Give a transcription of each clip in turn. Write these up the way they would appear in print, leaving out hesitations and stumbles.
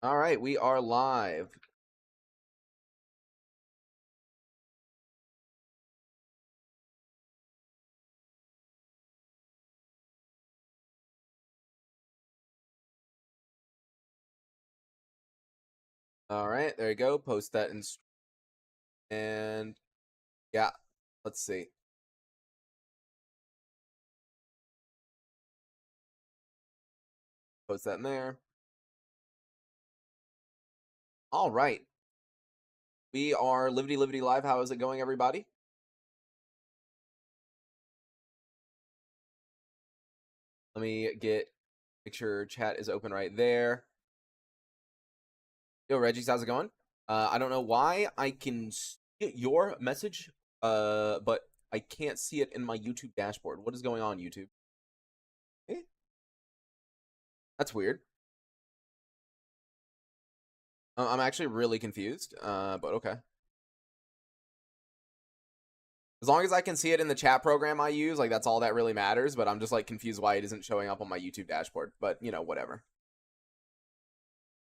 All right, we are live. All right, there you go. Post that in, and yeah, let's see. Post that in there. All right, we are Livity Live. How is it going, everybody? Let me make sure chat is open right there. Yo, Reggie's, how's it going? I don't know why I can see your message, but I can't see it in my YouTube dashboard. What is going on, YouTube? Eh? That's weird. I'm actually really confused, but okay. As long as I can see it in the chat program I use, like, that's all that really matters, but I'm just, like, confused why it isn't showing up on my YouTube dashboard. But, you know, whatever.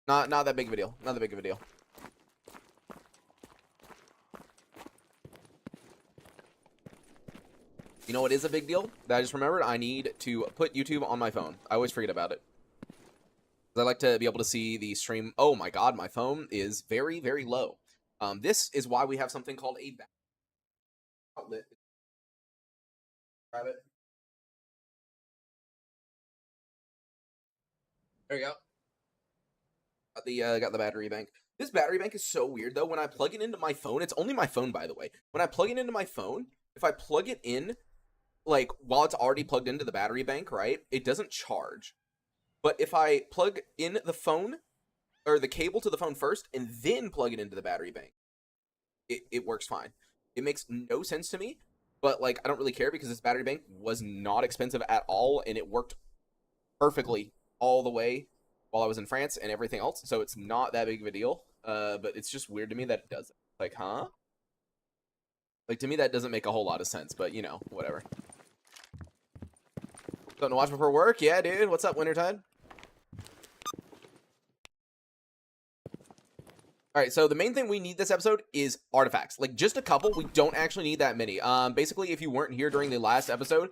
Not that big of a deal. Not that big of a deal. You know what is a big deal that I just remembered? I need to put YouTube on my phone. I always forget about it. I like to be able to see the stream. Oh my god, my phone is very, very low. This is why we have something called a outlet. Grab it. There you go. Got the battery bank. This battery bank is so weird though. When I plug it into my phone, it's only my phone, by the way. When I plug it into my phone, if I plug it in, like, while it's already plugged into the battery bank, right, it doesn't charge. But if I plug in the phone, or the cable to the phone first, and then plug it into the battery bank, it works fine. It makes no sense to me, but, like, I don't really care because this battery bank was not expensive at all, and it worked perfectly all the way while I was in France and everything else, so it's not that big of a deal. But it's just weird to me that it doesn't. Like, huh? Like, to me, that doesn't make a whole lot of sense, but, you know, whatever. Something to watch before work? Yeah, dude. What's up, Wintertide? All right, so the main thing we need this episode is artifacts. Like, just a couple. We don't actually need that many. Basically, if you weren't here during the last episode,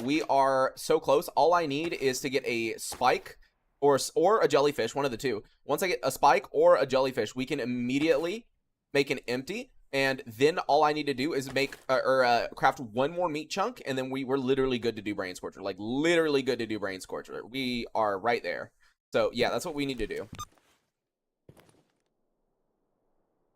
we are so close. All I need is to get a spike or a jellyfish, one of the two. Once I get a spike or a jellyfish, we can immediately make an empty, and then all I need to do is make craft one more meat chunk, and then we're literally good to do brain scorcher. Like, literally good to do brain scorcher. We are right there. So yeah, that's what we need to do.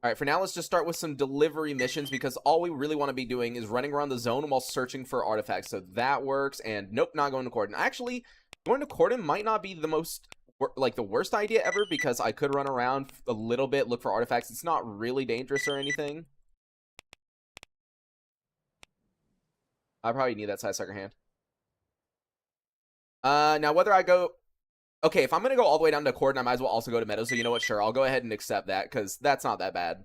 All right, for now, let's just start with some delivery missions because all we really want to be doing is running around the zone while searching for artifacts. So that works. And nope, not going to Cordon. Actually, going to Cordon might not be the most, like, the worst idea ever because I could run around a little bit, look for artifacts. It's not really dangerous or anything. I probably need that side sucker hand. Now whether I go... Okay, if I'm going to go all the way down to Cordon, I might as well also go to Meadow. So you know what? Sure, I'll go ahead and accept that because that's not that bad.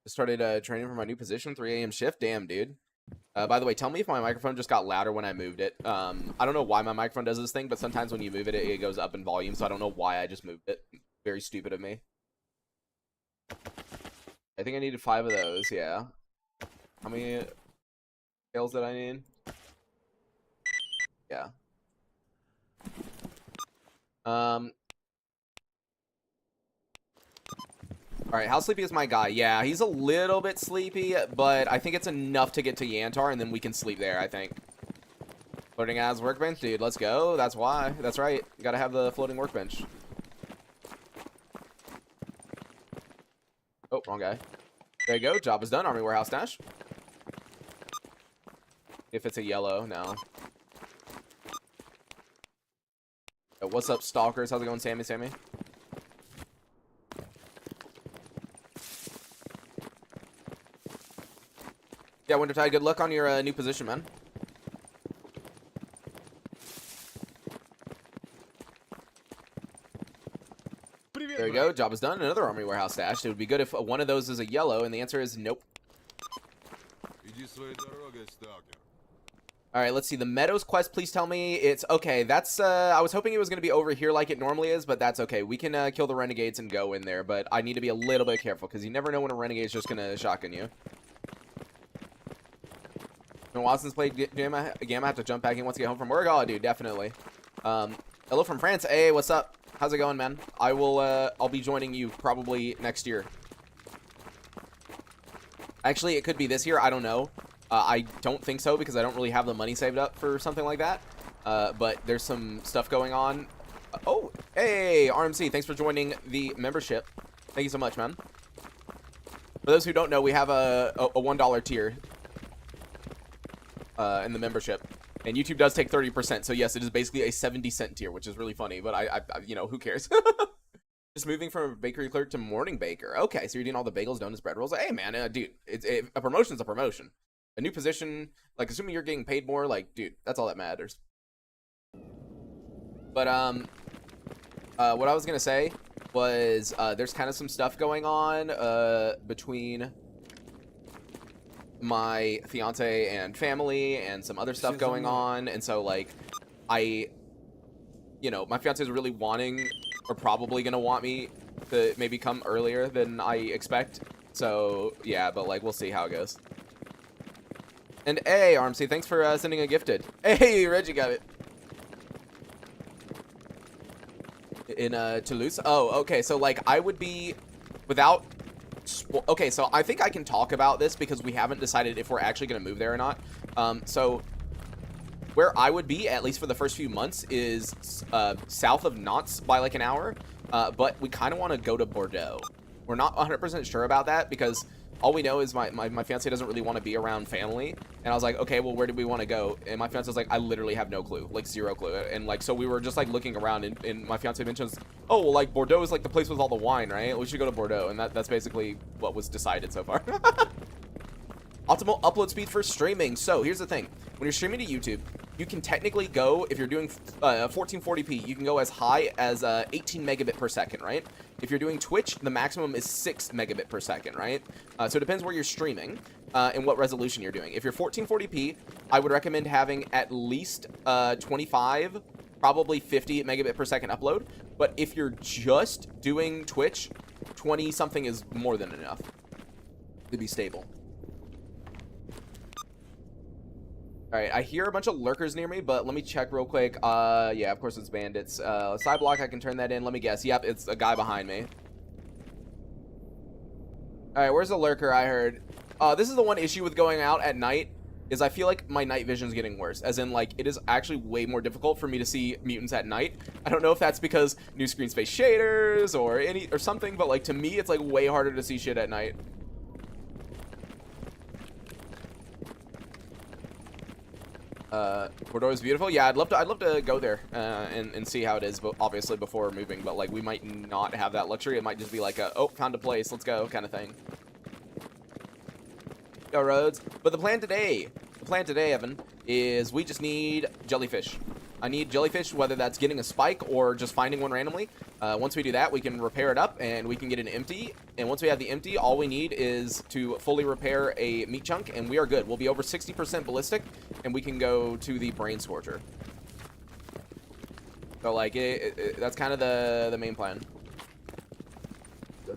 Started training for my new position, 3 a.m. shift. Damn, dude. By the way, tell me if my microphone just got louder when I moved it. I don't know why my microphone does this thing, but sometimes when you move it, it goes up in volume, so I don't know why I just moved it. Very stupid of me. I think I needed 5 of those, yeah. How many scales did I need? Yeah. Alright, how sleepy is my guy? Yeah, he's a little bit sleepy, but I think it's enough to get to Yantar, and then we can sleep there, I think. Floating as workbench? Dude, let's go. That's why. That's right. Gotta have the floating workbench. Oh, wrong guy. There you go. Job is done. Army warehouse stash. If it's a yellow, no. Oh, what's up, stalkers? How's it going, Sammy? Yeah, Wintertide, good luck on your new position, man. There you go. Job is done. Another army warehouse stash. It would be good if one of those is a yellow, and the answer is nope. All right, let's see. The Meadows quest, please tell me it's okay. That's, I was hoping it was going to be over here like it normally is, but that's okay. We can kill the renegades and go in there, but I need to be a little bit careful because you never know when a renegade's just going to shotgun you. When Watson's played Gamma, I have to jump back in once I get home from work. Oh, dude, definitely. Hello from France. Hey, what's up? How's it going, man? I'll be joining you probably next year. Actually, it could be this year. I don't know. I don't think so because I don't really have the money saved up for something like that. But there's some stuff going on. Oh, hey, RMC. Thanks for joining the membership. Thank you so much, man. For those who don't know, we have a $1 tier in the membership. And YouTube does take 30%. So, yes, it is basically a 70-cent tier, which is really funny. But, I you know, who cares? Just moving from a bakery clerk to morning baker. Okay, so you're doing all the bagels, donuts, bread rolls. Hey, man, dude, a promotion's a promotion. A new position, like, assuming you're getting paid more, like, dude, that's all that matters. But, what I was gonna say was, there's kind of some stuff going on, between my fiance and family and some other stuff going on, and so, like, you know, my fiance is really wanting, or probably gonna want me to maybe come earlier than I expect, so, yeah, but, like, we'll see how it goes. And hey, RMC, thanks for sending a gifted. Hey, Reggie got it. In Toulouse? Oh, okay. So, like, I would be without... Okay, so I think I can talk about this because we haven't decided if we're actually going to move there or not. So, where I would be, at least for the first few months, is south of Nantes by, like, an hour. But we kind of want to go to Bordeaux. We're not 100% sure about that because... all we know is my fiance doesn't really want to be around family. And I was like, okay, well, where do we want to go? And my fiance was like, I literally have no clue, like zero clue. And like, so we were just like looking around and my fiance mentions, oh, well, like Bordeaux is like the place with all the wine, right? We should go to Bordeaux. And that's basically what was decided so far. Optimal upload speed for streaming. So here's the thing. When you're streaming to YouTube, you can technically go, if you're doing 1440p, you can go as high as 18 megabit per second, right? If you're doing Twitch, the maximum is 6 megabit per second, right? So it depends where you're streaming and what resolution you're doing. If you're 1440p, I would recommend having at least 25, probably 50 megabit per second upload. But if you're just doing Twitch, 20 something is more than enough to be stable. Alright, I hear a bunch of lurkers near me, but let me check real quick. Yeah, of course it's bandits. Side block, I can turn that in. Let me guess. Yep, it's a guy behind me. Alright, where's the lurker I heard? This is the one issue with going out at night, is I feel like my night vision's getting worse. As in, like, it is actually way more difficult for me to see mutants at night. I don't know if that's because new screen space shaders or something, but, like, to me, it's, like, way harder to see shit at night. Bordeaux is beautiful. Yeah, I'd love to go there and see how it is, but obviously before moving. But like, we might not have that luxury. It might just be like a, oh, found a place, let's go kind of thing. Go Rhodes. But the plan today, Evan, is we just need jellyfish. I need jellyfish, whether that's getting a spike or just finding one randomly. Once we do that, we can repair it up and we can get an empty. And once we have the empty, all we need is to fully repair a meat chunk and we are good. We'll be over 60% ballistic and we can go to the brain scorcher. So like, that's kind of the main plan.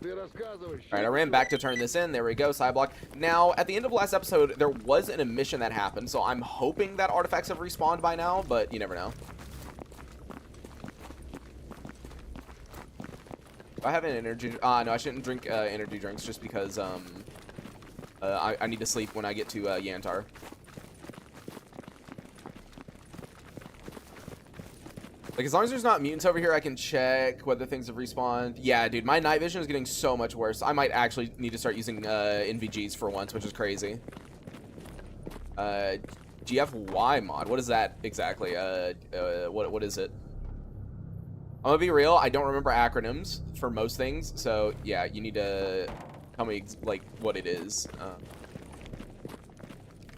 Alright, I ran back to turn this in. There we go, side block. Now, at the end of last episode, there was an emission that happened, so I'm hoping that artifacts have respawned by now, but you never know. Do I have an energy... no, I shouldn't drink energy drinks just because I need to sleep when I get to Yantar. Like, as long as there's not mutants over here, I can check whether things have respawned. Yeah, dude, my night vision is getting so much worse. I might actually need to start using NVGs for once, which is crazy. GFY mod, what is that exactly? What is it? I'm gonna be real, I don't remember acronyms for most things, so yeah, you need to tell me, like, what it is.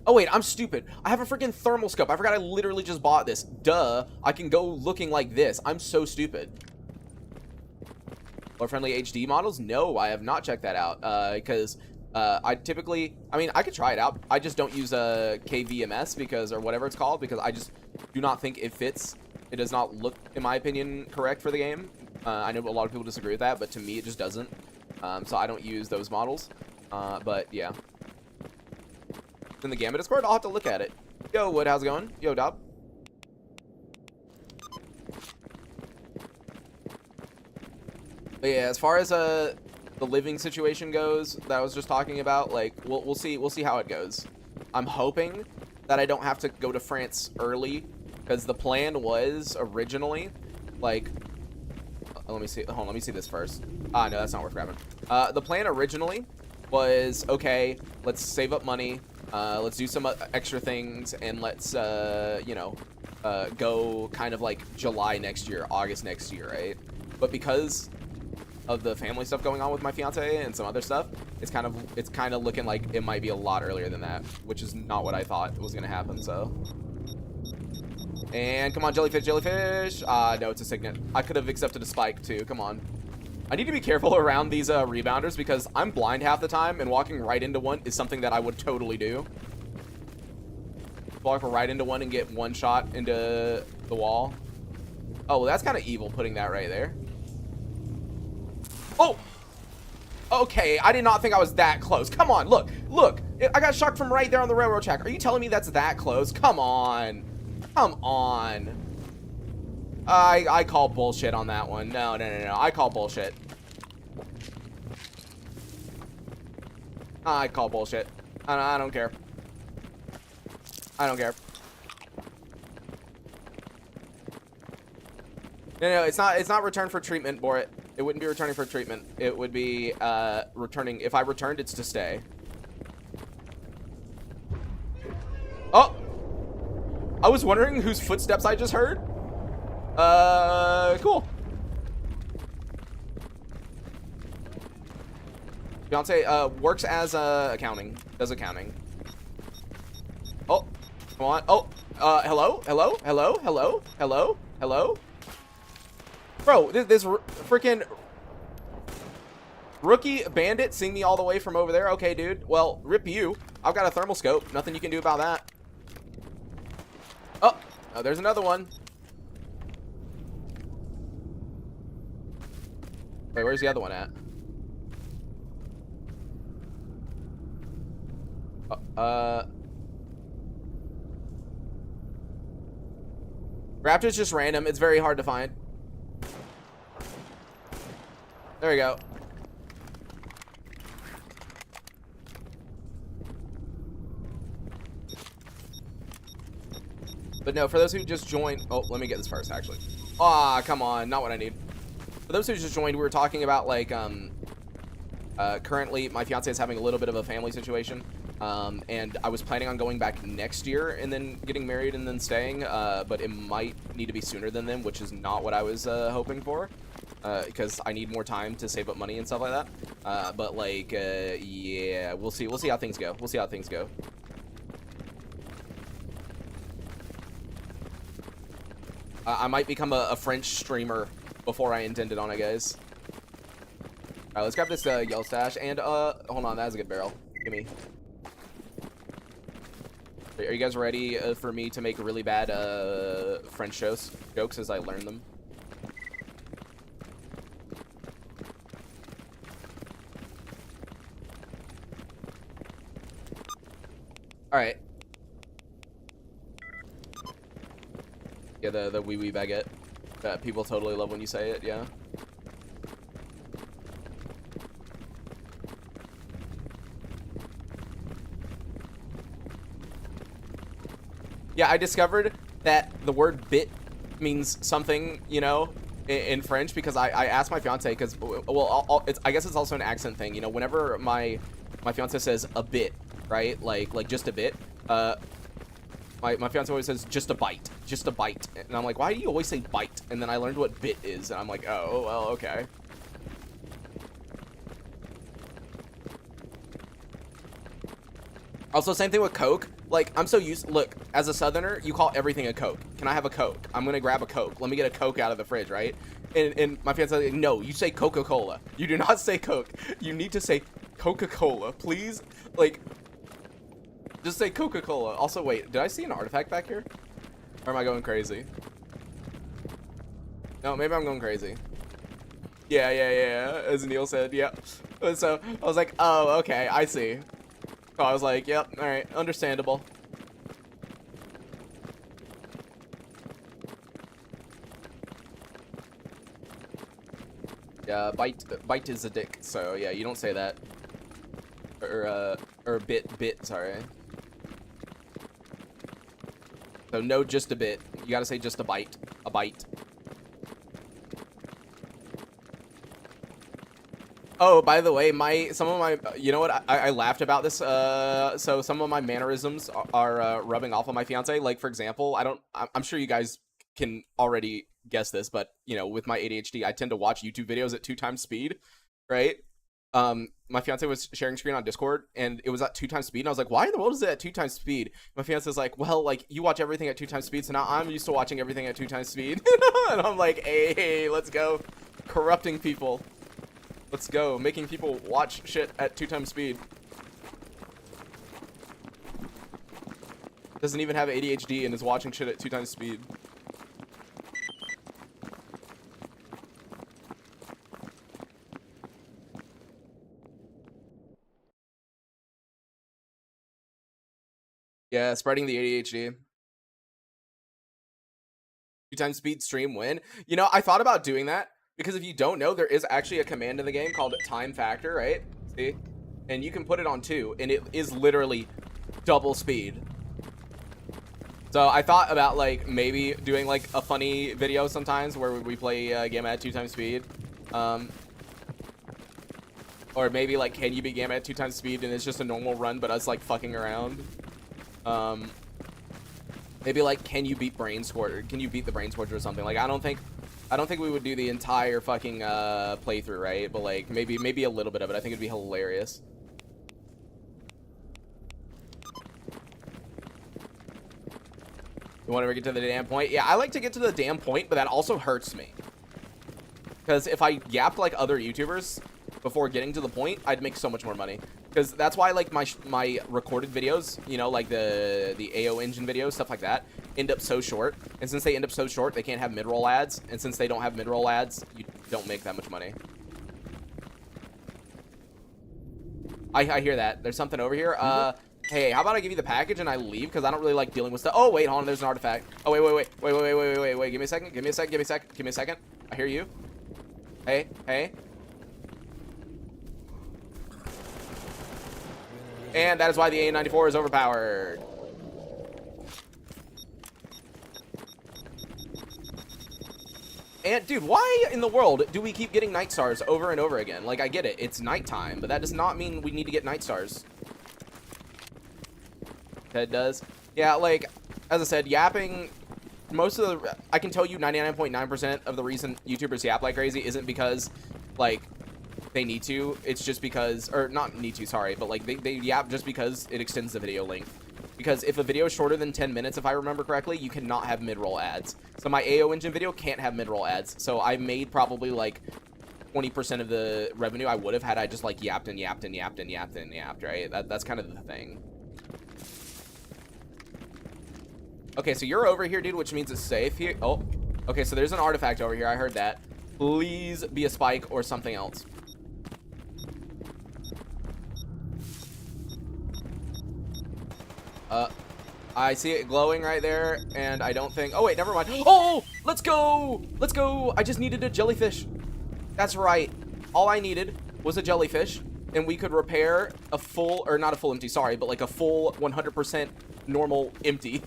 Oh wait, I'm stupid. I have a freaking thermal scope. I forgot I literally just bought this. Duh. I can go looking like this. I'm so stupid. Or friendly HD models? No, I have not checked that out. Because I typically, I mean, I could try it out. I just don't use a KVMS because, or whatever it's called, because I just do not think it fits. It does not look, in my opinion, correct for the game. I know a lot of people disagree with that, but to me, it just doesn't. So I don't use those models. But yeah. In the Gamma Discord, I'll have to look at it. Yo, Wood, how's it going? Yo, Dob. But yeah, as far as the living situation goes that I was just talking about, like we'll see how it goes. I'm hoping that I don't have to go to France early, because the plan was originally like let me see. Hold on, let me see this first. No, that's not worth grabbing. The plan originally was, okay, let's save up money, let's do some extra things, and let's you know, go kind of like July next year, August next year, right? But because of the family stuff going on with my fiance and some other stuff, it's kind of looking like it might be a lot earlier than that, which is not what I thought was gonna happen. So, and come on, jellyfish, jellyfish. No, it's a signet. I could have accepted a spike too. Come on. I need to be careful around these rebounders because I'm blind half the time, and walking right into one is something that I would totally do. Walk right into one and get one shot into the wall. Oh, well, that's kind of evil putting that right there. Oh! Okay, I did not think I was that close. Come on, look, look. I got shocked from right there on the railroad track. Are you telling me that's that close? Come on. Come on. I call bullshit on that one. No. I call bullshit. I call bullshit. I don't care. I don't care. No, it's not return for treatment, Borit. It wouldn't be returning for treatment. It would be returning. If I returned, it's to stay. Oh! I was wondering whose footsteps I just heard. Cool. Beyonce works as accounting. Does accounting. Oh, come on. Oh, hello. Bro, this freaking rookie bandit seeing me all the way from over there. Okay, dude. Well, rip you. I've got a thermal scope. Nothing you can do about that. Oh, there's another one. Wait, where's the other one at? Raptor's just random. It's very hard to find. There we go. But no, for those who just joined... Oh, let me get this first, actually. Ah, come on. Not what I need. For those who just joined, we were talking about, like, currently, my fiance is having a little bit of a family situation. And I was planning on going back next year and then getting married and then staying. But it might need to be sooner than then, which is not what I was hoping for. Because I need more time to save up money and stuff like that. But, like, yeah, we'll see. We'll see how things go. We'll see how things go. I might become a French streamer before I intended on it, guys. Alright, let's grab this yellow stash. And, hold on, that is a good barrel. Gimme. Are you guys ready for me to make really bad French jokes as I learn them? Alright. Yeah, the wee wee baguette. That people totally love when you say it, yeah. Yeah, I discovered that the word bit means something, you know, in French, because I asked my fiance, because, well, I guess it's also an accent thing, you know, whenever my fiance says a bit, right, like just a bit, my fiance always says just a bite, and I'm like, why do you always say bite? And then I learned what bit is, and I'm like, oh, well, okay. Also, same thing with Coke. Like, I'm so used... Look, as a Southerner, you call everything a Coke. Can I have a Coke? I'm gonna grab a Coke. Let me get a Coke out of the fridge, right? And my fiance like, no, you say Coca-Cola. You do not say Coke. You need to say Coca-Cola, please. Like, just say Coca-Cola. Also, wait, did I see an artifact back here? Or am I going crazy? No, maybe I'm going crazy. Yeah, as Neil said, yeah. So, I was like, oh, okay, I see. So I was like, yep, alright, understandable. Yeah, bite is a dick, so yeah, you don't say that. Or bit, sorry. So no, just a bit. You gotta say just a bite. A bite. Oh, by the way, some of my, you know what, I laughed about this, so some of my mannerisms are rubbing off on my fiance. Like, for example, I'm sure you guys can already guess this, but, you know, with my ADHD, I tend to watch YouTube videos at 2 times speed, right? My fiance was sharing screen on Discord, and it was at 2 times speed, and I was like, why in the world is it at 2 times speed? My fiance's like, well, like, you watch everything at 2 times speed, so now I'm used to watching everything at 2 times speed. And I'm like, hey, let's go. Corrupting people. Let's go, making people watch shit at 2 times speed. Doesn't even have ADHD and is watching shit at 2 times speed. Yeah, spreading the ADHD. 2 times speed stream win. You know, I thought about doing that. Because if you don't know, there is actually a command in the game called time factor, right? See? And you can put it on 2, and it is literally double speed. So I thought about, like, maybe doing, like, a funny video sometimes where we play Gamma at 2 times speed. Or maybe, like, can you beat Gamma at 2 times speed and it's just a normal run, but us, like, fucking around. Maybe, like, can you beat Brain Scorcher? Can you beat the Brain Scorcher or something? Like, I don't think we would do the entire fucking playthrough, right? But like maybe a little bit of it. I think it'd be hilarious. You want to get to the damn point? Yeah, I like to get to the damn point, but that also hurts me. Because if I yapped like other YouTubers before getting to the point, I'd make so much more money. Because that's why like my recorded videos, you know, like the AO engine videos, stuff like that, end up so short. And since they end up so short, they can't have mid-roll ads. And since they don't have mid-roll ads, you don't make that much money. I hear that. There's something over here. Hey, how about I give you the package and I leave? Because I don't really like dealing with stuff. Oh, wait, hold on. There's an artifact. Oh, wait. Give me a second. Give me a second. I hear you. Hey. And that is why the A94 is overpowered. And, dude, why in the world do we keep getting night stars over and over again? Like, I get it. It's nighttime, but that does not mean we need to get night stars. That does. Yeah, like, as I said, yapping, most of the... I can tell you 99.9% of the reason YouTubers yap like crazy isn't because, like... they need to. It's just because, or not need to, sorry, but like they yap just because it extends the video length. Because if a video is shorter than 10 minutes, if I remember correctly, you cannot have mid-roll ads. So my AO engine video can't have mid-roll ads. So I made probably like 20% of the revenue I would have had I just like yapped, right? That's kind of the thing. Okay, so you're over here, dude, which means it's safe here. Oh, okay, so there's an artifact over here. I heard that. Please be a spike or something else. I see it glowing right there, and I don't think... oh, wait, never mind. Oh, let's go! Let's go! I just needed a jellyfish. That's right. All I needed was a jellyfish, and we could repair a full... or not a full empty, sorry, but like a full 100% normal empty.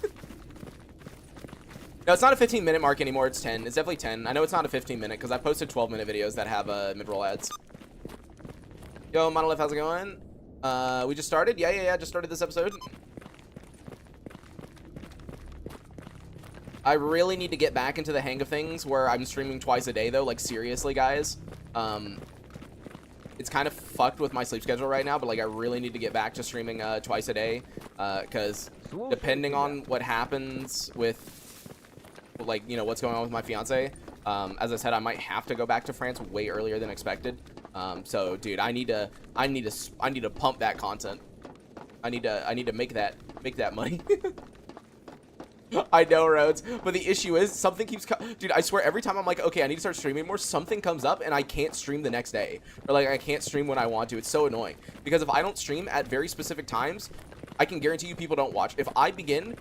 No, it's not a 15-minute mark anymore. It's 10. It's definitely 10. I know it's not a 15-minute, because I posted 12-minute videos that have mid-roll ads. Yo, Monolith, how's it going? We just started? Yeah, just started this episode. I really need to get back into the hang of things where I'm streaming twice a day, though. Like, seriously, guys. It's kind of fucked with my sleep schedule right now, but, like, I really need to get back to streaming twice a day. Because depending on what happens with, like, you know, what's going on with my fiance, as I said, I might have to go back to France way earlier than expected. So dude, I need to pump that content. I need to make that money. I know, Rhodes, but the issue is something keeps dude, I swear every time I'm like, okay, I need to start streaming more, something comes up and I can't stream the next day, or like I can't stream when I want to. It's so annoying because if I don't stream at very specific times, I can guarantee you people don't watch. If I begin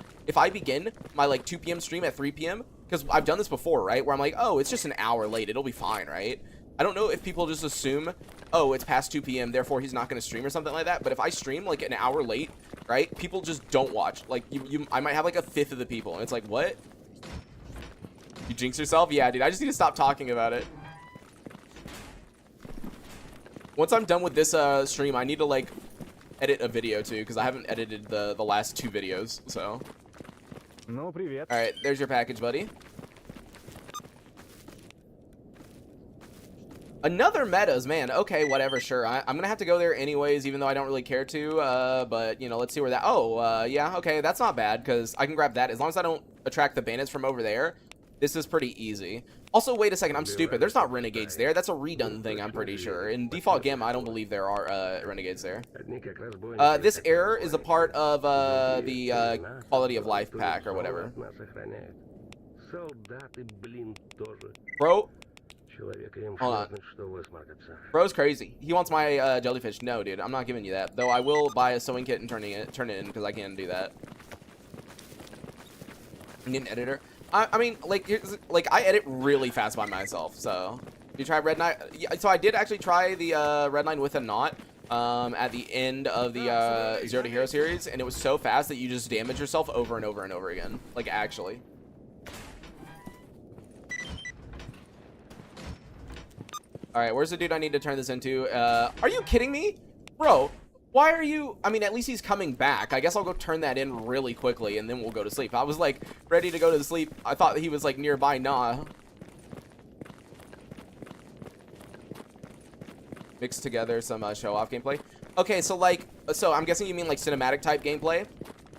my like 2 p.m. stream at 3 p.m. because I've done this before, right, where I'm like, oh, it's just an hour late, it'll be fine, right? I don't know if people just assume, oh, it's past 2 p.m. therefore he's not going to stream or something like that, but if I stream like an hour late, right, people just don't watch. Like I might have like a fifth of the people and it's like, what? You jinx yourself? Yeah, dude, I just need to stop talking about it. Once I'm done with this stream, I need to like edit a video too, because I haven't edited the last 2 videos, so. No, привет. All right, there's your package, buddy. Another metas, man. Okay, whatever, sure. I'm gonna have to go there anyways, even though I don't really care to. But you know, let's see where that. Oh, yeah. Okay, that's not bad because I can grab that as long as I don't attract the bandits from over there. This is pretty easy. Also, wait a second. I'm stupid. There's not renegades there. That's a redone thing. I'm pretty sure. In default Gamma, I don't believe there are renegades there. This error is a part of the quality of life pack or whatever. Bro. Hold on. Bro's crazy. He wants my jellyfish. No, dude, I'm not giving you that. Though I will buy a sewing kit and turn it in because I can't do that. I need an editor. I mean, like I edit really fast by myself. So you try Red Knight. Yeah, so I did actually try the Red Line with a knot at the end of the Zero to Hero series, and it was so fast that you just damage yourself over and over and over again. Like actually. All right, where's the dude I need to turn this into? Are you kidding me? Bro, why are you... I mean, at least he's coming back. I guess I'll go turn that in really quickly, and then we'll go to sleep. I was, like, ready to go to sleep. I thought he was, like, nearby. Nah. Mix together some show-off gameplay. Okay, so, like... So, I'm guessing you mean, like, cinematic-type gameplay?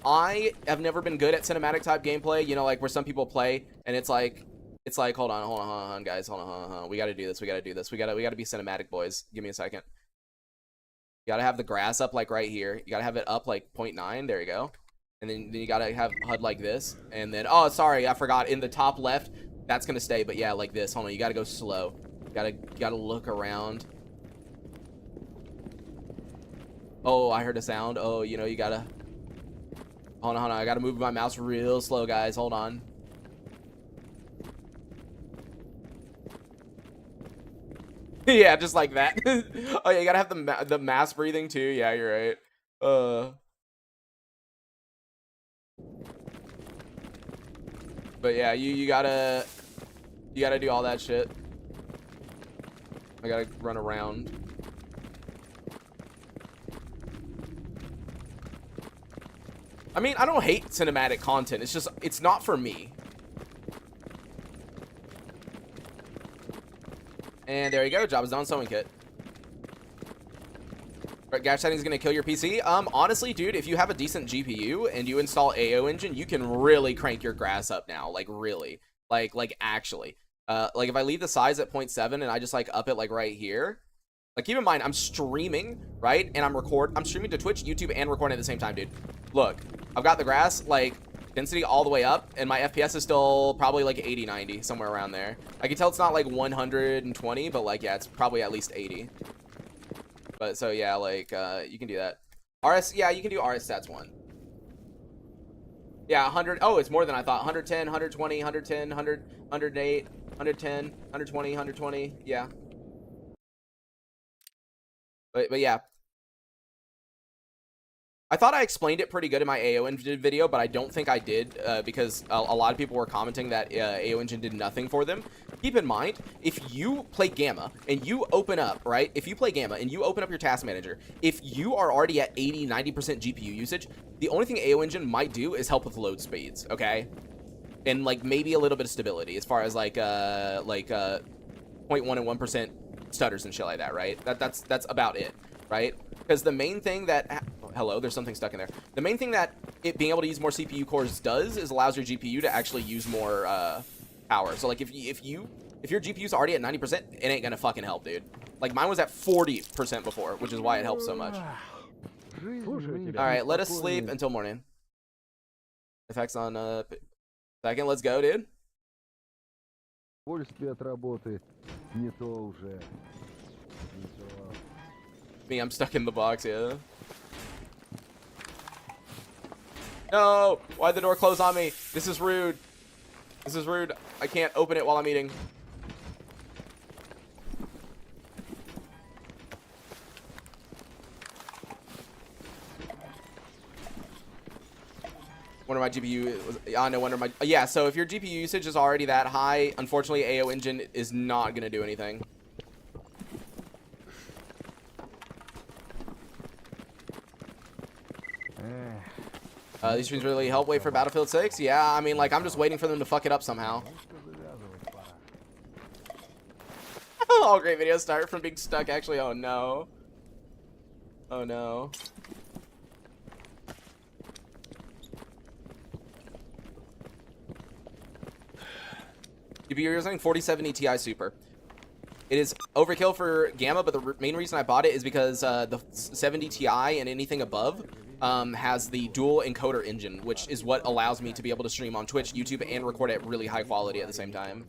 I have never been good at cinematic-type gameplay. You know, like, where some people play, and it's like... It's like, hold on, guys. Hold on. We gotta do this. We gotta be cinematic, boys. Give me a second. You gotta have the grass up, like, right here. You gotta have it up, like, 0.9. There you go. And then you gotta have HUD like this. And then, oh, sorry, I forgot. In the top left, that's gonna stay. But, yeah, like this. Hold on, you gotta go slow. You gotta look around. Oh, I heard a sound. Oh, you know, you gotta... Hold on. I gotta move my mouse real slow, guys. Hold on. Yeah, just like that. Oh yeah, you gotta have the mass breathing too. Yeah, you're right. But yeah, you gotta do all that shit. I gotta run around. I mean, I don't hate cinematic content. It's just, it's not for me. And there you go, job is done, sewing kit. Right, gash setting is gonna kill your PC. Honestly, dude, if you have a decent GPU and you install AO engine, you can really crank your grass up now. Like really, like actually. Like if I leave the size at 0.7 and I just like up it like right here. Like keep in mind, I'm streaming, right? And I'm streaming to Twitch, YouTube, and recording at the same time, dude. Look, I've got the grass like density all the way up, and my FPS is still probably like 80, 90, somewhere around there. I can tell it's not like 120, but like, yeah, it's probably at least 80. But so yeah, like, you can do that. RS, yeah, you can do RS stats 1. Yeah, 100, oh, it's more than I thought. 110, 120, 110, 100, 108, 110, 120, 120, yeah. But yeah. I thought I explained it pretty good in my AO engine video, but I don't think I did because a lot of people were commenting that AO engine did nothing for them. Keep in mind, if you play Gamma and you open up, right? If you play Gamma and you open up your task manager, if you are already at 80, 90% GPU usage, the only thing AO engine might do is help with load speeds, okay? And like maybe a little bit of stability as far as like 0.1 and 1% stutters and shit like that, right? That's about it, right? Because the main thing that hello, there's something stuck in there. The main thing that it being able to use more CPU cores does is allows your GPU to actually use more power. So like if your GPU's already at 90%, it ain't gonna fucking help, dude. Like, mine was at 40% before, which is why it helps so much. All right, let us sleep until morning. Effects on second. Let's go, dude. Me, I'm stuck in the box, yeah. No! Why'd the door close on me? This is rude. This is rude. I can't open it while I'm eating. Wonder my GPU was, yeah, no wonder my, yeah, so if your GPU usage is already that high, unfortunately AO engine is not gonna do anything. These streams really help wait for Battlefield 6. Yeah, I mean, like, I'm just waiting for them to fuck it up somehow. All great videos start from being stuck, actually. Oh no. Oh no. You're using 4070 Ti Super. It is overkill for Gamma, but the main reason I bought it is because the 70 Ti and anything above has the dual encoder engine, which is what allows me to be able to stream on Twitch, YouTube, and record at really high quality at the same time.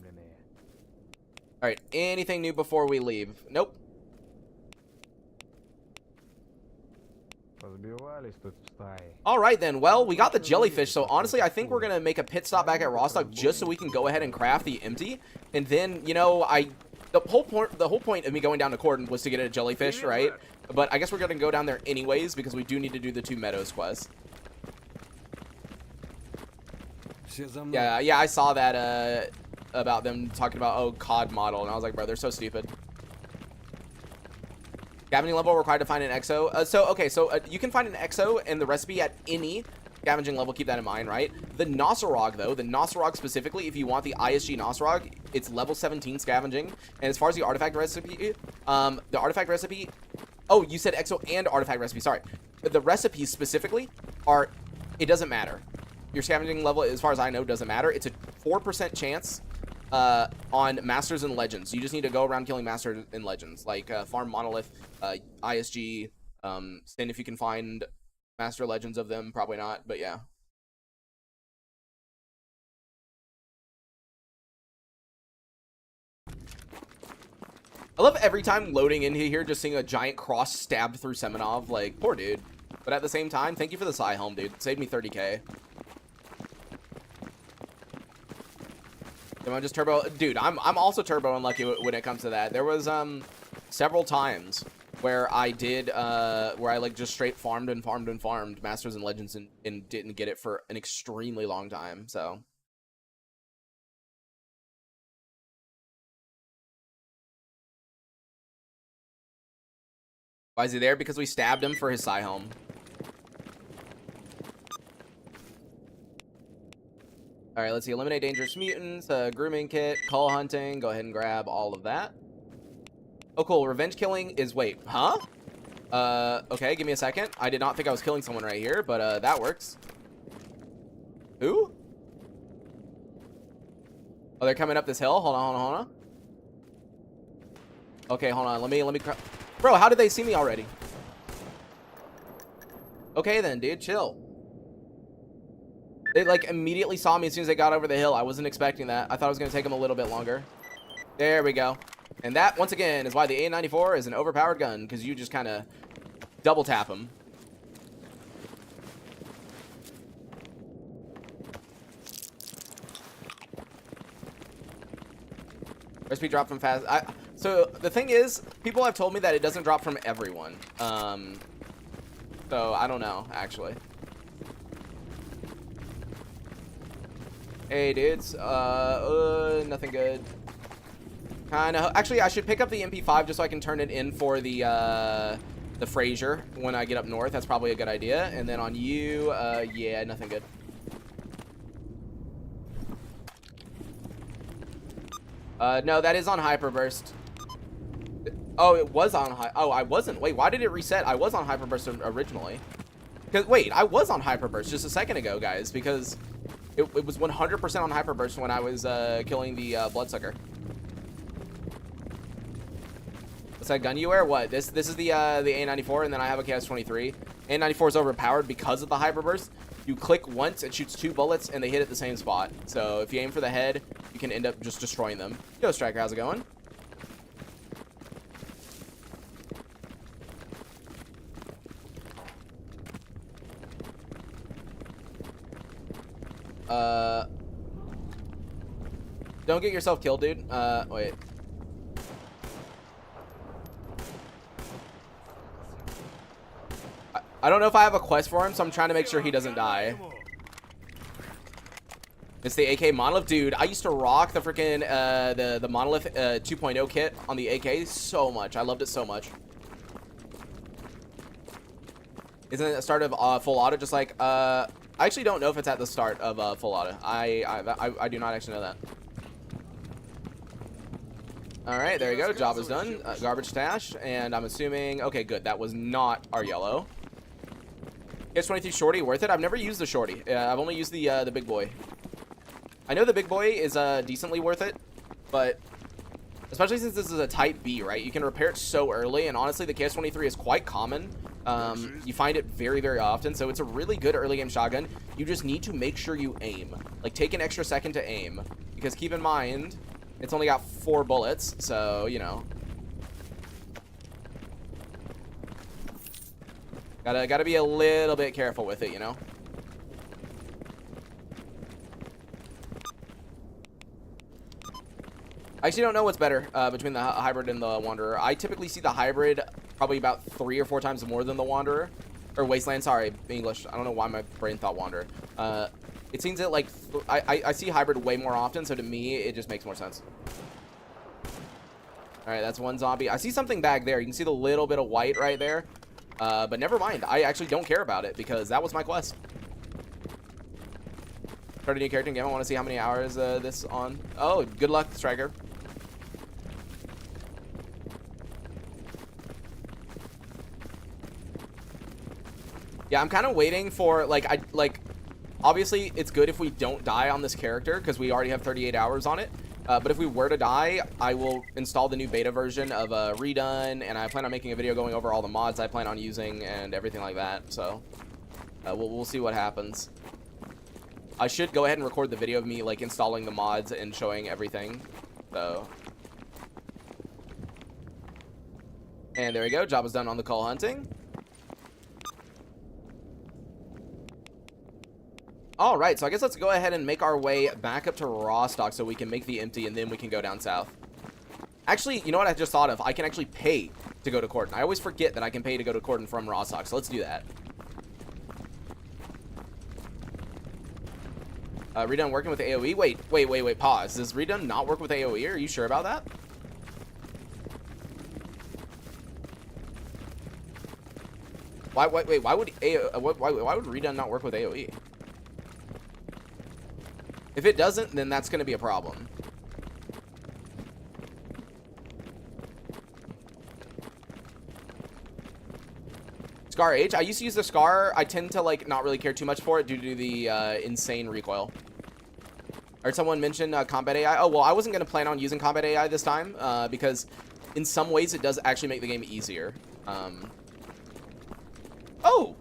All right, anything new before we leave? Nope. All right then, well, we got the jellyfish, so honestly I think we're gonna make a pit stop back at Rostock just so we can go ahead and craft the empty, and then, you know, the whole point of me going down to Cordon was to get a jellyfish, right? But I guess we're gonna go down there anyways because we do need to do the 2 meadows quest. Yeah, I saw that about them talking about, oh, COD model, and I was like, bro, they're so stupid. Scavenging level required to find an exo. So you can find an exo and the recipe at any scavenging level. Keep that in mind, right? The Nossorog, though, the Nossorog specifically, if you want the ISG Nossorog, it's level 17 scavenging. And as far as the artifact recipe, the artifact recipe. Oh, you said exo and artifact recipe. Sorry. The recipes specifically are. It doesn't matter. Your scavenging level, as far as I know, doesn't matter. It's a 4% chance on Masters and Legends. You just need to go around killing Masters and Legends, like farm Monolith, ISG, Sin if you can find Master Legends of them. Probably not, but yeah. I love every time loading into here just seeing a giant cross stabbed through Semenov. Like, poor dude. But at the same time, thank you for the Psy Helm, dude. It saved me 30k. Am I just turbo? Dude, I'm also turbo unlucky when it comes to that. There was several times where I did where I like just straight farmed Masters and Legends and didn't get it for an extremely long time. So why is he there? Because we stabbed him for his Psy Helm. All right, let's see. Eliminate dangerous mutants, grooming kit, call hunting. Go ahead and grab all of that. Oh, cool. Revenge killing is, wait, huh? Okay, give me a second. I did not think I was killing someone right here, but that works. Who? Oh, they're coming up this hill. Hold on. Okay, hold on. Let me. Bro, how did they see me already? Okay, then, dude, chill. They, like, immediately saw me as soon as they got over the hill. I wasn't expecting that. I thought it was going to take them a little bit longer. There we go. And that, once again, is why the A94 is an overpowered gun, because you just kind of double tap them. Recipe drop from fast. So, the thing is, people have told me that it doesn't drop from everyone. So, I don't know, actually. Hey, dudes. Nothing good. Actually, I should pick up the MP5 just so I can turn it in for the Frazier when I get up north. That's probably a good idea. And then on you, yeah, nothing good. No, that is on Hyperburst. Oh, it was on Oh, I wasn't. Wait, why did it reset? I was on Hyperburst originally. Wait, I was on Hyperburst just a second ago, guys, because it was 100% on Hyperburst when I was killing the Bloodsucker. What's that gun you wear? What? This is the A94, and then I have a KS23. A94 is overpowered because of the hyper burst. You click once, it shoots 2 bullets, and they hit at the same spot. So if you aim for the head, you can end up just destroying them. Yo, Striker, how's it going? Don't get yourself killed, dude. Wait. I don't know if I have a quest for him, so I'm trying to make sure he doesn't die. It's the AK Monolith. Dude, I used to rock the freaking, the Monolith 2.0 kit on the AK so much. I loved it so much. Isn't it the start of full auto? Just like, I actually don't know if it's at the start of full auto. I do not actually know that. All right, there you go. Job is done. Garbage stash, and I'm assuming. Okay, good. That was not our yellow. KS23 shorty, worth it? I've never used the shorty. I've only used the big boy. I know the big boy is decently worth it, but especially since this is a type B, right? You can repair it so early, and honestly, the KS23 is quite common. You find it very, very often, so it's a really good early game shotgun. You just need to make sure you aim. Like, take an extra second to aim, because keep in mind, it's only got 4 bullets, so, you know. Gotta be a little bit careful with it, you know. I actually don't know what's better between the hybrid and the Wanderer. I typically see the hybrid probably about 3 or 4 times more than the Wanderer. Or Wasteland, sorry, English. I don't know why my brain thought Wanderer. It seems that, like, I see hybrid way more often, so to me, it just makes more sense. Alright, that's one zombie. I see something back there. You can see the little bit of white right there. But never mind. I actually don't care about it because that was my quest. Start a new character in game. I want to see how many hours this on. Oh, good luck, Striker. Yeah, I'm kind of waiting for, like, obviously, it's good if we don't die on this character because we already have 38 hours on it. But if we were to die, I will install the new beta version of Redone, and I plan on making a video going over all the mods I plan on using and everything like that. So we'll see what happens. I should go ahead and record the video of me, like, installing the mods and showing everything. So, and there we go. Job is done on the call hunting. All right, so I guess let's go ahead and make our way back up to Rostock so we can make the empty, and then we can go down south. Actually, you know what I just thought of? I can actually pay to go to Cordon. I always forget that I can pay to go to Cordon from Rostock, so let's do that. Redone working with AoE? Wait, pause. Does Redone not work with AoE? Are you sure about that? Why would Redone not work with AoE? If it doesn't, then that's going to be a problem. Scar H. I used to use the Scar. I tend to, like, not really care too much for it due to the insane recoil. I heard someone mention combat AI. Oh, well, I wasn't going to plan on using combat AI this time because in some ways it does actually make the game easier. Oh!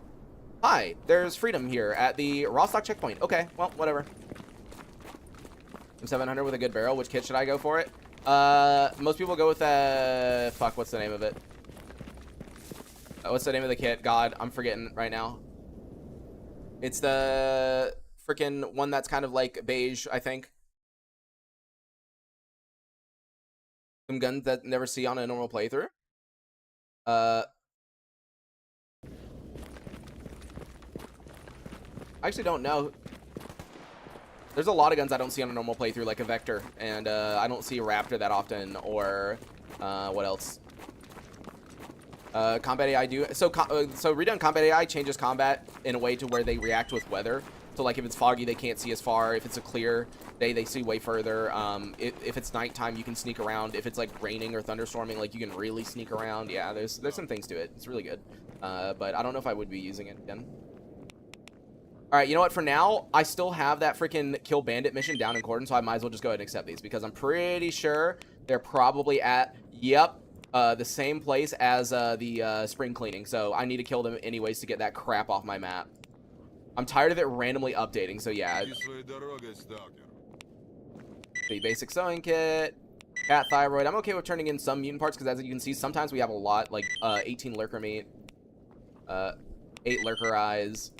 Hi. There's Freedom here at the Rostock checkpoint. Okay, well, whatever. 700 with a good barrel. Which kit should I go for it? Most people go with fuck, what's the name of it? What's the name of the kit? God, I'm forgetting right now. It's the freaking one that's kind of like beige, I think. Some guns that never see on a normal playthrough. I actually don't know. There's a lot of guns I don't see on a normal playthrough, like a Vector, and I don't see a Raptor that often, or what else? Combat AI do so Redone Combat AI changes combat in a way to where they react with weather. So like if it's foggy, they can't see as far. If it's a clear day, they see way further. If it's nighttime, you can sneak around. If it's like raining or thunderstorming, like you can really sneak around. Yeah, there's some things to it. It's really good, but I don't know if I would be using it again. All right, you know what? For now, I still have that freaking kill bandit mission down in Cordon, so I might as well just go ahead and accept these because I'm pretty sure they're probably at, yep, the same place as the spring cleaning, so I need to kill them anyways to get that crap off my map. I'm tired of it randomly updating, so yeah. The basic sewing kit, cat thyroid. I'm okay with turning in some mutant parts, because as you can see, sometimes we have a lot, like 18 lurker meat, 8 lurker eyes,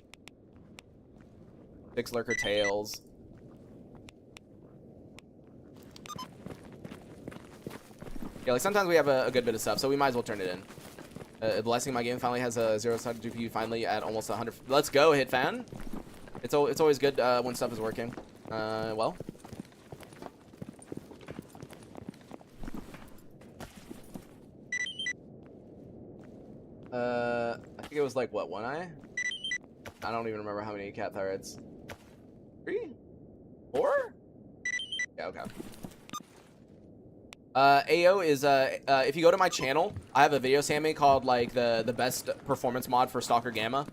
6 lurker tails. Yeah, like sometimes we have a good bit of stuff, so we might as well turn it in. Blessing, my game finally has a 0-side GPU finally at almost 100. Let's go, hit fan. It's always good when stuff is working. Well. I think it was like, what, 1 eye? I don't even remember how many cat thyroids. 3? 4? Yeah, okay. AO is, if you go to my channel, I have a video Sammy called, like, the best performance mod for s.t.a.l.k.e.r. GAMMA.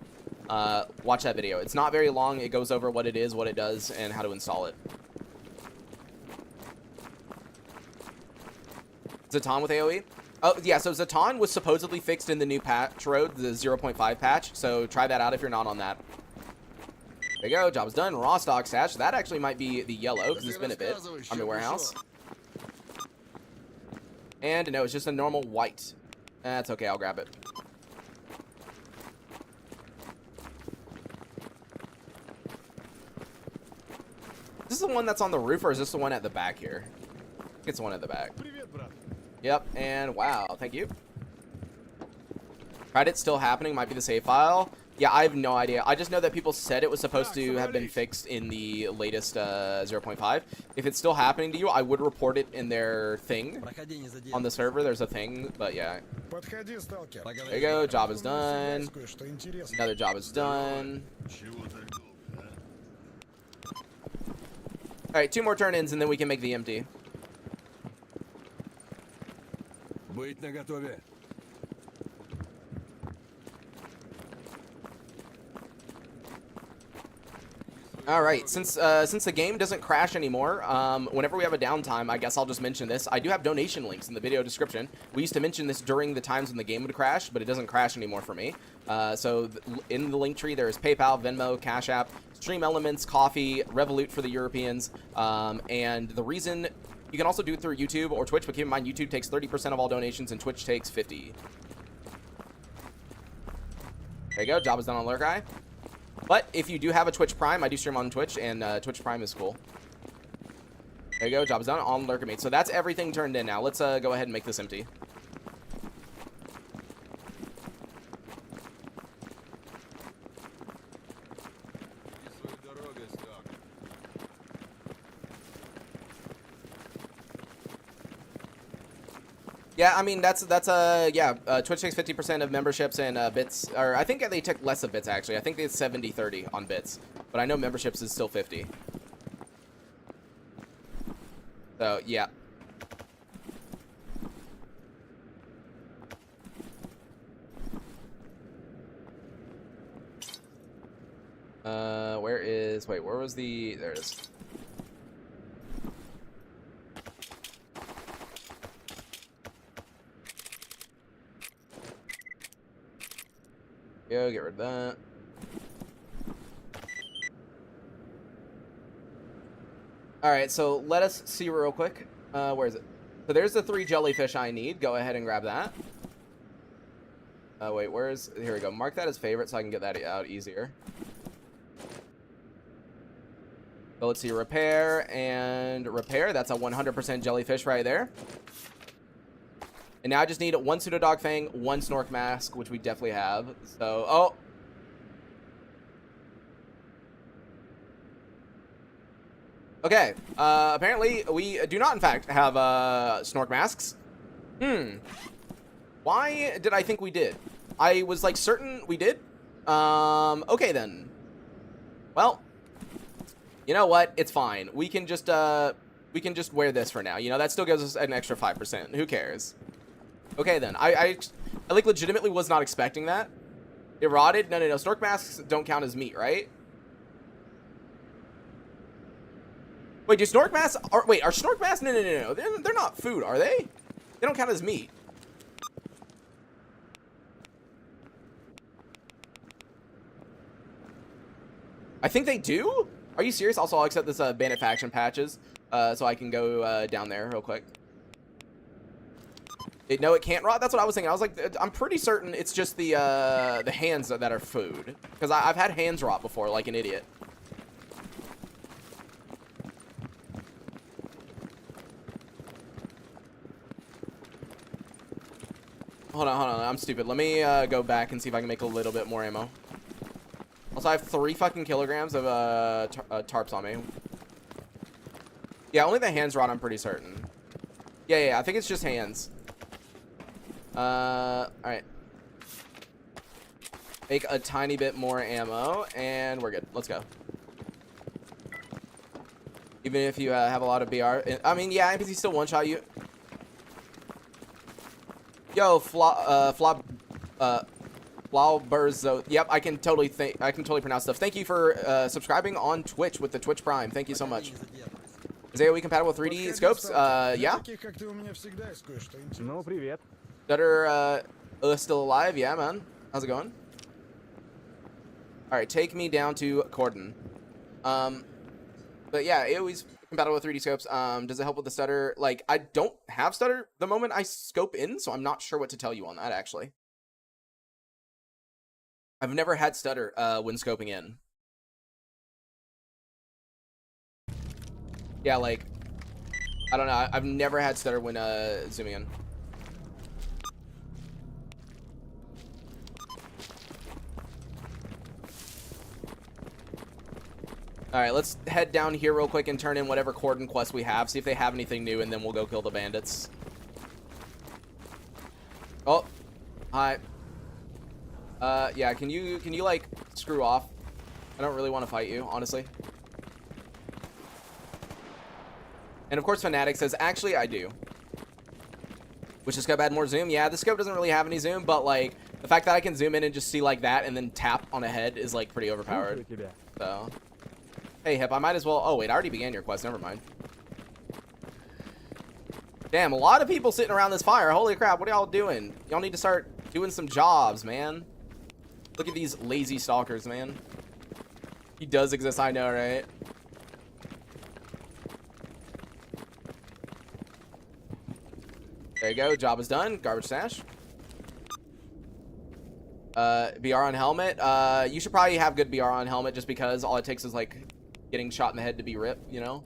Watch that video. It's not very long. It goes over what it is, what it does, and how to install it. Zatan with AoE? Oh, yeah, so Zatan was supposedly fixed in the new patch road, the 0.5 patch, so try that out if you're not on that. There you go, job's done. Raw stock stash. That actually might be the yellow, because it's been a bit. Army warehouse. And no, it's just a normal white. That's okay, I'll grab it. Is this the one that's on the roof, or is this the one at the back here? I think it's the one at the back. Yep, and wow, thank you. Credit's still happening, might be the save file. Yeah, I have no idea. I just know that people said it was supposed to have been fixed in the latest 0.5. If it's still happening to you, I would report it in their thing. On the server, there's a thing, but yeah. There you go, job is done. Another job is done. Alright, 2 more turn-ins and then we can make the empty. Alright, since the game doesn't crash anymore, whenever we have a downtime, I guess I'll just mention this. I do have donation links in the video description. We used to mention this during the times when the game would crash, but it doesn't crash anymore for me. So in the link tree, there is PayPal, Venmo, Cash App, Stream Elements, Coffee, Revolut for the Europeans, and the reason... You can also do it through YouTube or Twitch, but keep in mind, YouTube takes 30% of all donations and Twitch takes 50%. There you go, job is done on Lurk-Eye. But if you do have a Twitch Prime, I do stream on Twitch, and Twitch Prime is cool. There you go, job is done on Lurker Mate. So that's everything turned in now. Let's go ahead and make this empty. Yeah, I mean, that's Twitch takes 50% of memberships and bits, or I think they took less of bits, actually. I think it's 70-30 on bits, but I know memberships is still 50. So, yeah. Where was the, there it is. Go, get rid of that. Alright, so let us see real quick. Where is it? So there's the 3 jellyfish I need. Go ahead and grab that. Wait, where's... Here we go. Mark that as favorite so I can get that out easier. So let's see. Repair and repair. That's a 100% jellyfish right there. And now I just need 1 pseudo dog fang, 1 snork mask, which we definitely have. So, oh. Okay. Apparently we do not, in fact, have snork masks. Why did I think we did? I was like certain we did. Okay then. Well, you know what? It's fine. We can just wear this for now. You know, that still gives us an extra 5%. Who cares? Okay then, I like legitimately was not expecting that. It rotted? No. Snork masks don't count as meat, right? Wait, do snork masks are snork masks? No. They're not food, are they? They don't count as meat. I think they do? Are you serious? Also, I'll accept this Bandit faction patches so I can go down there real quick. No, it can't rot. That's what I was thinking. I was like, I'm pretty certain it's just the hands that are food. Because I've had hands rot before, like an idiot. Hold on. I'm stupid. Let me go back and see if I can make a little bit more ammo. Also, I have 3 fucking kilograms of tarps on me. Yeah, only the hands rot, I'm pretty certain. Yeah, I think it's just hands. Alright. Make a tiny bit more ammo, and we're good. Let's go. Even if you have a lot of BR. I mean, yeah, NPC still one-shot you. Yo, Flauberzo. Yep, I can totally pronounce stuff. Thank you for subscribing on Twitch with the Twitch Prime. Thank you so much. Is AoE compatible with 3D scopes? Yeah. Ну, привет. Better still alive? Yeah, man. How's it going? Alright, take me down to Cordon. But yeah, AoE's compatible with 3D scopes. Does it help with the stutter? Like, I don't have stutter the moment I scope in, so I'm not sure what to tell you on that, actually. I've never had stutter when scoping in. Yeah, like, I don't know. I've never had stutter when zooming in. Alright, let's head down here real quick and turn in whatever Cordon quest we have. See if they have anything new, and then we'll go kill the bandits. Oh, hi. Yeah, can you like screw off? I don't really want to fight you, honestly. And of course, Fnatic says, actually, I do. Which this scope had more zoom. Yeah, the scope doesn't really have any zoom, but like the fact that I can zoom in and just see like that and then tap on a head is like pretty overpowered. So, hey, Hip, I might as well. Oh wait, I already began your quest. Never mind. Damn, a lot of people sitting around this fire. Holy crap, what are y'all doing? Y'all need to start doing some jobs, man. Look at these lazy stalkers, man. He does exist, I know, right? There you go, job is done. Garbage stash. BR on helmet. You should probably have good BR on helmet just because all it takes is like getting shot in the head to be ripped, you know?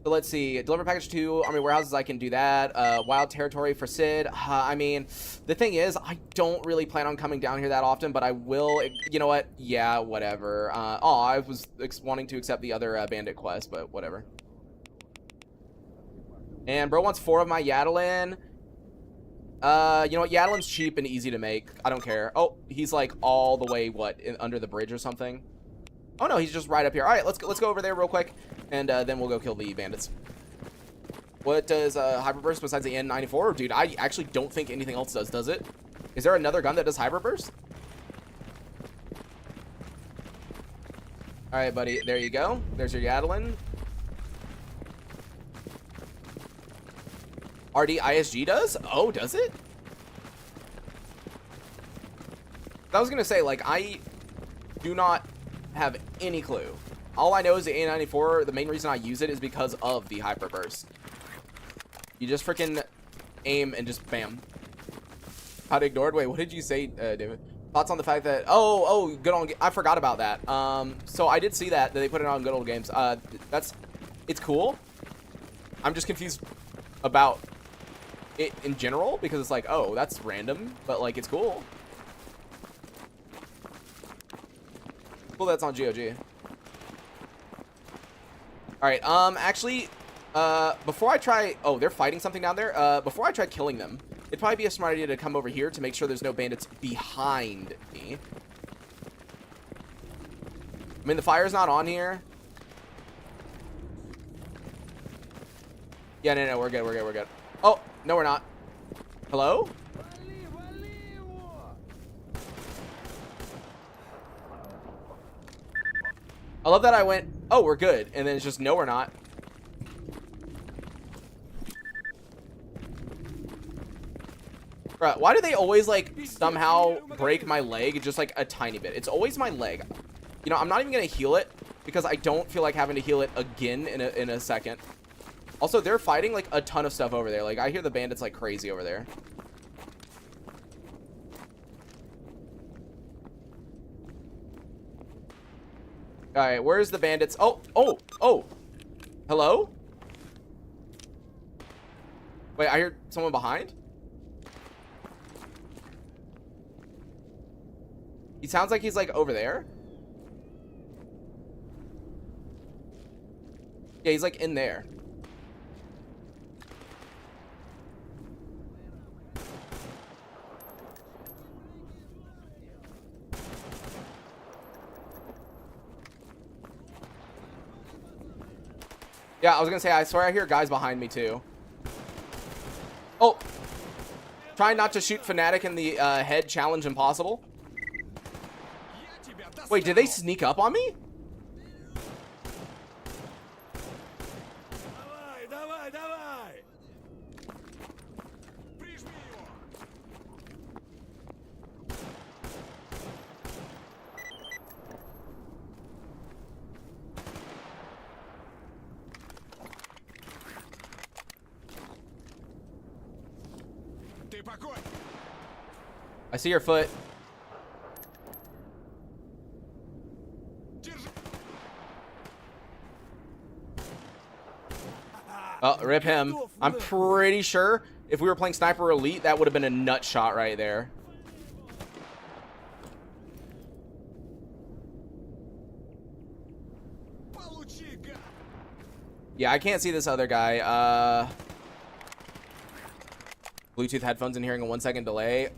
So let's see. Deliver package 2 army warehouses, I can do that. Wild territory for Sid. I mean, the thing is, I don't really plan on coming down here that often, but I will. You know what? Yeah, whatever. Oh, I was wanting to accept the other bandit quest, but whatever. And bro wants 4 of my Yadalin. You know what? Yadalin's cheap and easy to make. I don't care. Oh, he's like all the way, what, under the bridge or something? Oh no, he's just right up here. All right, let's go over there real quick, and then we'll go kill the bandits. What does Hyperburst besides the N94? Dude, I actually don't think anything else does it? Is there another gun that does Hyperburst? All right, buddy, there you go. There's your Yadalin. RD ISG does? Oh, does it? I was gonna say, like, I do not have any clue. All I know is the A94, the main reason I use it is because of the Hyperburst. You just freaking aim and just bam. Hot ignored? Wait, what did you say, David? Thoughts on the fact that, oh, good on, I forgot about that. So I did see that they put it on Good Old Games. It's cool. I'm just confused about it in general because it's like, oh, that's random, but like, it's cool. Cool, that's on GOG. All right, actually, before I try, oh, they're fighting something down there. Before I try killing them, it'd probably be a smart idea to come over here to make sure there's no bandits behind me. I mean, the fire's not on here. Yeah, no, we're good. Oh, no, we're not. Hello? I love that I went, oh, we're good. And then it's just, no, we're not. Bruh, why do they always, like, somehow break my leg just, like, a tiny bit? It's always my leg. You know, I'm not even gonna heal it because I don't feel like having to heal it again in a second. Also, they're fighting like a ton of stuff over there. Like I hear the bandits like crazy over there. All right, where's the bandits? Oh. Hello? Wait, I hear someone behind? He sounds like he's like over there. Yeah, he's like in there. Yeah, I was gonna say, I swear I hear guys behind me too. Oh, trying not to shoot Fnatic in the head, challenge impossible. Wait, did they sneak up on me? I see your foot. Oh, rip him. I'm pretty sure if we were playing Sniper Elite, that would have been a nut shot right there. Yeah, I can't see this other guy. Bluetooth headphones and hearing a 1-second delay.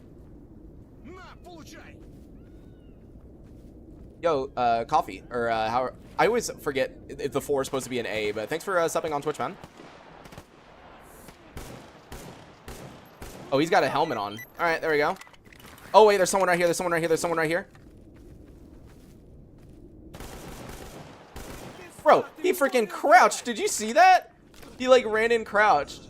Yo, coffee. Or, how... I always forget if the 4 is supposed to be an A, but thanks for subbing on Twitch, man. Oh, he's got a helmet on. All right, there we go. Oh, wait, there's someone right here. There's someone right here. There's someone right here. Bro, he freaking crouched. Did you see that? He, like, ran in crouched.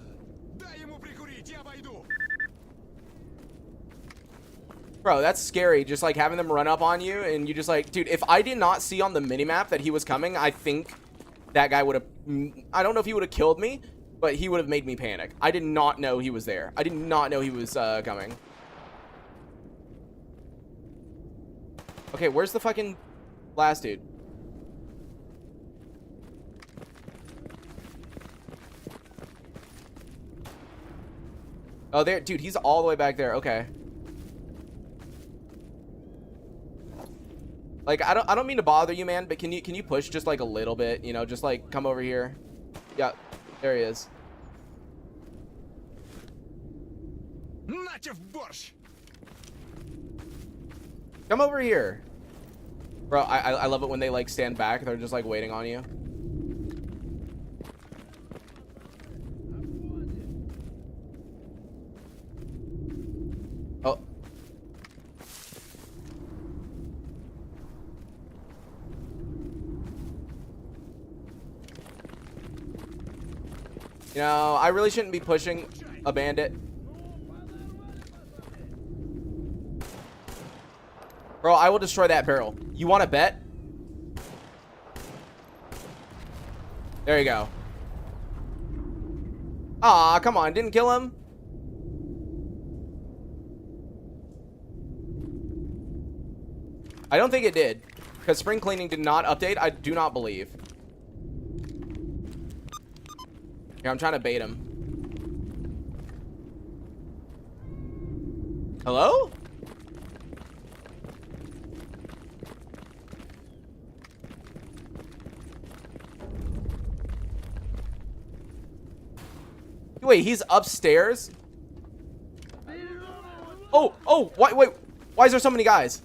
Bro, that's scary. Just, like, having them run up on you, and you just, like... Dude, if I did not see on the minimap that he was coming, I think that guy would have... I don't know if he would have killed me, but he would have made me panic. I did not know he was there. I did not know he was coming. Okay, where's the fucking last dude? Oh, there, dude, he's all the way back there. Okay. Like, I don't mean to bother you, man, but can you push just like a little bit, you know, just like come over here. Yeah, there he is. Come over here. Bro, I love it when they like stand back. They're just like waiting on you. Oh. You know, I really shouldn't be pushing a bandit. Bro, I will destroy that barrel. You want to bet? There you go. Aw, come on. Didn't kill him? I don't think it did. Because spring cleaning did not update. I do not believe. Here, I'm trying to bait him. Hello? Wait, he's upstairs? Oh, wait, why is there so many guys?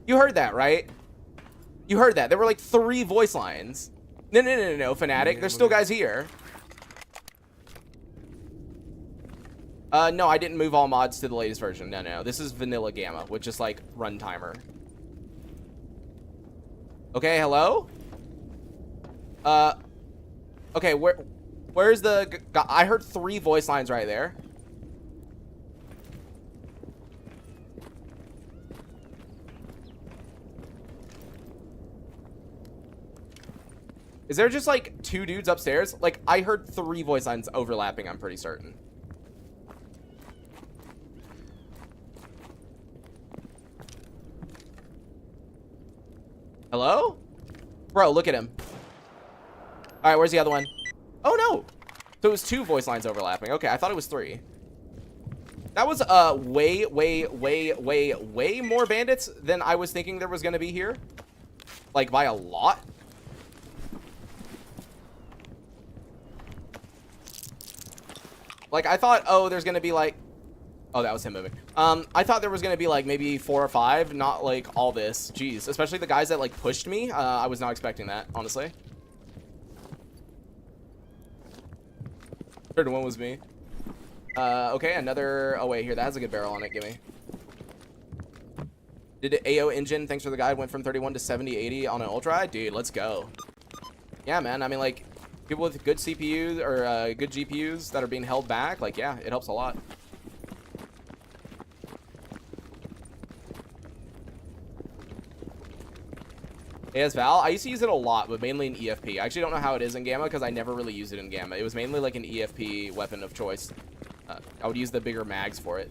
You heard that, right? You heard that. There were like 3 voice lines. No, Fnatic. There's still guys here. No, I didn't move all mods to the latest version. No. This is vanilla Gamma with just like run timer. Okay, hello? Okay, where? Where's the... I heard 3 voice lines right there. Is there just, like, 2 dudes upstairs? Like, I heard 3 voice lines overlapping, I'm pretty certain. Hello? Bro, look at him. Alright, where's the other one? Oh, no! So it was 2 voice lines overlapping. Okay, I thought it was 3. That was, way more bandits than I was thinking there was gonna be here. Like, by a lot. Like, I thought, oh, there's gonna be, like... Oh, that was him moving. I thought there was gonna be, like, maybe 4 or 5, not, like, all this. Jeez. Especially the guys that, like, pushed me. I was not expecting that, honestly. Third one was me. Okay, another... Oh, wait, here. That has a good barrel on it. Gimme. Did it AO engine, thanks for the guide, went from 31 to 70, 80 on an ultra? Dude, let's go. Yeah, man. I mean, like, people with good CPUs or good GPUs that are being held back, like, yeah, it helps a lot. AS-Val, I used to use it a lot, but mainly in EFP. I actually don't know how it is in Gamma because I never really used it in Gamma. It was mainly like an EFP weapon of choice. I would use the bigger mags for it.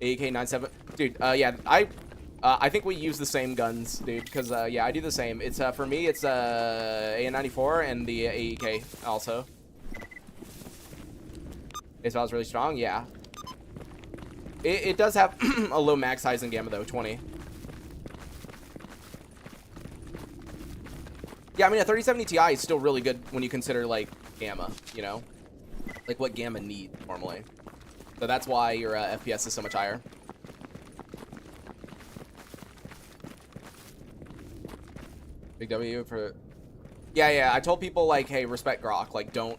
AK-97. Dude, yeah, I think we use the same guns, dude, because, yeah, I do the same. It's, for me, it's, AN-94 and the AEK also. AS-Val is really strong, yeah. It does have a low mag size in Gamma, though, 20. Yeah, I mean, a 3070 Ti is still really good when you consider, like, Gamma, you know? Like, what Gamma needs, normally. So that's why your FPS is so much higher. Big W for... Yeah, I told people, like, hey, respect Grok. Like, don't...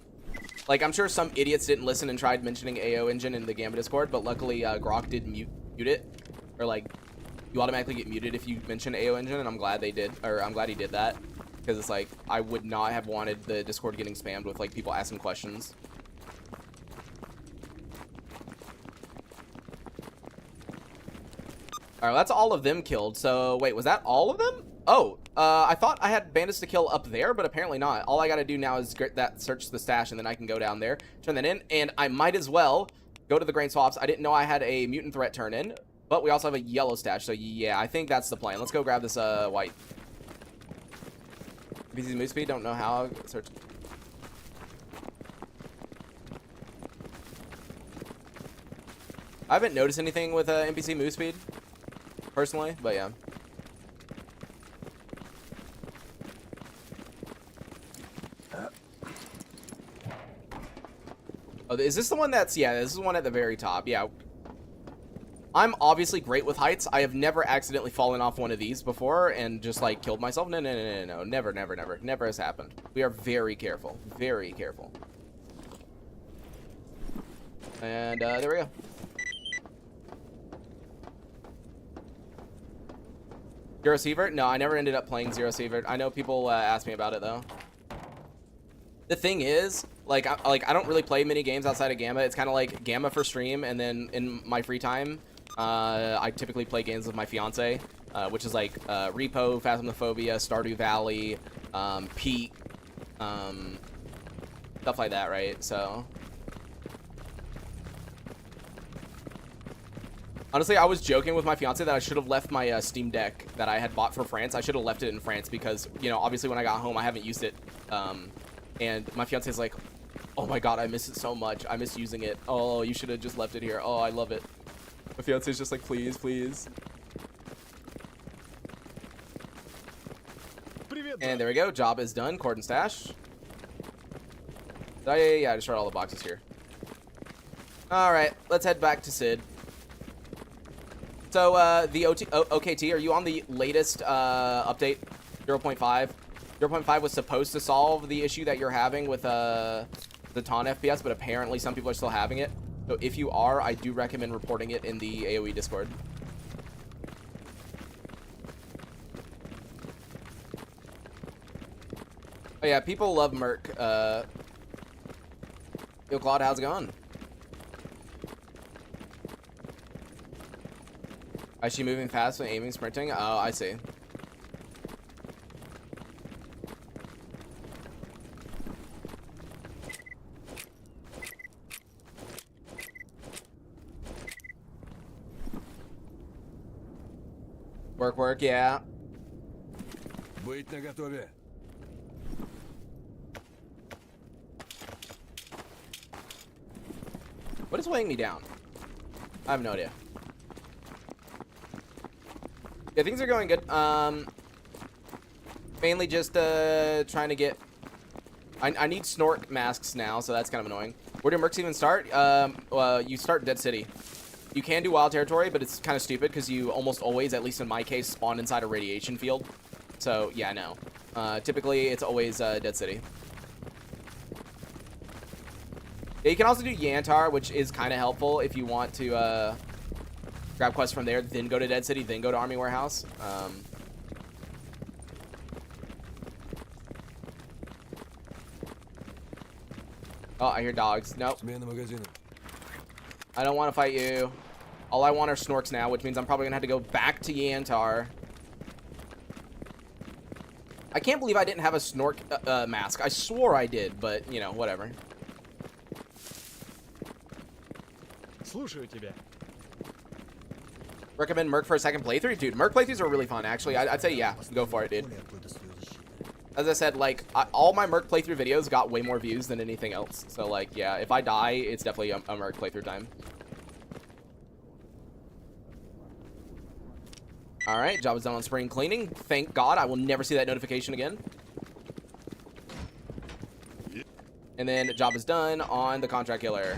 Like, I'm sure some idiots didn't listen and tried mentioning AO engine in the Gamma Discord, but luckily, Grok did mute it. Or, like, you automatically get muted if you mention AO engine, and I'm glad they did. Or, I'm glad he did that. Because it's like, I would not have wanted the Discord getting spammed with, like, people asking questions. Alright, that's all of them killed. So, wait, was that all of them? Oh, I thought I had bandits to kill up there, but apparently not. All I gotta do now is search the stash, and then I can go down there, turn that in, and I might as well go to the grain swaps. I didn't know I had a mutant threat turn in, but we also have a yellow stash, so yeah, I think that's the plan. Let's go grab this, white. NPC move speed, don't know how. Search. I haven't noticed anything with NPC move speed, personally, but yeah. Oh, is this the one that's... Yeah, this is the one at the very top. Yeah. I'm obviously great with heights. I have never accidentally fallen off one of these before and just, like, killed myself. No. Never. Never has happened. We are very careful. Very careful. And, there we go. Zero Sievert? No, I never ended up playing Zero Sievert. I know people ask me about it, though. The thing is, like, I don't really play many games outside of Gamma. It's kind of like Gamma for stream, and then in my free time, I typically play games with my fiance, which is like Repo, Phasmophobia, Stardew Valley, Peak, stuff like that, right? So, honestly, I was joking with my fiance that I should have left my Steam Deck that I had bought for France. I should have left it in France because, you know, obviously when I got home, I haven't used it. And my fiance's like, oh my god, I miss it so much. I miss using it. Oh, you should have just left it here. Oh, I love it. My fiance's just like, please, please. And there we go. Job is done. Cordon stash. Yeah, I destroyed all the boxes here. Alright, let's head back to Sid. So, the OKT, are you on the latest update, 0.5? 0.5 was supposed to solve the issue that you're having with the taunt FPS, but apparently some people are still having it. So if you are, I do recommend reporting it in the AoE Discord. Oh yeah, people love Merc. Yo, Claude, how's it going? Is she moving fast when aiming, sprinting? Oh, I see. Work, yeah. Быть наготове. What is weighing me down? I have no idea. Yeah, things are going good. Mainly just trying to get. I need snort masks now, so that's kind of annoying. Where do mercs even start? You start Dead City. You can do wild territory, but it's kind of stupid because you almost always, at least in my case, spawn inside a radiation field. So yeah, no. Typically, it's always Dead City. Yeah, you can also do Yantar, which is kind of helpful if you want to grab quests from there, then go to Dead City, then go to Army Warehouse. Oh, I hear dogs. Nope. Смена магазина. I don't want to fight you. All I want are snorks now, which means I'm probably going to have to go back to Yantar. I can't believe I didn't have a snork mask. I swore I did, but, you know, whatever. Слушаю тебя. Recommend Merc for a second playthrough? Dude, Merc playthroughs are really fun, actually. I'd say, yeah, go for it, dude. As I said, like, all my Merc playthrough videos got way more views than anything else. So, like, yeah, if I die, it's definitely a Merc playthrough time. Alright, job is done on spring cleaning. Thank God, I will never see that notification again. And then, job is done on the contract killer.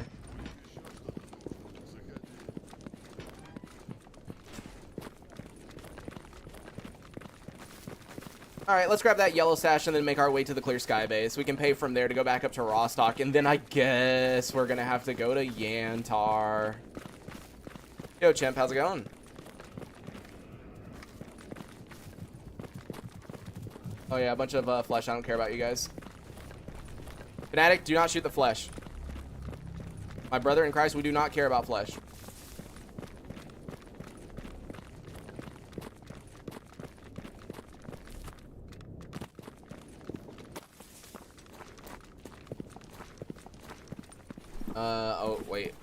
Alright, let's grab that yellow sash and then make our way to the Clear Sky base. We can pay from there to go back up to Rostock, and then I guess we're gonna have to go to Yantar. Yo, Chimp, how's it going? Oh yeah, a bunch of flesh. I don't care about you guys. Fanatic, do not shoot the flesh. My brother in Christ, we do not care about flesh. Oh, wait.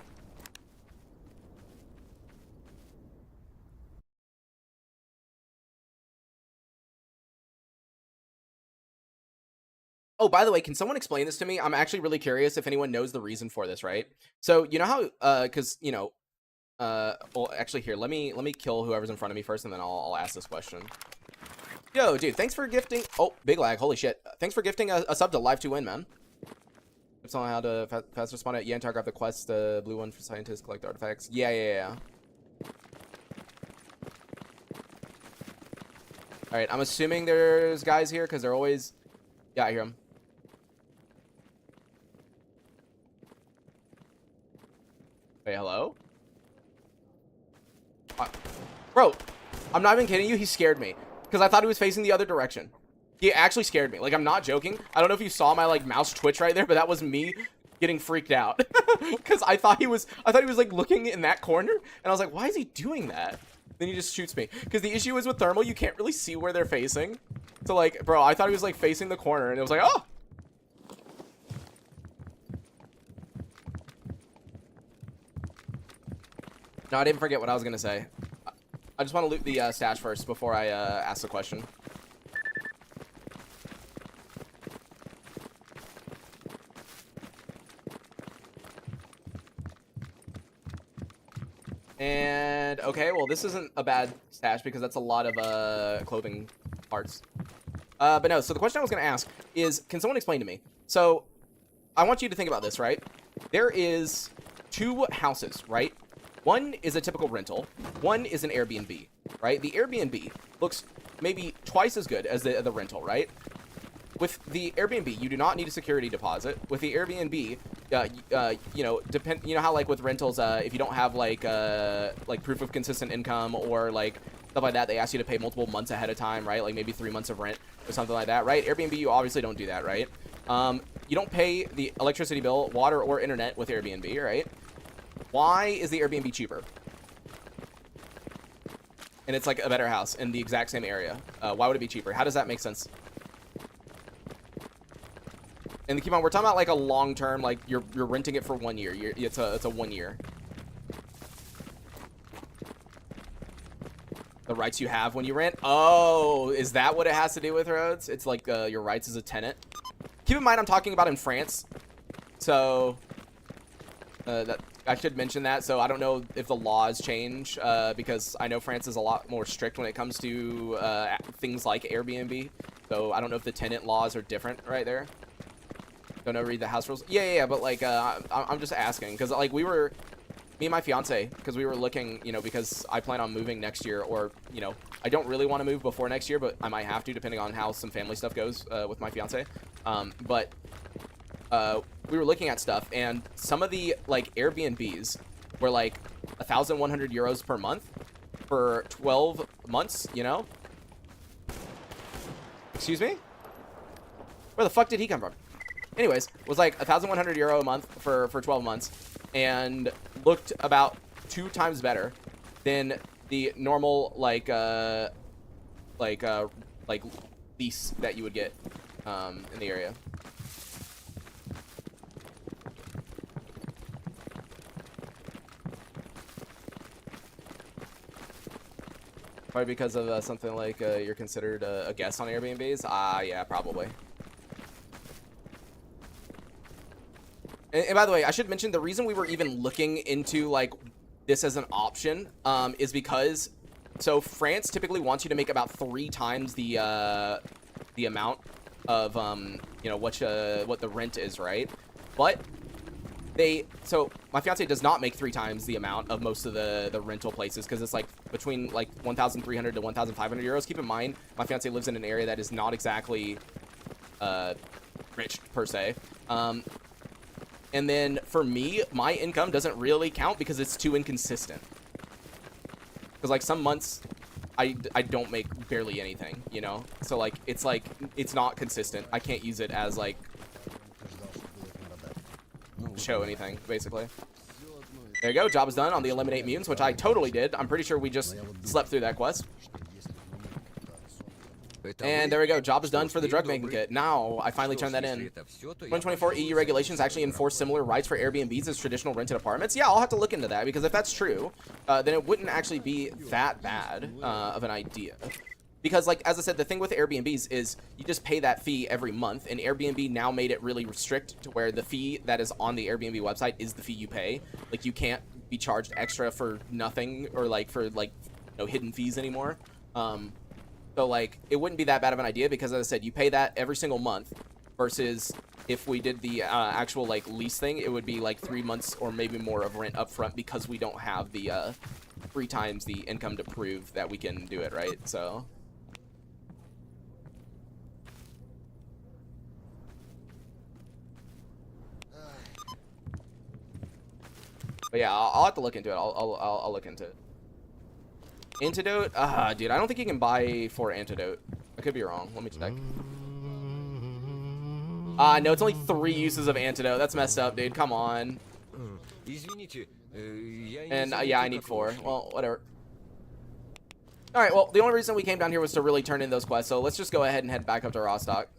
Oh, by the way, can someone explain this to me? I'm actually really curious if anyone knows the reason for this, right? So, you know how, because, you know, well, actually, here, let me kill whoever's in front of me first, and then I'll ask this question. Yo, dude, thanks for gifting. Oh, big lag. Holy shit. Thanks for gifting a sub to Live to Win, man. Tips on how to fast respond at Yantar. Grab the quest, the blue one for scientists, collect artifacts. Yeah. All right, I'm assuming there's guys here because they're always. Yeah, I hear them. Wait, hello? Bro, I'm not even kidding you. He scared me because I thought he was facing the other direction. He actually scared me. Like, I'm not joking. I don't know if you saw my like mouse twitch right there, but that was me getting freaked out because I thought he was like looking in that corner, and I was like, why is he doing that? Then he just shoots me because the issue is with thermal, you can't really see where they're facing. So like, bro, I thought he was like facing the corner, and it was like, oh. No, I didn't forget what I was gonna say. I just want to loot the stash first before I ask the question. And okay, well, this isn't a bad stash because that's a lot of clothing parts. But no, so the question I was gonna ask is, can someone explain to me? So I want you to think about this, right? There is two houses, right? One is a typical rental. One is an Airbnb, right? The Airbnb looks maybe twice as good as the rental, right? With the Airbnb, you do not need a security deposit. With the Airbnb, you know, you know how like with rentals, if you don't have like proof of consistent income or like stuff like that, they ask you to pay multiple months ahead of time, right? Like maybe 3 months of rent or something like that, right? Airbnb, you obviously don't do that, right? You don't pay the electricity bill, water, or internet with Airbnb, right? Why is the Airbnb cheaper? And it's like a better house in the exact same area. Why would it be cheaper? How does that make sense? And keep on, we're talking about like a long-term, like you're renting it for 1 year. It's a 1 year. The rights you have when you rent. Oh, is that what it has to do with roads? It's like your rights as a tenant. Keep in mind, I'm talking about in France. So that I should mention that. So I don't know if the laws change because I know France is a lot more strict when it comes to things like Airbnb. So I don't know if the tenant laws are different right there. Don't know, read the house rules. Yeah, but like I'm just asking because like me and my fiance, because we were looking, you know, because I plan on moving next year, or, you know, I don't really want to move before next year, but I might have to, depending on how some family stuff goes with my fiance. But we were looking at stuff, and some of the, like, Airbnbs were, like, 1,100 euros per month for 12 months, you know? Excuse me? Where the fuck did he come from? Anyways, was like 1,100 euro a month for 12 months, and looked about 2 times better than the normal like lease that you would get in the area. Probably because of something like you're considered a guest on Airbnbs. Yeah, probably. And by the way, I should mention the reason we were even looking into like this as an option is because so France typically wants you to make about 3 times the amount of you know what the rent is, right? But so my fiance does not make 3 times the amount of most of the rental places because it's like between like 1,300 to 1,500 euros. Keep in mind, my fiance lives in an area that is not exactly rich per se. And then for me, my income doesn't really count because it's too inconsistent. Because like some months, I don't make barely anything, you know? So like it's not consistent. I can't use it as like show anything, basically. There you go, job is done on the eliminate mutants, which I totally did. I'm pretty sure we just slept through that quest. And there we go, job is done for the drug making kit. Now, I finally turned that in. 2024 EU regulations actually enforce similar rights for Airbnbs as traditional rented apartments. Yeah, I'll have to look into that, because if that's true, then it wouldn't actually be that bad of an idea. Because, like, as I said, the thing with Airbnbs is you just pay that fee every month, and Airbnb now made it really strict to where the fee that is on the Airbnb website is the fee you pay. Like, you can't be charged extra for nothing, or, like, for, like, no hidden fees anymore. So, like, it wouldn't be that bad of an idea because, as I said, you pay that every single month versus if we did the actual, like, lease thing, it would be, like, 3 months or maybe more of rent up front because we don't have the 3 times the income to prove that we can do it, right? So... But yeah, I'll have to look into it. I'll look into it. Antidote? Dude, I don't think you can buy for antidote. I could be wrong. Let me check. No, it's only 3 uses of antidote. That's messed up, dude. Come on. And yeah, I need 4. Well, whatever. All right. Well, the only reason we came down here was to really turn in those quests. So let's just go ahead and head back up to Rostock.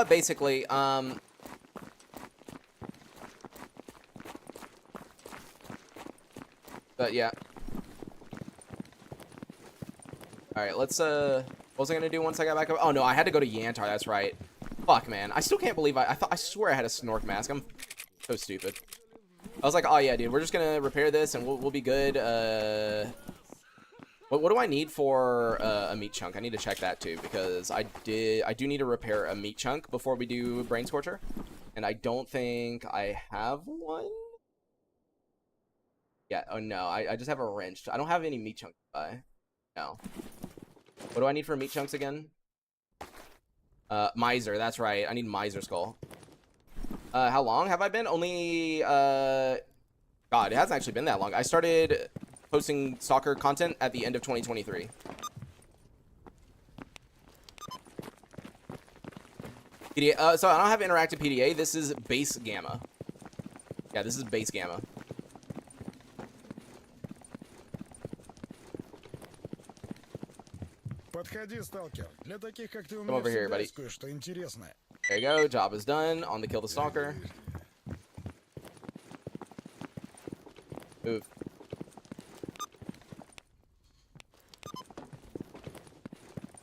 Basically, but yeah. Alright, let's, what was I gonna do once I got back up? Oh, no, I had to go to Yantar, that's right. Fuck, man. I still can't believe I swear I had a snork mask. I'm so stupid. I was like, oh, yeah, dude, we're just gonna repair this and we'll be good. What do I need for a meat chunk? I need to check that too, because I do need to repair a meat chunk before we do Brain Scorcher, and I don't think I have one. Yeah, oh no, I just have a wrench. I don't have any meat chunks to buy. No. What do I need for meat chunks again? Miser, that's right. I need Miser skull. How long have I been? Only, God, it hasn't actually been that long. I started posting soccer content at the end of 2023. PDA, so I don't have interactive PDA. This is base gamma. Yeah, this is base gamma. Подходи, сталкер. Для таких, как ты, у Come меня over here, всегда buddy. есть кое-что интересное. There you go. Job is done. On the kill the stalker. Move.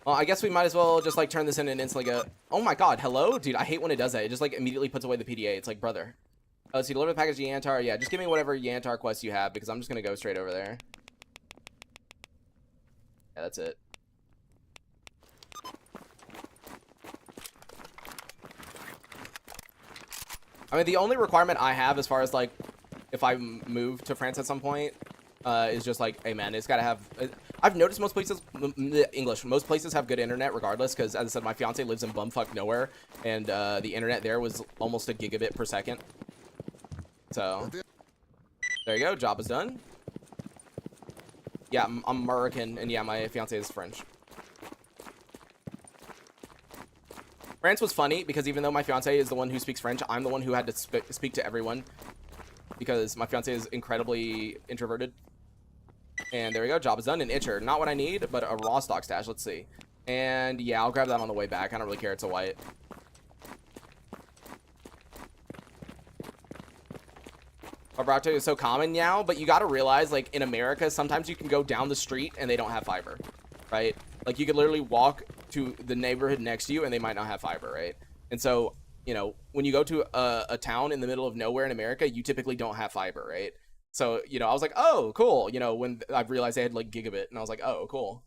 Well, I guess we might as well just like turn this in and instantly go. Oh my god, hello? Dude, I hate when it does that. It just like immediately puts away the PDA. It's like, brother. Oh, so you deliver the package to Yantar? Yeah, just give me whatever Yantar quest you have because I'm just going to go straight over there. Yeah, that's it. I mean, the only requirement I have as far as like if I move to France at some point is just like, hey man, it's got to have. I've noticed most places, most places have good internet regardless, because as I said, my fiance lives in bumfuck nowhere, and the internet there was almost a gigabit per second. So there you go, job is done. Yeah, I'm American, and yeah, my fiance is French. France was funny because even though my fiance is the one who speaks French, I'm the one who had to speak to everyone because my fiance is incredibly introverted. And there we go, job is done. An itcher, not what I need, but a raw stock stash. Let's see. And yeah, I'll grab that on the way back. I don't really care. It's a white. Vibrato is so common now, but you got to realize, like, in America, sometimes you can go down the street and they don't have fiber, right? Like, you could literally walk to the neighborhood next to you and they might not have fiber, right? And so, you know, when you go to a town in the middle of nowhere in America, you typically don't have fiber, right? So, you know, I was like, oh, cool. You know, when I realized they had, like, gigabit, and I was like, oh, cool.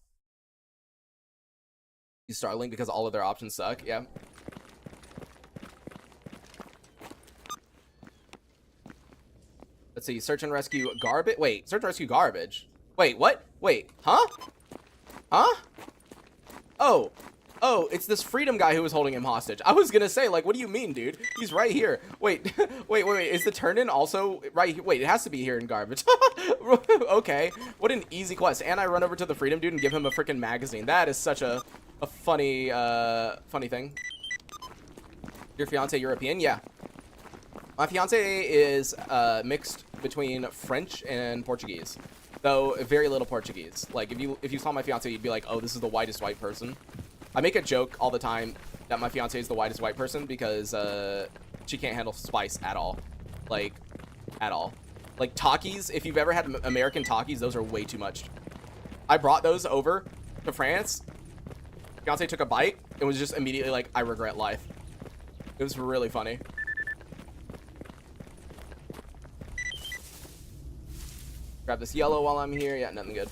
Use Starlink because all of their options suck, yeah. Let's see, search and rescue garbage. Wait, search and rescue garbage. Wait, what? Wait, huh? Huh? Oh, it's this freedom guy who was holding him hostage. I was gonna say, like, what do you mean, dude? He's right here. Wait, wait, is the turn-in also right here? Wait, it has to be here in garbage. Okay, what an easy quest. And I run over to the freedom dude and give him a freaking magazine. That is such a funny, funny thing. Your fiance European? Yeah. My fiance is mixed between French and Portuguese, though very little Portuguese. Like if you saw my fiance, you'd be like, oh, this is the whitest white person. I make a joke all the time that my fiance is the whitest white person because she can't handle spice at all, like at all. Like Takis, if you've ever had American Takis, those are way too much. I brought those over to France. Fiance took a bite and was just immediately like, I regret life. It was really funny. Grab this yellow while I'm here. Yeah, nothing good.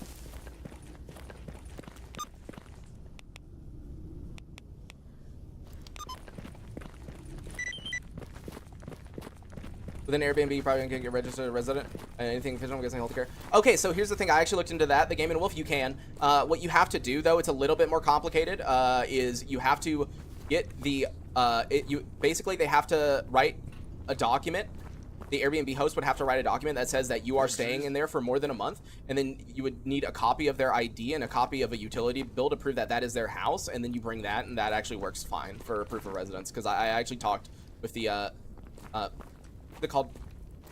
With an Airbnb, you probably can get registered a resident. Anything official, I'm guessing healthcare. Okay, so here's the thing. I actually looked into that. The Game & Wolf, you can. What you have to do, though, it's a little bit more complicated, is you have to get the... basically, they have to write a document. The Airbnb host would have to write a document that says that you are staying in there for more than a month, and then you would need a copy of their ID and a copy of a utility bill to prove that that is their house, and then you bring that, and that actually works fine for proof of residence. Because I actually talked with the they're called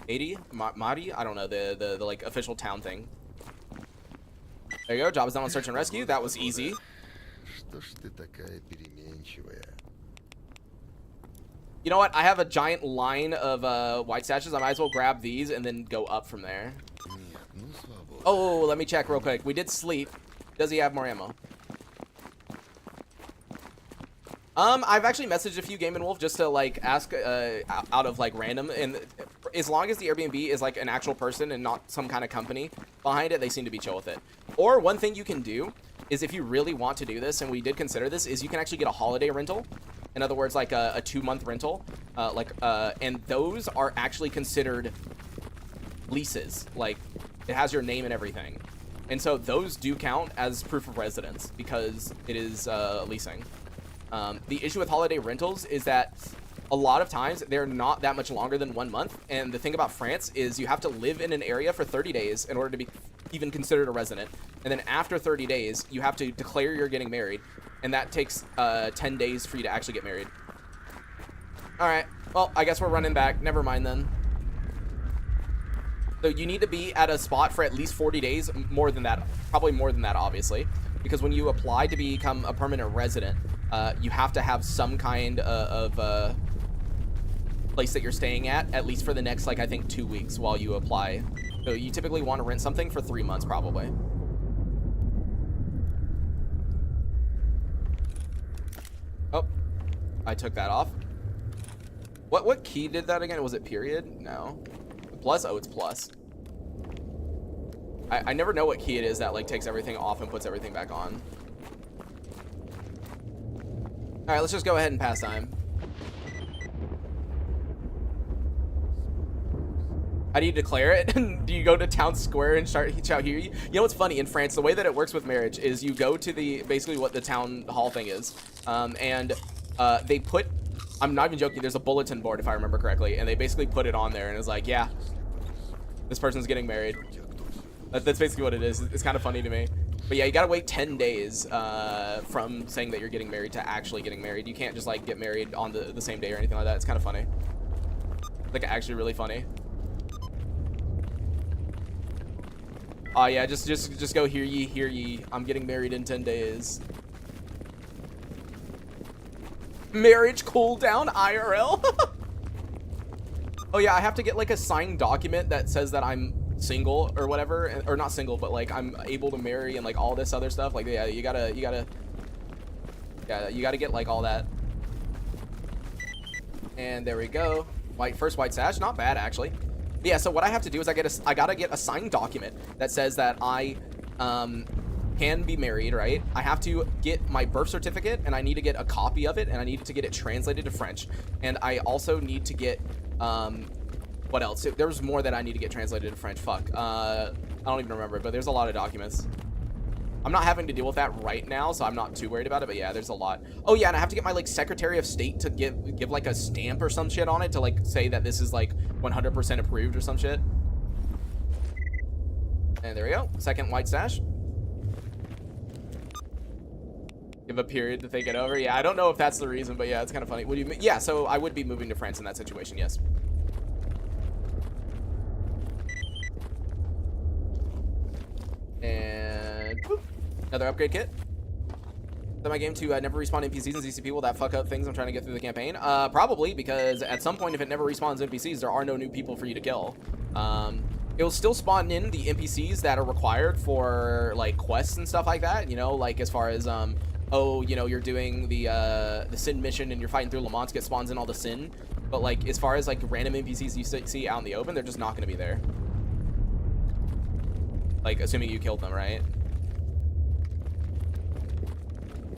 Madi? I don't know, the like official town thing. There you go, job is done on search and rescue. That was easy. You know what? I have a giant line of white stashes. I might as well grab these and then go up from there. Oh, let me check real quick. We did sleep. Does he have more ammo? I've actually messaged a few Game & Wolf just to like ask out of like random, and as long as the Airbnb is like an actual person and not some kind of company behind it, they seem to be chill with it. Or one thing you can do is, if you really want to do this, and we did consider this, is you can actually get a holiday rental. In other words, like a 2-month rental, and those are actually considered leases. Like It has your name and everything. And so those do count as proof of residence because it is leasing. The issue with holiday rentals is that a lot of times they're not that much longer than 1 month. And the thing about France is you have to live in an area for 30 days in order to be even considered a resident. And then after 30 days, you have to declare you're getting married. And that takes 10 days for you to actually get married. All right. Well, I guess we're running back. Never mind then. So you need to be at a spot for at least 40 days, more than that, probably more than that, obviously, because when you apply to become a permanent resident, you have to have some kind of place that you're staying at least for the next, like, I think 2 weeks while you apply. So you typically want to rent something for 3 months, probably. Oh, I took that off. What key did that again? Was it period? No. Plus? Oh, it's plus. I never know what key it is that like takes everything off and puts everything back on. All right, let's just go ahead and pass time. How do you declare it? Do you go to town square and shout "hear you"? You know what's funny in France? The way that it works with marriage is you go to the basically what the town hall thing is, and they put. I'm not even joking. There's a bulletin board if I remember correctly, and they basically put it on there and it's like, yeah, this person's getting married. That's basically what it is. It's kind of funny to me. But yeah, you gotta wait 10 days from saying that you're getting married to actually getting married. You can't just like get married on the same day or anything like that. It's kind of funny. Like actually really funny. Oh yeah, just go hear ye. I'm getting married in 10 days. Marriage cooldown IRL. Oh yeah, I have to get like a signed document that says that I'm single or whatever, or not single, but like I'm able to marry and like all this other stuff. Like yeah, you gotta get like all that. And there we go. First white sash, not bad actually. But yeah, so what I have to do is I gotta get a signed document that says that I can be married, right? I have to get my birth certificate and I need to get a copy of it and I need to get it translated to French. And I also need to get what else? There was more that I need to get translated to French. Fuck. I don't even remember, but there's a lot of documents. I'm not having to deal with that right now, so I'm not too worried about it, but yeah, there's a lot. Oh yeah, and I have to get my like Secretary of State to give like a stamp or some shit on it to like say that this is like 100% approved or some shit. And there we go. Second white sash. Give a period to think it over. Yeah, I don't know if that's the reason, but yeah, it's kind of funny. What do you mean? Yeah, so I would be moving to France in that situation, yes. And boop, another upgrade kit. Set my game to never respawn NPCs and ZCP. Will that fuck up things I'm trying to get through the campaign? Probably, because at some point, if it never respawns NPCs, there are no new people for you to kill. It'll still spawn in the NPCs that are required for like quests and stuff like that. You know, like as far as oh, you know, you're doing the sin mission and you're fighting through Le Mans, it spawns in all the sin. But like as far as like random NPCs you see out in the open, they're just not going to be there. Like assuming you killed them, right?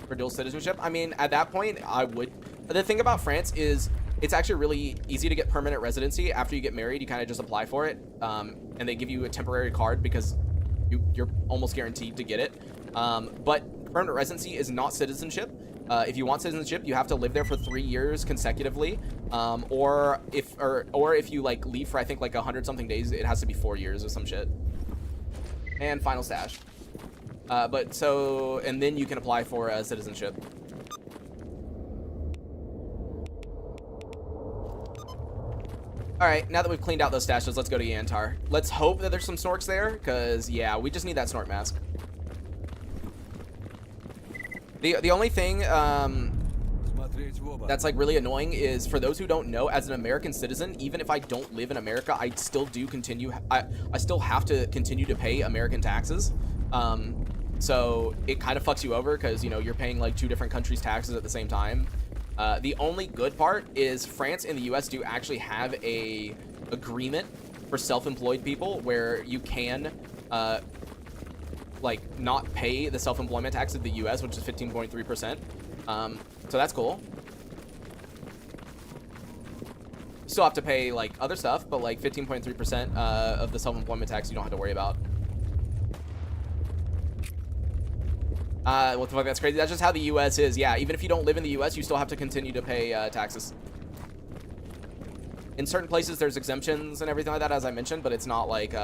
For dual citizenship, I mean, at that point, I would. The thing about France is it's actually really easy to get permanent residency after you get married. You kind of just apply for it, and they give you a temporary card because you're almost guaranteed to get it. But permanent residency is not citizenship. If you want citizenship, you have to live there for 3 years consecutively, or if you like leave for I think like 100-something days, it has to be 4 years or some shit. And final stash. And then you can apply for citizenship. All right, now that we've cleaned out those stashes, let's go to Yantar. Let's hope that there's some snorks there, because yeah, we just need that snork mask. The only thing that's like really annoying is, for those who don't know, as an American citizen, even if I don't live in America, I still have to continue to pay American taxes. So it kind of fucks you over because, you know, you're paying like 2 different countries' taxes at the same time. The only good part is France and the US do actually have a agreement for self-employed people where you can like not pay the self-employment tax of the US, which is 15.3%. So that's cool. still have to pay like other stuff, but like 15.3% of the self-employment tax you don't have to worry about. What the fuck? That's crazy. That's just how the U.S. is. Yeah, even if you don't live in the U.S., you still have to continue to pay taxes. In certain places, there's exemptions and everything like that, as I mentioned, but it's not like.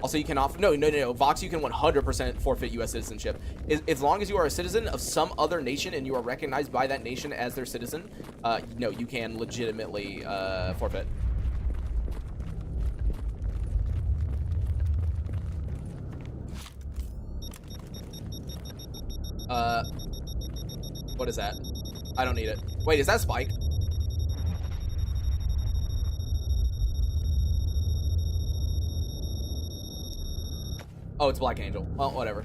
Also, you can no. Vox, you can 100% forfeit U.S. citizenship as long as you are a citizen of some other nation and you are recognized by that nation as their citizen. No, you can legitimately forfeit. What is that? I don't need it. Wait, is that Spike? Oh, it's Black Angel. Well, whatever.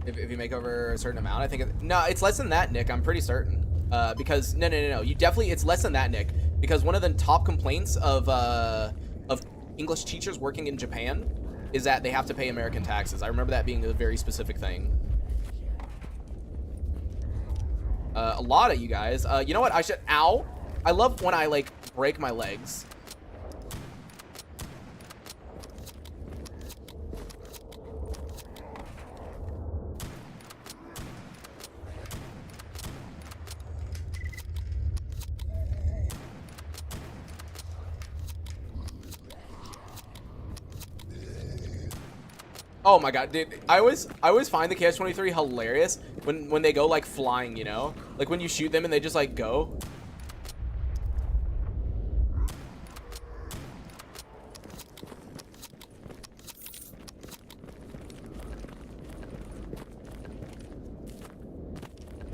If you make over a certain amount, I think no, it's less than that, Nick. I'm pretty certain. Because no. You definitely, it's less than that, Nick. Because one of the top complaints of English teachers working in Japan is that they have to pay American taxes. I remember that being a very specific thing. A lot of you guys. You know what? I should. Ow! I love when I like break my legs. Oh my god, dude! I always find the KS-23 hilarious when they go like flying, you know, like when you shoot them and they just like go.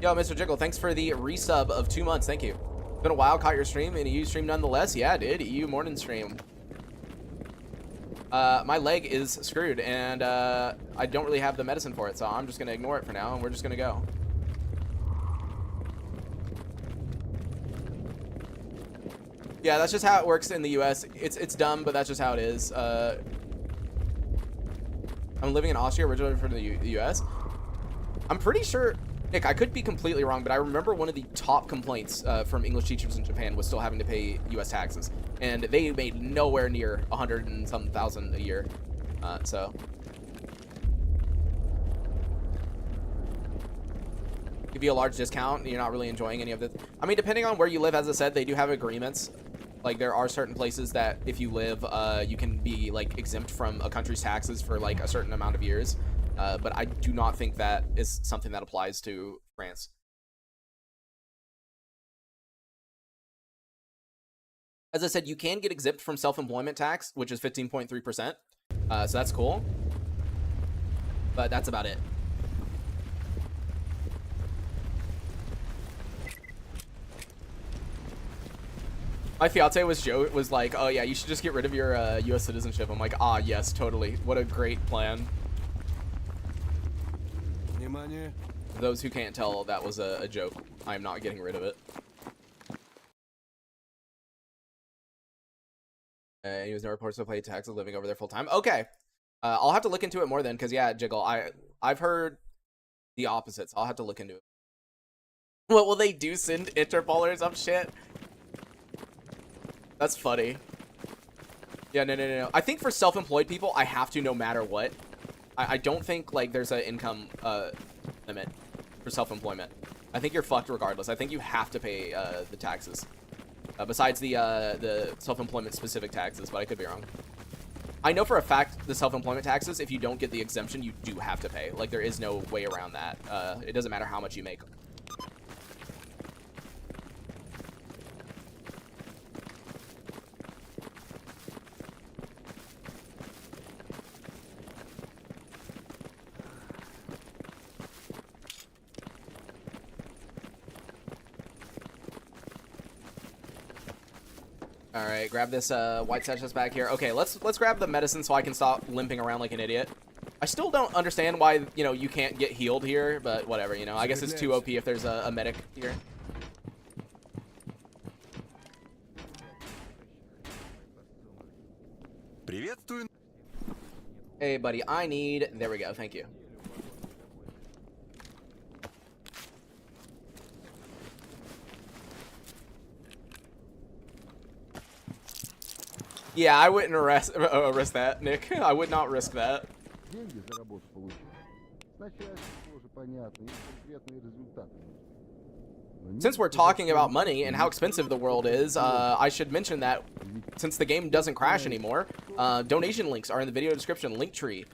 Yo, Mr. Jiggle, thanks for the resub of 2 months. Thank you. It's been a while. Caught your stream and EU stream nonetheless. Yeah, dude. EU morning stream. My leg is screwed and I don't really have the medicine for it, so I'm just gonna ignore it for now and we're just gonna go. Yeah, that's just how it works in the US. It's dumb, but that's just how it is. I'm living in Austria, originally from the US. I'm pretty sure, Nick, I could be completely wrong, but I remember one of the top complaints from English teachers in Japan was still having to pay US taxes. And they made nowhere near 100 and some thousand a year. So. Give you a large discount and you're not really enjoying any of it. I mean, depending on where you live, as I said, they do have agreements. Like, there are certain places that if you live, you can be, like, exempt from a country's taxes for, like, a certain amount of years. But I do not think that is something that applies to France. As I said, you can get exempt from self-employment tax, which is 15.3%. So that's cool. But that's about it. My fiance was like, oh yeah, you should just get rid of your US citizenship. I'm like, ah, yes, totally. What a great plan. For those who can't tell, that was a joke. I'm not getting rid of it. He was no reports to pay taxes living over there full time. Okay, I'll have to look into it more then, because yeah, Jiggle, I've heard the opposite, so I'll have to look into it. What will they do? Send Interpol or some shit? That's funny. Yeah, no. I think for self-employed people, I have to no matter what. I don't think like there's an income limit for self-employment. I think you're fucked regardless. I think you have to pay the taxes. Besides the self-employment specific taxes, but I could be wrong. I know for a fact the self-employment taxes, if you don't get the exemption, you do have to pay. Like, there is no way around that. It doesn't matter how much you make. All right, grab this white sachets back here. Okay, let's grab the medicine so I can stop limping around like an idiot. I still don't understand why, you know, you can't get healed here, but whatever, you know. I guess it's too OP if there's a medic here. Hey, buddy, I need... There we go, thank you. Yeah, I wouldn't risk that, Nick. I would not risk that. Деньги за работу получил. С начальством тоже понятно, и конкретные результаты. Since we're talking about money and how expensive the world is, I should mention that since the game doesn't crash anymore, donation links are in the video description, Linktree.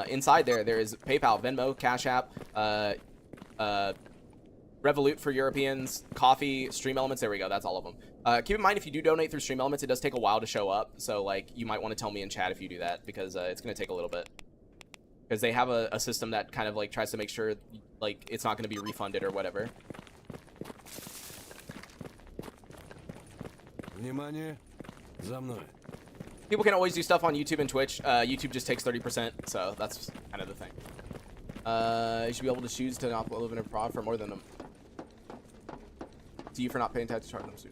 Inside there is PayPal, Venmo, Cash App, Revolut for Europeans, Coffee, Stream Elements. There we go. That's all of them. Keep in mind, if you do donate through Stream Elements, it does take a while to show up. So, like, you might want to tell me in chat if you do that, because it's going to take a little bit. Because they have a system that kind of, like, tries to make sure, like, it's not going to be refunded or whatever. Внимание, за мной. People can always do stuff on YouTube and Twitch. YouTube just takes 30%, so that's kind of the thing. You should be able to choose to not live in a prod for more than them. To you for not paying tax to charge them soon.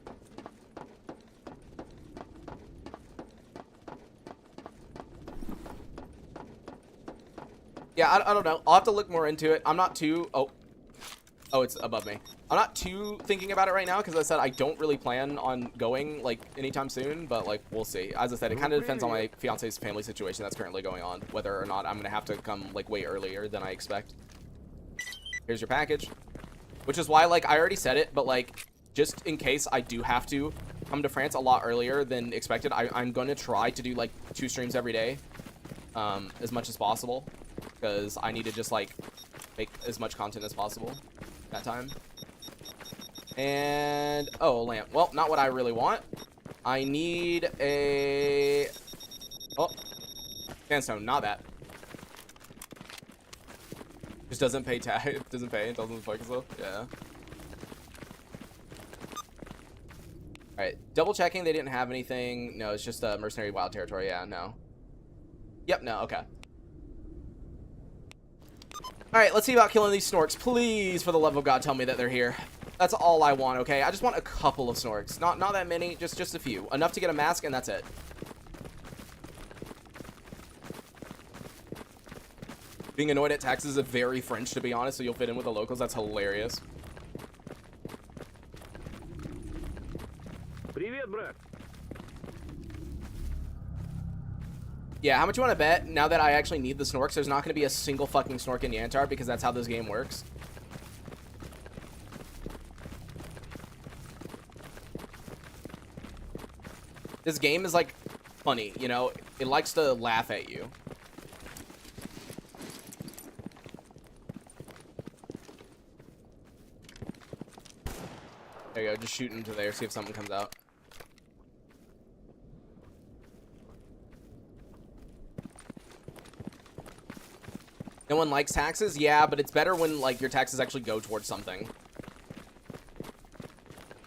Yeah, I don't know. I'll have to look more into it. I'm not too... Oh, it's above me. I'm not too thinking about it right now because I said I don't really plan on going, like, anytime soon, but, like, we'll see. As I said, it kind of depends on my fiance's family situation that's currently going on, whether or not I'm going to have to come, like, way earlier than I expect. Here's your package. Which is why, like, I already said it, but, like, just in case I do have to come to France a lot earlier than expected, I'm going to try to do, like, 2 streams every day, as much as possible, because I need to just, like, make as much content as possible that time. And oh, a lamp. Well, not what I really want. I need a sandstone, not that. Just doesn't pay tag. Doesn't pay. It doesn't focus though. Yeah. All right, double checking. They didn't have anything. No, it's just a mercenary wild territory. Yeah, no. Yep, no. Okay. All right, let's see about killing these snorks. Please, for the love of God, tell me that they're here. That's all I want, okay? I just want a couple of snorks. Not that many, just a few. Enough to get a mask, and that's it. Being annoyed at taxes is very French, to be honest, so you'll fit in with the locals. That's hilarious. Привет, брат. Yeah, how much you want to bet now that I actually need the snorks? There's not going to be a single fucking snork in Yantar because that's how this game works. This game is, like, funny, you know? It likes to laugh at you. There you go, just shoot into there, see if something comes out. No one likes taxes? Yeah, but it's better when, like, your taxes actually go towards something.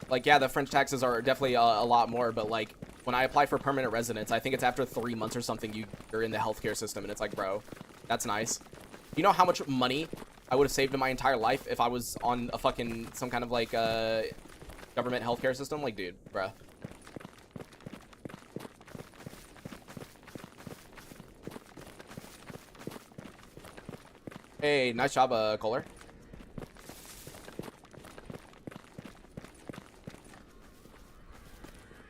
Like, yeah, the French taxes are definitely a lot more, but, like, when I apply for permanent residence, I think it's after 3 months or something you're in the healthcare system, and it's like, bro, that's nice. You know how much money I would have saved in my entire life if I was on a fucking, some kind of, like, government healthcare system? Like, dude, bro. Hey, nice job, Kohler.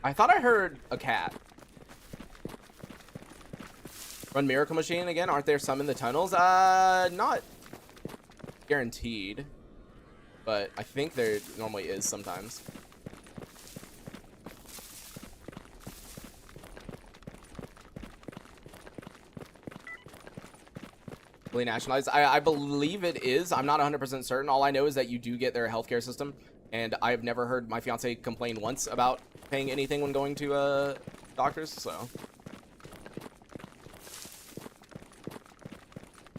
I thought I heard a cat. Run Miracle Machine again? Aren't there some in the tunnels? Not guaranteed. But I think there normally is sometimes. Nationalized. I believe it is. I'm not 100% certain. All I know is that you do get their healthcare system, and I've never heard my fiance complain once about paying anything when going to doctors. So,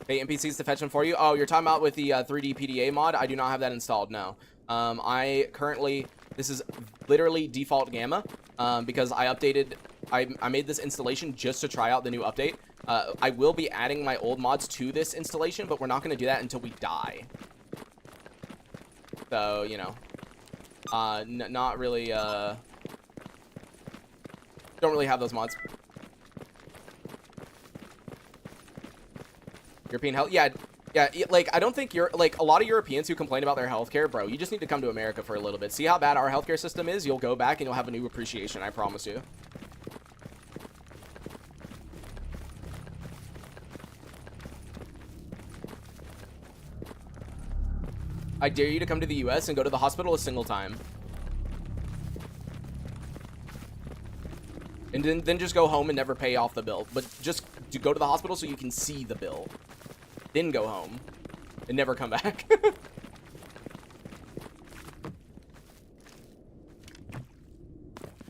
hey, NPCs to fetch them for you. Oh, you're talking about with the 3D PDA mod? I do not have that installed. No. This is literally default Gamma because I updated. I made this installation just to try out the new update. I will be adding my old mods to this installation, but we're not going to do that until we die. So, you know, not really, don't really have those mods. European health, yeah, like, I don't think you're, like, a lot of Europeans who complain about their healthcare, bro, you just need to come to America for a little bit. See how bad our healthcare system is? You'll go back and you'll have a new appreciation, I promise you. I dare you to come to the US and go to the hospital a single time. And then just go home and never pay off the bill. But just to go to the hospital so you can see the bill. Then go home. And never come back.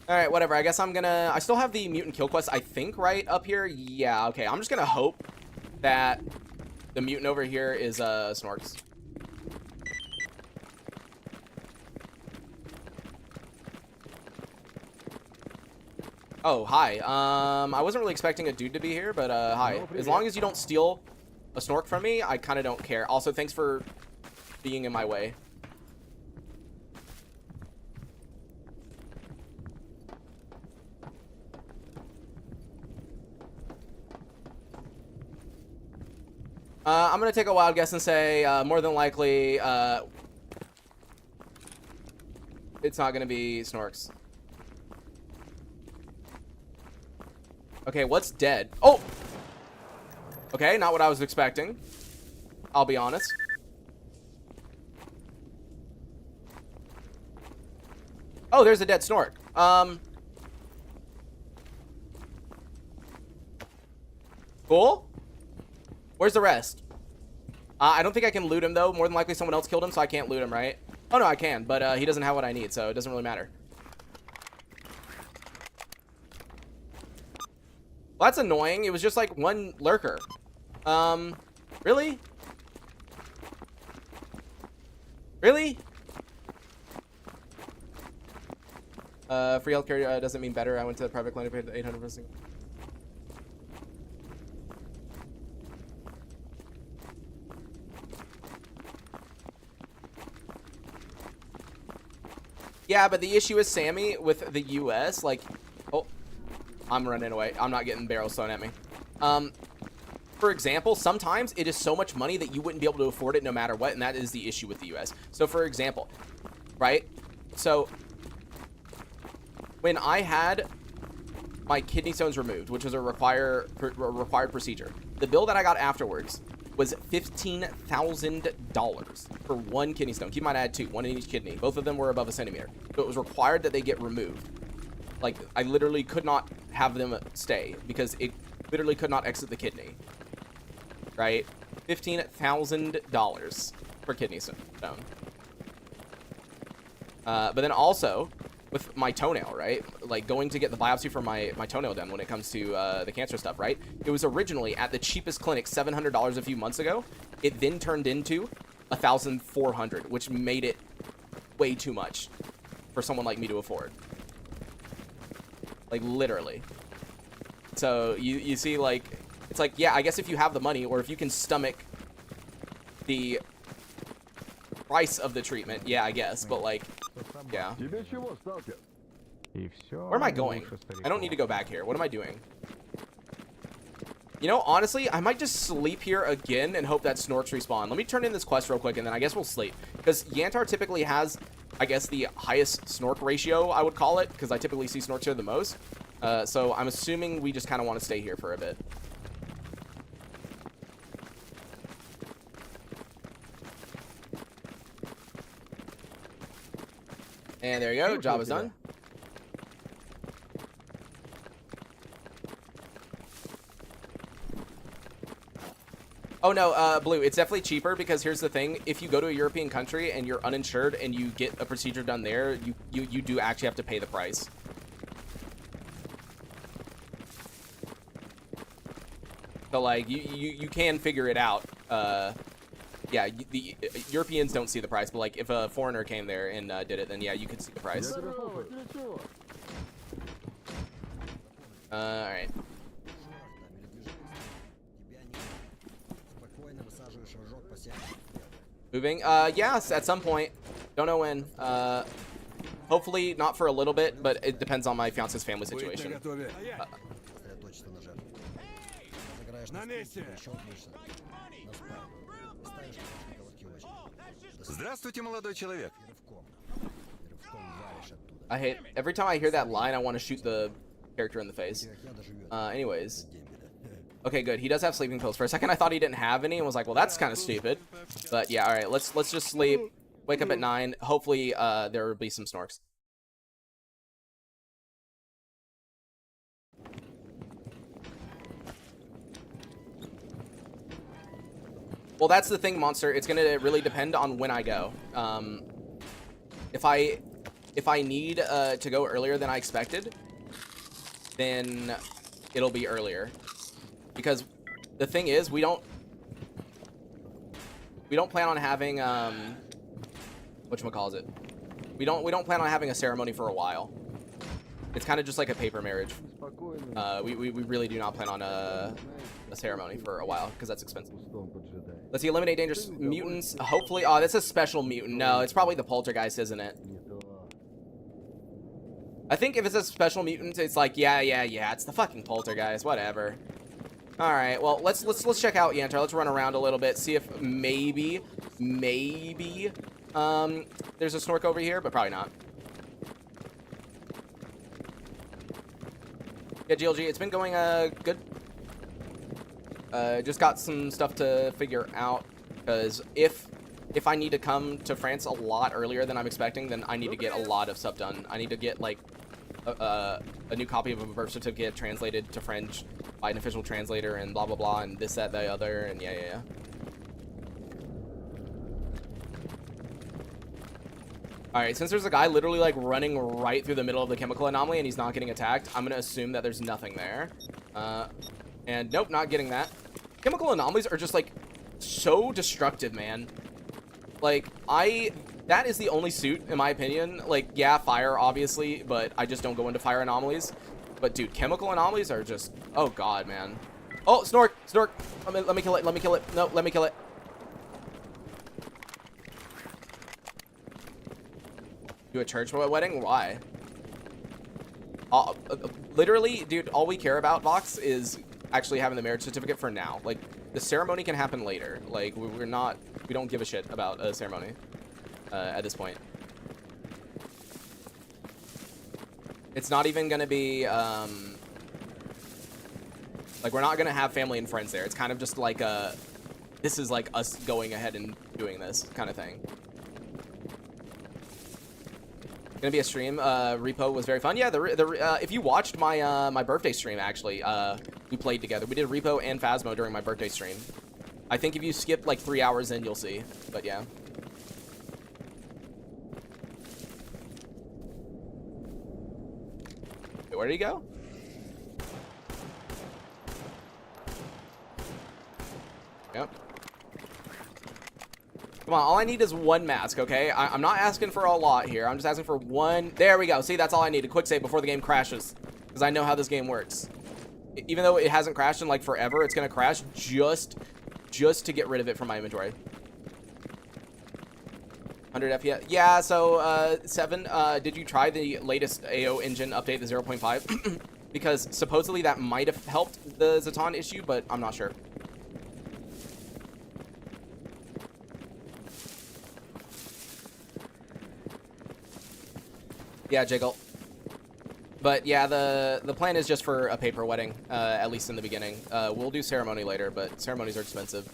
Alright, whatever. I guess I'm gonna... I still have the mutant kill quest, I think, right up here. Yeah, okay. I'm just gonna hope that the mutant over here is Snorks. Oh, hi. I wasn't really expecting a dude to be here, but hi. As long as you don't steal a Snork from me, I kind of don't care. Also, thanks for being in my way. I'm gonna take a wild guess and say more than likely it's not gonna be Snorks. Okay, what's dead? Oh! Okay, not what I was expecting. I'll be honest. Oh, there's a dead Snork. Cool. Where's the rest? I don't think I can loot him, though. More than likely someone else killed him, so I can't loot him, right? Oh, no, I can, but he doesn't have what I need, so it doesn't really matter. Well, that's annoying. It was just like one lurker. Really? Really? Free healthcare doesn't mean better. I went to the private clinic, paid 800 for a single. Yeah, but the issue is, Sammy, with the US, like... Oh, I'm running away. I'm not getting barrels thrown at me. For example, sometimes it is so much money that you wouldn't be able to afford it no matter what, and that is the issue with the US. So, for example, right? So, when I had my kidney stones removed, which was a required procedure, the bill that I got afterwards was $15,000 for one kidney stone. Keep in mind I had two, one in each kidney. Both of them were above a centimeter. So it was required that they get removed. Like, I literally could not have them stay because it literally could not exit the kidney. Right? $15,000 for kidney stone. But then also, with my toenail, right? Like, going to get the biopsy for my toenail done when it comes to the cancer stuff, right? It was originally at the cheapest clinic, $700 a few months ago. It then turned into $1,400, which made it way too much for someone like me to afford. Like, literally. So, you see, like, it's like, yeah, I guess if you have the money, or if you can stomach the price of the treatment, yeah, I guess, but, like, yeah. Тебе чего, сталкер? Where am I going? I don't need to go back here. What am I doing? You know, honestly, I might just sleep here again and hope that Snorks respawn. Let me turn in this quest real quick, and then I guess we'll sleep. Because Yantar typically has, I guess, the highest Snork ratio, I would call it, because I typically see Snorks here the most. So I'm assuming we just kind of want to stay here for a bit. And there you go. Job is done. Oh no, Blue, it's definitely cheaper because here's the thing. If you go to a European country and you're uninsured and you get a procedure done there, you do actually have to pay the price. So, like, you can figure it out. Yeah, the Europeans don't see the price, but, like, if a foreigner came there and did it, then, yeah, you could see the price. Alright. Moving? Yes, at some point. Don't know when. Hopefully not for a little bit, but it depends on my fiance's family situation. Здравствуйте, молодой человек. I hate every time I hear that line, I want to shoot the character in the face. Anyways. Okay, good. He does have sleeping pills. For a second, I thought he didn't have any and was like, well, that's kind of stupid. But yeah, all right. Let's just sleep. Wake up at 9. Hopefully, there will be some snorks. Well, that's the thing, Monster. It's gonna really depend on when I go. If I need to go earlier than I expected, then it'll be earlier. Because the thing is, we don't plan on having whatchamacallit. We don't plan on having a ceremony for a while. It's kind of just like a paper marriage. We really do not plan on a ceremony for a while because that's expensive. Let's see, eliminate dangerous mutants. Hopefully, oh, that's a special mutant. No, it's probably the poltergeist, isn't it? I think if it's a special mutant, it's like, yeah, it's the fucking poltergeist, whatever. All right, well, let's check out Yantar. Let's run around a little bit, see if maybe there's a snork over here, but probably not. Yeah, GLG, it's been going good. Just got some stuff to figure out, because if I need to come to France a lot earlier than I'm expecting, then I need to get a lot of stuff done. I need to get like a new copy of a birth certificate translated to French by an official translator and blah blah blah and this, that, the other, and yeah. Alright, since there's a guy literally like running right through the middle of the chemical anomaly and he's not getting attacked, I'm gonna assume that there's nothing there. And nope, not getting that. Chemical anomalies are just like so destructive, man. Like, that is the only suit, in my opinion. Like, yeah, fire, obviously, but I just don't go into fire anomalies. But, dude, chemical anomalies are just... Oh, God, man. Oh, snork! Let me kill it. No, let me kill it. Do a church wedding? Why? Literally, dude, all we care about, Vox, is actually having the marriage certificate for now. Like, the ceremony can happen later. Like, we don't give a shit about a ceremony at this point. It's not even gonna be, like, we're not gonna have family and friends there. It's kind of just like this is like us going ahead and doing this kind of thing. Gonna be a stream. Repo was very fun. Yeah, if you watched my my birthday stream, actually, we played together. We did Repo and Phasmo during my birthday stream. I think if you skip like 3 hours in, you'll see. But yeah. Wait, where did he go? Yep. Come on, all I need is one mask, okay? I'm not asking for a lot here. I'm just asking for one. There we go. See, that's all I need. A quick save before the game crashes. Because I know how this game works. Even though it hasn't crashed in, like, forever, it's going to crash just to get rid of it from my inventory. 100 FPS. Yeah, so, 7, did you try the latest AO engine update, the 0.5? Because supposedly that might have helped the Zaton issue, but I'm not sure. Yeah, Jiggle. But yeah, the plan is just for a paper wedding, at least in the beginning. We'll do ceremony later, but ceremonies are expensive.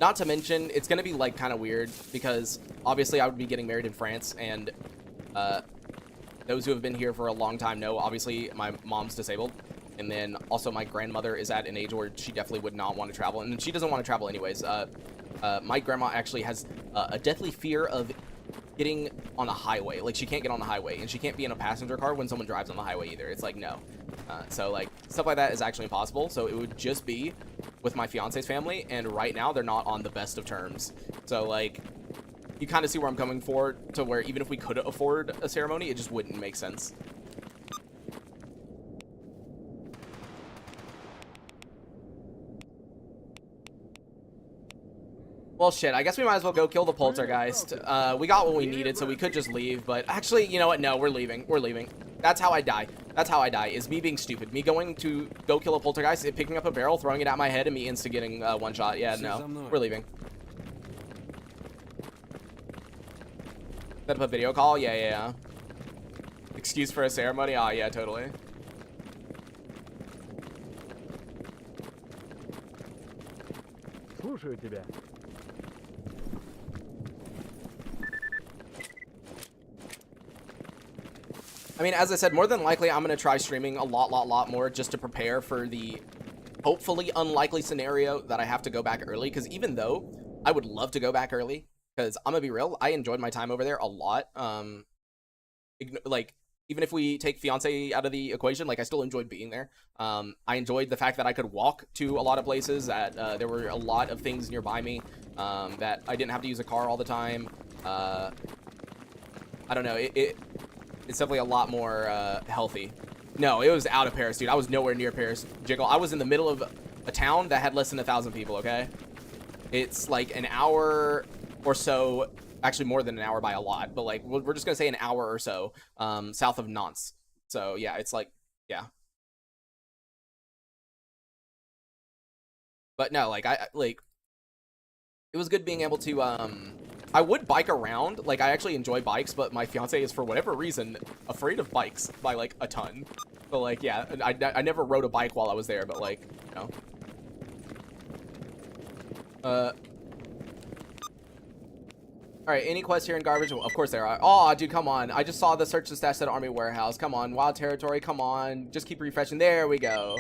Not to mention, it's going to be like kind of weird because obviously I would be getting married in France, and those who have been here for a long time know, obviously my mom's disabled. And then also my grandmother is at an age where she definitely would not want to travel, and she doesn't want to travel anyways. My grandma actually has a deathly fear of getting on a highway. Like, she can't get on the highway, and she can't be in a passenger car when someone drives on the highway either. It's like, no. So like stuff like that is actually impossible. So it would just be with my fiance's family, and right now they're not on the best of terms. So like, you kind of see where I'm coming for, to where even if we could afford a ceremony, it just wouldn't make sense. Well, shit, I guess we might as well go kill the poltergeist. We got what we needed, so we could just leave, but actually, you know what? No, we're leaving. We're leaving. That's how I die. That's how I die, is me being stupid. Me going to go kill a poltergeist, it picking up a barrel, throwing it at my head, and me insta-getting one shot. Yeah, no. We're leaving. Set up a video call? Yeah. Excuse for a ceremony? Ah, yeah, totally. Слушаю тебя. I mean, as I said, more than likely, I'm going to try streaming a lot more just to prepare for the hopefully unlikely scenario that I have to go back early. Because even though I would love to go back early, because I'm going to be real, I enjoyed my time over there a lot. Like, even if we take fiance out of the equation, like, I still enjoyed being there. I enjoyed the fact that I could walk to a lot of places, that there were a lot of things nearby me, that I didn't have to use a car all the time. I don't know, it's definitely a lot more healthy. No, it was out of Paris, dude. I was nowhere near Paris, Jiggle. I was in the middle of a town that had less than 1,000 people, okay? It's like an hour or so, actually more than an hour by a lot, but like, we're just gonna say an hour or so south of Nantes. So yeah, it's like, yeah. But no, like, it was good being able to, I would bike around. Like, I actually enjoy bikes, but my fiance is, for whatever reason, afraid of bikes by, like, a ton. But, like, yeah, I never rode a bike while I was there, but, like, you know. Alright, any quests here in garbage? Well, of course there are. Oh, dude, come on. I just saw the search and stash at Army Warehouse. Come on, Wild Territory, come on. Just keep refreshing. There we go.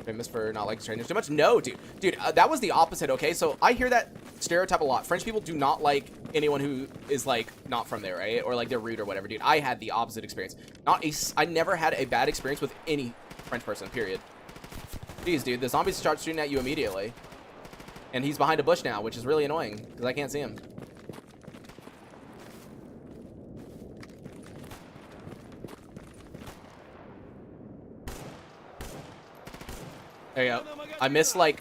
Famous for not liking strangers too much? No, dude. Dude, that was the opposite, okay? So I hear that stereotype a lot. French people do not like anyone who is, like, not from there, right? Or, like, they're rude or whatever, dude. I had the opposite experience. I never had a bad experience with any French person, period. Jeez, dude, the zombies start shooting at you immediately. And he's behind a bush now, which is really annoying, because I can't see him. There you go. I missed like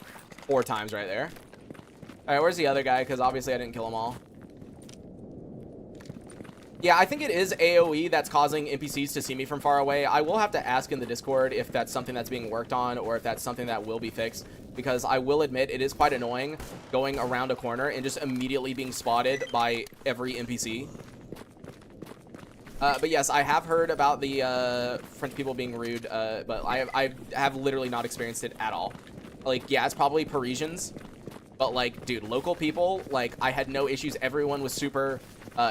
4 times right there. Alright, where's the other guy? Because obviously I didn't kill them all. Yeah, I think it is AoE that's causing NPCs to see me from far away. I will have to ask in the Discord if that's something that's being worked on or if that's something that will be fixed. Because I will admit it is quite annoying going around a corner and just immediately being spotted by every NPC. But yes, I have heard about the French people being rude, but I have literally not experienced it at all. Like, yeah, it's probably Parisians, but like, dude, local people, like, I had no issues. Everyone was super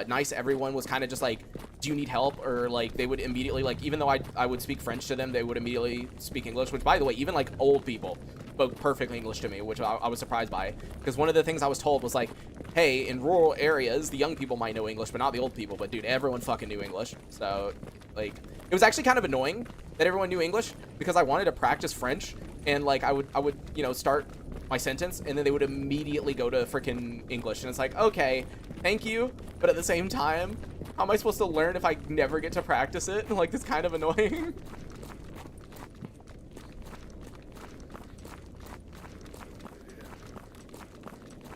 nice. Everyone was kind of just like, do you need help? Or like, they would immediately, like, even though I would speak French to them, they would immediately speak English, which, by the way, even like old people spoke perfect English to me, which I was surprised by. Because one of the things I was told was like, hey, in rural areas, the young people might know English, but not the old people. But dude, everyone fucking knew English. So like, it was actually kind of annoying that everyone knew English, because I wanted to practice French, and like, I would, you know, start my sentence, and then they would immediately go to freaking English, and it's like, okay, thank you, but at the same time, how am I supposed to learn if I never get to practice it? Like, it's kind of annoying.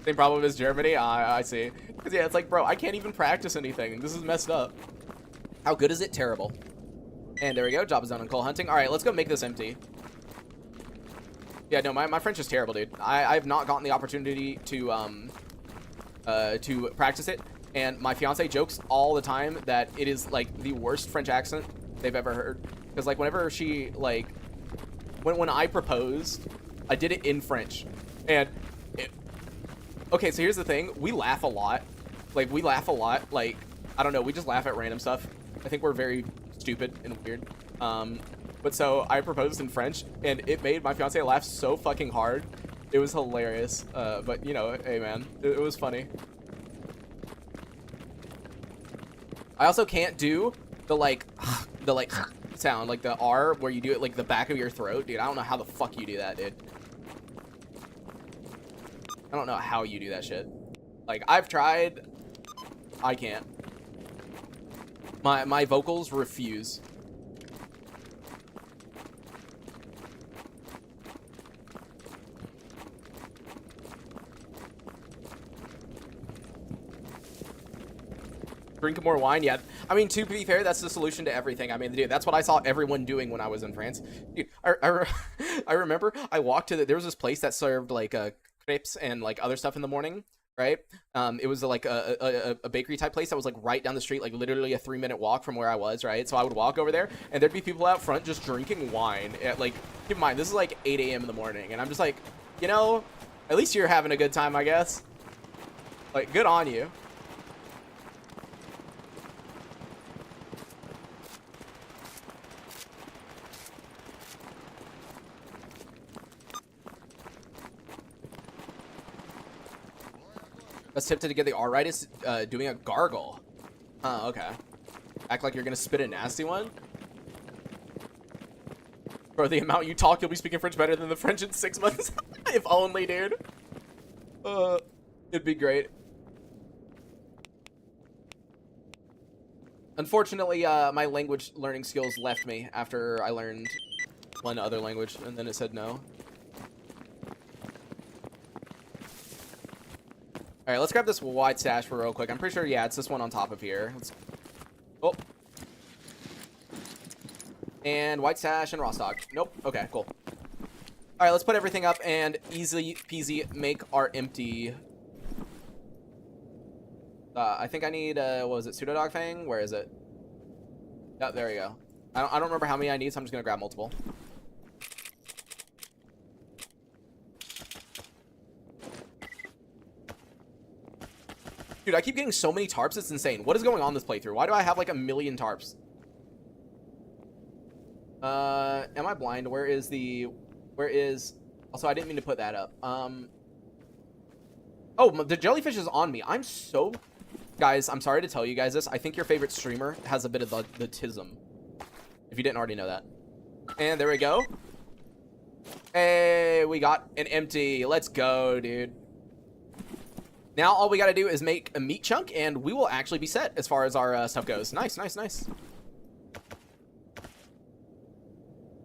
Same problem as Germany? I see. Because yeah, it's like, bro, I can't even practice anything. This is messed up. How good is it? Terrible. And there we go. Job is done on coal hunting. All right, let's go make this empty. Yeah, no, my French is terrible, dude. I've not gotten the opportunity to practice it. And my fiance jokes all the time that it is like the worst French accent they've ever heard. Because like, whenever she, like, when I proposed, I did it in French. And okay, so here's the thing. We laugh a lot. Like, we laugh a lot. Like, I don't know. We just laugh at random stuff. I think we're very stupid and weird. But so I proposed in French, and it made my fiance laugh so fucking hard. It was hilarious. But, you know, hey, man. It was funny. I also can't do the, like, sound. Like, the R where you do it, like, the back of your throat. Dude, I don't know how the fuck you do that, dude. I don't know how you do that shit. Like, I've tried. I can't. My vocals refuse. Drink more wine, yeah. I mean, to be fair, that's the solution to everything. I mean, dude, that's what I saw everyone doing when I was in France. Dude, I remember I walked to there was this place that served like crepes and like other stuff in the morning, right? It was like a bakery type place that was like right down the street, like literally a 3-minute walk from where I was, right? So I would walk over there, and there'd be people out front just drinking wine. At, like, keep in mind, this is like 8 a.m. in the morning, and I'm just like, you know, at least you're having a good time, I guess. Like, good on you. Best tip to get the R right is doing a gargle. Huh, okay. Act like you're gonna spit a nasty one? For the amount you talk, you'll be speaking French better than the French in 6 months. If only, dude. It'd be great. Unfortunately, my language learning skills left me after I learned one other language, and then it said no. All right, let's grab this wide stash for real quick. I'm pretty sure, yeah, it's this one on top of here. Oh. And white stash and raw stock. Nope. Okay, cool. All right, let's put everything up and easy peasy make our empty. I think I need, what was it, pseudo dog fang? Where is it? Yeah, there we go. I don't remember how many I need, so I'm just gonna grab multiple. Dude, I keep getting so many tarps, it's insane. What is going on this playthrough? Why do I have like a million tarps? Am I blind? Where is... Also, I didn't mean to put that up. Oh, the jellyfish is on me. I'm so... Guys, I'm sorry to tell you guys this. I think your favorite streamer has a bit of the tism. If you didn't already know that. And there we go. Hey, we got an empty. Let's go, dude. Now all we gotta do is make a meat chunk, and we will actually be set as far as our stuff goes. Nice, nice, nice.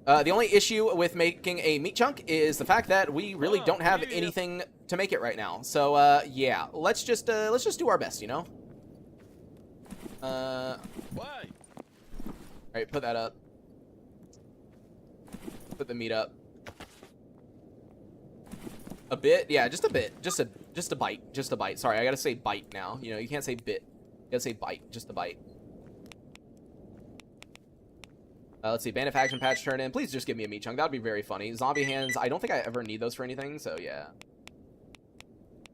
The only issue with making a meat chunk is the fact that we really don't have anything to make it right now. So, yeah, let's just do our best, you know? All right, put that up. Put the meat up. A bit? Yeah, just a bit. Just a bite. Just a bite. Sorry, I gotta say bite now. You know, you can't say bit. You gotta say bite. Just a bite. Let's see. Bandit faction patch turn in. Please just give me a meat chunk. That would be very funny. Zombie hands. I don't think I ever need those for anything, so yeah.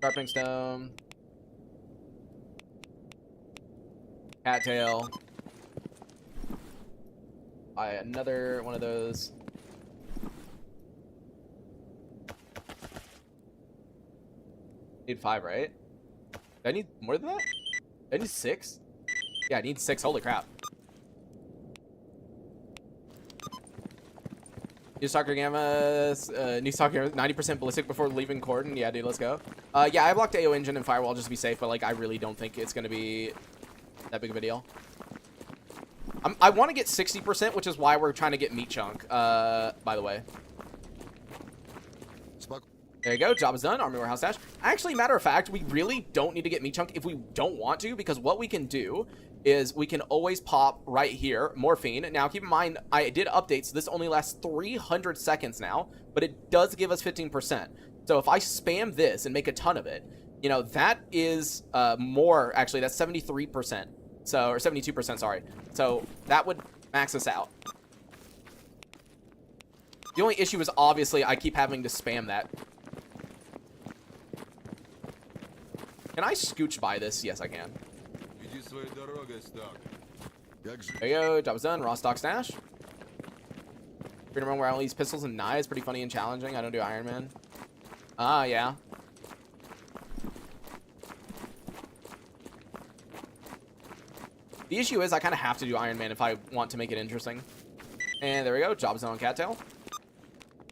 Sharpening stone. Cattail. Buy another one of those. Need 5, right? Do I need more than that? Do I need 6? Yeah, I need 6. Holy crap. New soccer gamma, new soccer 90% ballistic before leaving Cordon. Yeah, dude, let's go. Yeah, I blocked AO engine and firewall just to be safe, but like I really don't think it's gonna be that big of a deal. I want to get 60%, which is why we're trying to get meat chunk. By the way. There you go. Job is done. Army warehouse dash. Actually, matter of fact, we really don't need to get meat chunk if we don't want to, because what we can do is we can always pop right here morphine. Now keep in mind I did update, so this only lasts 300 seconds now, but it does give us 15%. So if I spam this and make a ton of it, you know, that is more. Actually, that's 73%. So, or 72%, sorry. So that would max us out. The only issue is obviously I keep having to spam that. Can I scooch by this? Yes, I can. There you go. Job is done. Raw stock stash. Freedom run where I only use pistols and knives. Pretty funny and challenging. I don't do Iron Man. Ah, yeah. The issue is I kind of have to do Iron Man if I want to make it interesting. And there we go. Job is done on cattail.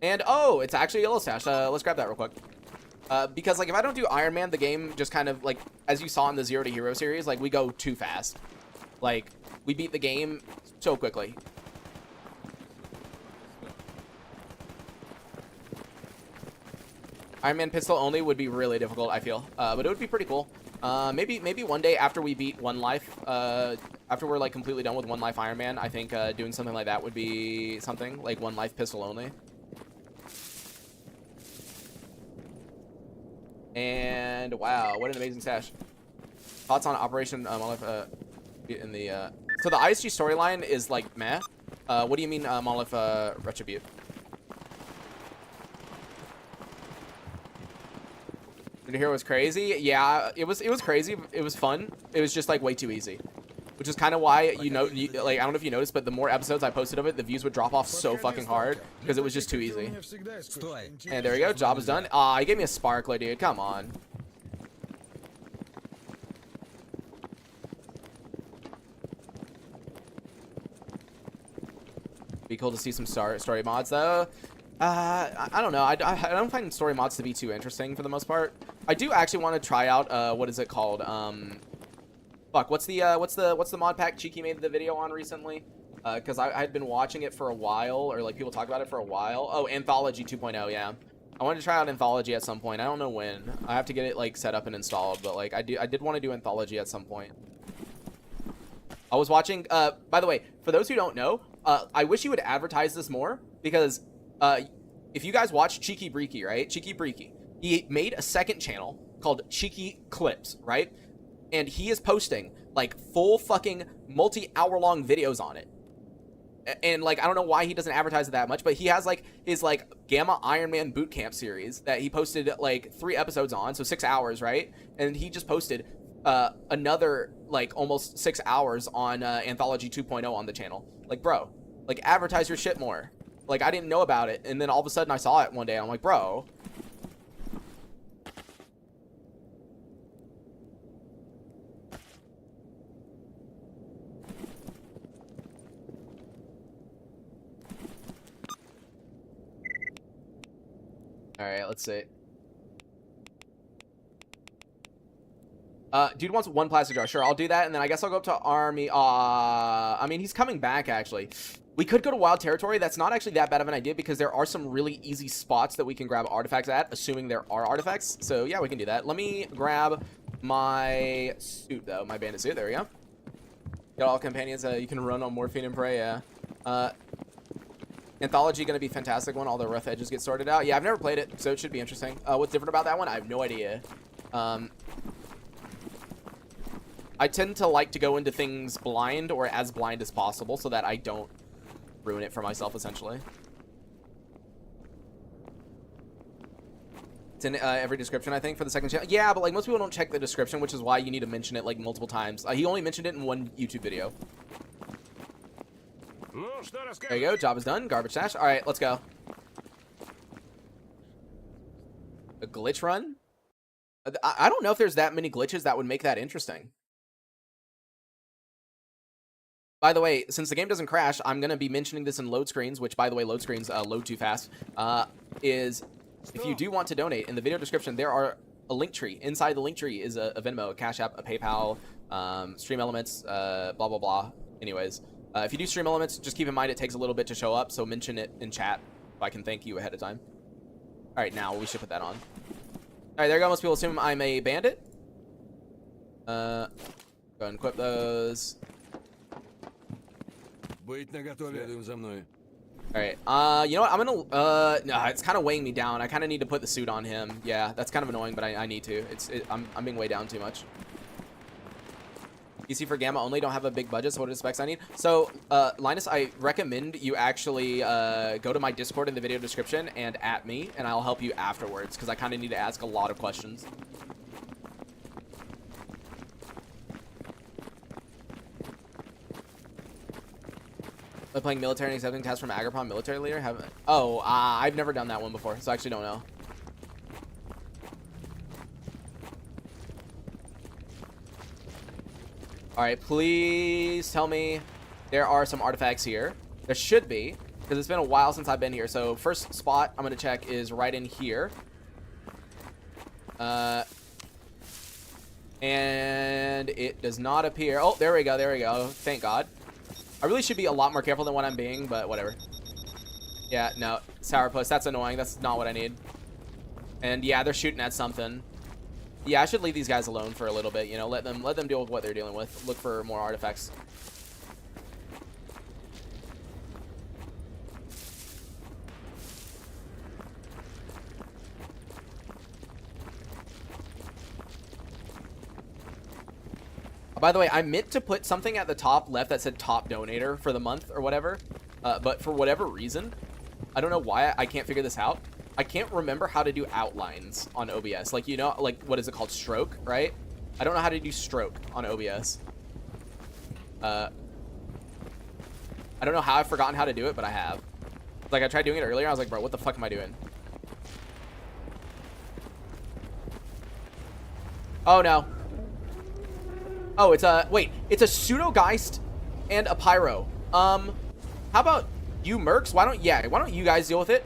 And, oh, it's actually a yellow stash. Let's grab that real quick. Because, like, if I don't do Iron Man, the game just kind of, like, as you saw in the Zero to Hero series, like, we go too fast. Like, we beat the game so quickly. Iron Man pistol only would be really difficult, I feel. But it would be pretty cool. Maybe one day after we beat One Life, after we're, like, completely done with One Life Iron Man, I think doing something like that would be something. Like, One Life pistol only. And wow, what an amazing stash. Thoughts on Operation Monolith in the so the ISG storyline is like meh. What do you mean Monolith Retribute? Did you hear it was crazy? Yeah, it was crazy. It was fun. It was just like way too easy. Which is kind of why, like, I don't know if you noticed, but the more episodes I posted of it, the views would drop off so fucking hard because it was just too easy. And there we go, job is done. He gave me a sparkler, dude. Come on. Be cool to see some story mods though. I don't know. I don't find story mods to be too interesting for the most part. I do actually want to try out what is it called? Fuck, what's the mod pack Cheeky made the video on recently? Because I had been watching it for a while, or like people talk about it for a while. Oh, Anthology 2.0, yeah. I wanted to try out Anthology at some point. I don't know when. I have to get it like set up and installed, but like I did want to do Anthology at some point. I was watching. By the way, for those who don't know, I wish you would advertise this more because if you guys watch Cheeky Breeky, right? Cheeky Breeky, he made a second channel called Cheeky Clips, right? And he is posting like full fucking multi-hour-long videos on it. And like I don't know why he doesn't advertise it that much, but he has like his like Gamma Ironman boot camp series that he posted like 3 episodes on, so 6 hours, right? And he just posted another like almost 6 hours on Anthology 2.0 on the channel. Like, bro, like advertise your shit more. Like I didn't know about it, and then all of a sudden I saw it one day. I'm like, bro. All right, let's see. Dude wants 1 plastic jar. Sure, I'll do that, and then I guess I'll go up to Army. I mean, he's coming back, actually. We could go to Wild Territory. That's not actually that bad of an idea because there are some really easy spots that we can grab artifacts at, assuming there are artifacts. So, yeah, we can do that. Let me grab my suit, though. My bandit suit. There we go. Got all companions. You can run on morphine and pray, yeah. Anthology going to be fantastic when all the rough edges get sorted out. Yeah, I've never played it, so it should be interesting. What's different about that one? I have no idea. I tend to like to go into things blind or as blind as possible so that I don't ruin it for myself, essentially. It's in every description, I think, for the second channel. Yeah, but like most people don't check the description, which is why you need to mention it like multiple times. He only mentioned it in 1 YouTube video. There you go. Job is done. Garbage stash. All right, let's go. A glitch run? I don't know if there's that many glitches that would make that interesting. By the way, since the game doesn't crash, I'm going to be mentioning this in load screens, which, by the way, load screens load too fast, is if you do want to donate, in the video description, there are a link tree. Inside the link tree is a Venmo, a Cash App, a PayPal, Stream Elements, blah, blah, blah. Anyways, if you do Stream Elements, just keep in mind it takes a little bit to show up, so mention it in chat so I can thank you ahead of time. All right, now we should put that on. All right, there you go. Most people assume I'm a bandit. Go ahead and equip those. Быть наготове. Следуем за мной. All right. You know what? I'm gonna. No, it's kind of weighing me down. I kind of need to put the suit on him. Yeah, that's kind of annoying, but I need to. I'm being weighed down too much. PC for Gamma only, don't have a big budget, so what are the specs I need? So, Linus, I recommend you actually go to my Discord in the video description and at me, and I'll help you afterwards, because I kind of need to ask a lot of questions. Like playing military and accepting tasks from Agrippa military leader? I've never done that one before, so I actually don't know. Alright, please tell me there are some artifacts here. There should be, because it's been a while since I've been here. So first spot I'm going to check is right in here. And it does not appear. Oh, there we go, there we go. Thank God. I really should be a lot more careful than what I'm being, but whatever. Yeah, no, sourpuss, that's annoying. That's not what I need. And yeah, they're shooting at something. Yeah, I should leave these guys alone for a little bit, you know, let them deal with what they're dealing with. Look for more artifacts. By the way, I meant to put something at the top left that said top donator for the month or whatever, but for whatever reason, I don't know why I can't figure this out. I can't remember how to do outlines on OBS. Like, you know, like, what is it called? Stroke, right? I don't know how to do stroke on OBS. I don't know how I've forgotten how to do it, but I have. Like, I tried doing it earlier. I was like, bro, what the fuck am I doing? Oh, no. Oh, it's a... Wait. It's a Pseudogeist and a Pyro. How about you mercs? Why don't you guys deal with it?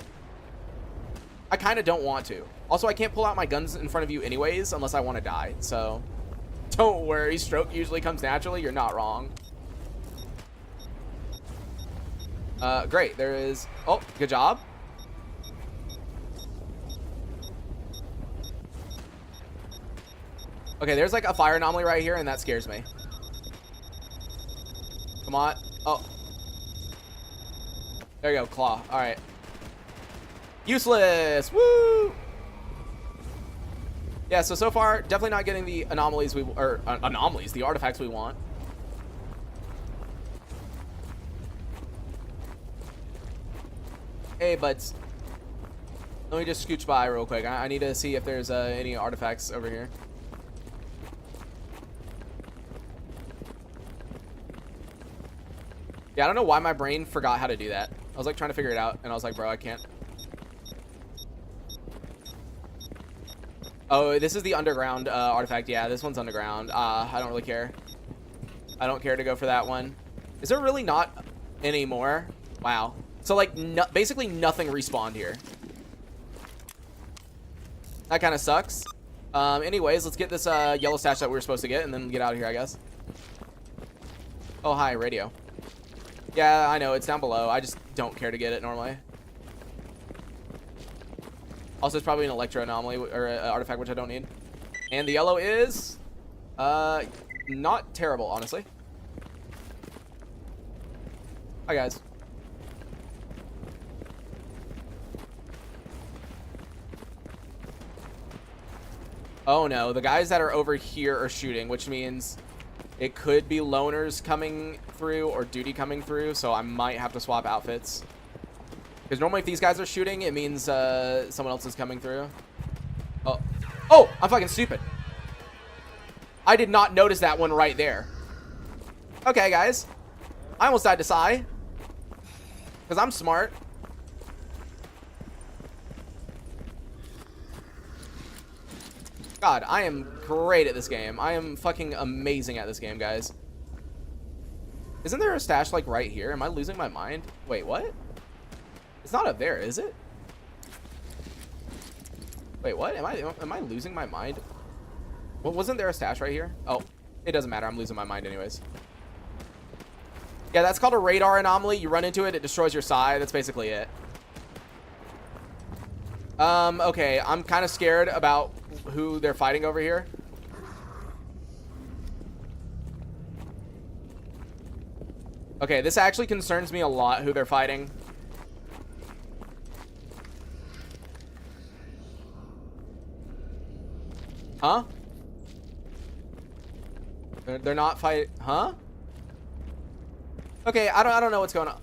I kind of don't want to. Also, I can't pull out my guns in front of you anyways unless I want to die. So, don't worry. Stroke usually comes naturally. You're not wrong. Great. There is... Oh, good job. Okay, there's like a fire anomaly right here, and that scares me. Come on. Oh. There you go, claw. All right. Useless. Woo! Yeah, so far, definitely not getting the anomalies the artifacts we want. Hey, buds. Let me just scooch by real quick. I need to see if there's any artifacts over here. Yeah, I don't know why my brain forgot how to do that. I was like trying to figure it out, and I was like, bro, I can't. Oh, this is the underground artifact. Yeah, this one's underground. I don't really care. I don't care to go for that one. Is there really not any more? Wow. So, like, basically nothing respawned here. That kind of sucks. Anyways, let's get this yellow stash that we were supposed to get, and then get out of here, I guess. Oh, hi, radio. Yeah, I know, it's down below. I just don't care to get it normally. Also, it's probably an electro anomaly or an artifact, which I don't need. And the yellow is not terrible, honestly. Hi, guys. Oh, no. The guys that are over here are shooting, which means it could be loners coming through or duty coming through, so I might have to swap outfits. Because normally if these guys are shooting, it means someone else is coming through. Oh. Oh! I'm fucking stupid. I did not notice that one right there. Okay, guys. I almost died to Psy. Because I'm smart. God, I am great at this game. I am fucking amazing at this game, guys. Isn't there a stash, like, right here? Am I losing my mind? Wait, what? It's not up there, is it? Wait, what? Am I losing my mind? Well, wasn't there a stash right here? Oh, it doesn't matter. I'm losing my mind anyways. Yeah, that's called a radar anomaly. You run into it, it destroys your psi. That's basically it. Okay, I'm kind of scared about who they're fighting over here. Okay, this actually concerns me a lot, who they're fighting. Huh? They're not fight. Huh? Okay, I don't know what's going on.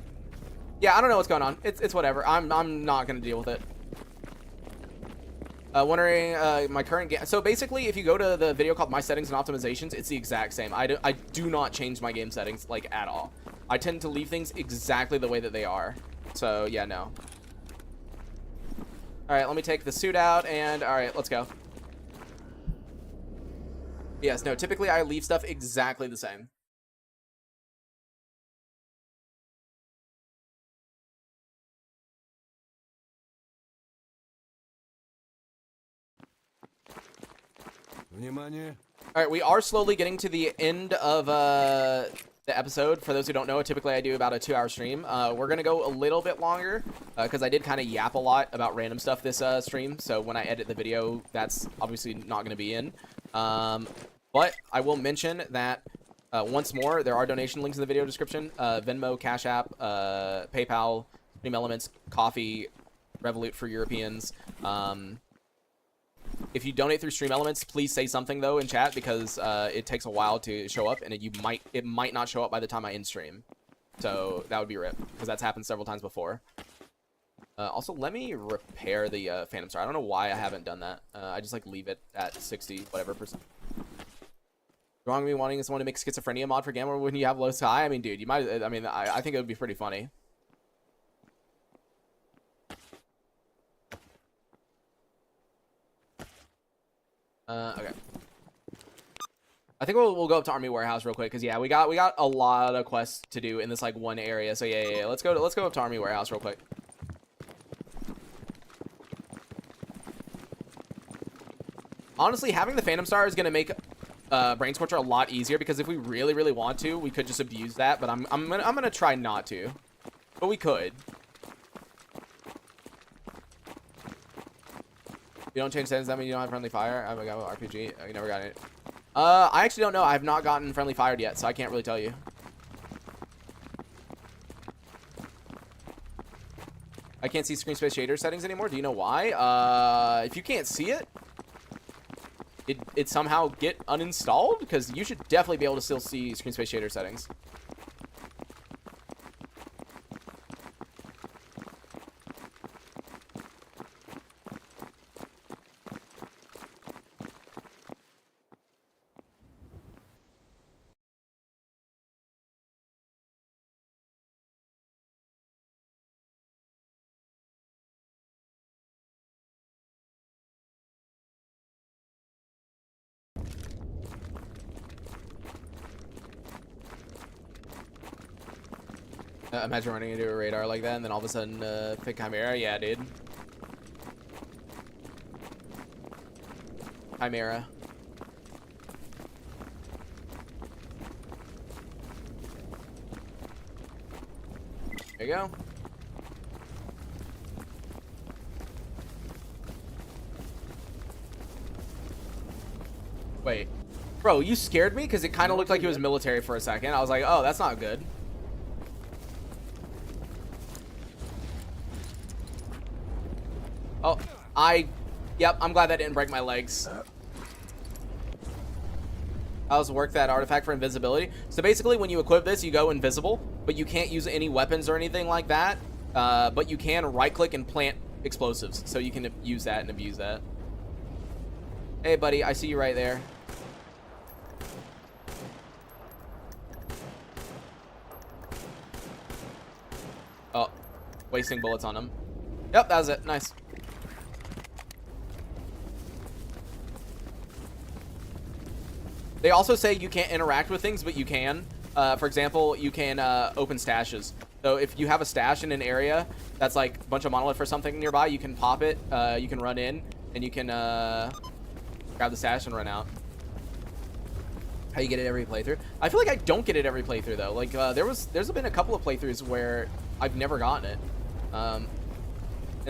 Yeah, I don't know what's going on. It's whatever. I'm not gonna deal with it. Wondering my current game. So basically, if you go to the video called My Settings and Optimizations, it's the exact same. I do not change my game settings like at all. I tend to leave things exactly the way that they are. So yeah, no. All right, let me take the suit out, and all right, let's go. Yes, no, typically I leave stuff exactly the same. Внимание. All right, we are slowly getting to the end of the episode. For those who don't know, typically I do about a 2-hour stream. We're going to go a little bit longer because I did kind of yap a lot about random stuff this stream. So when I edit the video, that's obviously not going to be in. But I will mention that once more, there are donation links in the video description. Venmo, Cash App, PayPal, Stream Elements, Coffee, Revolut for Europeans. If you donate through Stream Elements, please say something though in chat because it takes a while to show up, and it might not show up by the time I end stream. So that would be rip because that's happened several times before. Also, let me repair the Phantom Star. I don't know why I haven't done that. I just like leave it at 60 whatever percent. Wrong me wanting someone to make schizophrenia mod for Gamma when you have low sky. I mean, dude, you might. I mean, I think it would be pretty funny. Okay. I think we'll go up to Army Warehouse real quick because yeah, we got a lot of quests to do in this like one area. So yeah. Let's go up to Army Warehouse real quick. Honestly, having the Phantom Star is gonna make Brain Scorcher a lot easier because if we really want to, we could just abuse that. But I'm gonna try not to, but we could. You don't change settings, that means you don't have friendly fire. I got RPG. You never got it. I actually don't know. I have not gotten friendly fired yet, so I can't really tell you. I can't see screen space shader settings anymore. Do you know why? If you can't see it, it somehow get uninstalled? Because you should definitely be able to still see screen space shader settings. Imagine running into a radar like that and then all of a sudden pick Chimera. Yeah, dude. Chimera. There you go. Wait. Bro, you scared me because it kind of looked like it was military for a second. I was like, oh, that's not good. Oh, yep, I'm glad that didn't break my legs. How's work that artifact for invisibility? So basically, when you equip this, you go invisible, but you can't use any weapons or anything like that. But you can right-click and plant explosives, so you can use that and abuse that. Hey, buddy, I see you right there. Oh, wasting bullets on him. Yep, that was it. Nice. They also say you can't interact with things, but you can. For example, you can open stashes. So if you have a stash in an area that's like a bunch of monolith or something nearby, you can pop it, you can run in, and you can grab the stash and run out. How you get it every playthrough? I feel like I don't get it every playthrough though. Like there's been a couple of playthroughs where I've never gotten it. And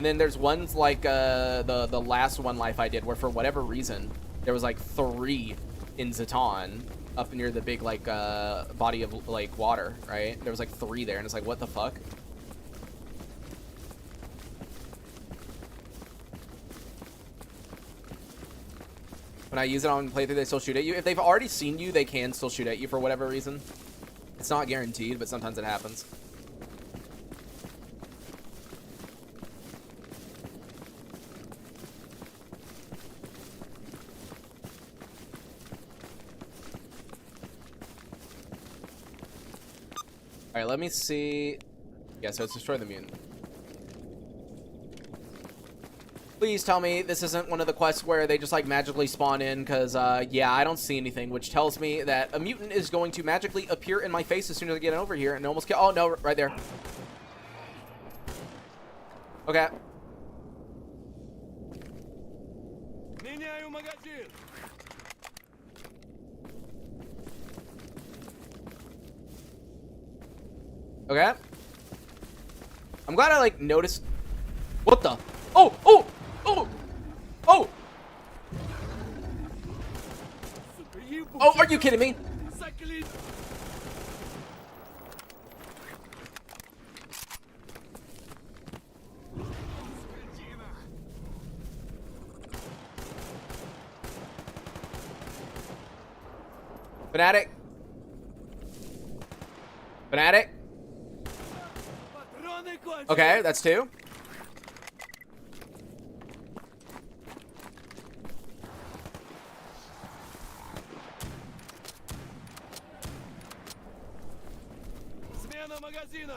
then there's ones like the last one life I did where for whatever reason there was like 3 in Zaton up near the big like body of like water, right? There was like 3 there and it's like, what the fuck? When I use it on playthrough, they still shoot at you. If they've already seen you, they can still shoot at you for whatever reason. It's not guaranteed, but sometimes it happens. All right, let me see. Yeah, so it's destroy the mutant. Please tell me this isn't one of the quests where they just like magically spawn in, because yeah, I don't see anything, which tells me that a mutant is going to magically appear in my face as soon as I get over here and almost kill. Oh no, right there. Okay. Okay. I'm glad I like noticed. What the? Oh! Oh! Oh! Oh! Oh, are you kidding me? Fanatic. Fanatic. Okay, that's 2. магазина!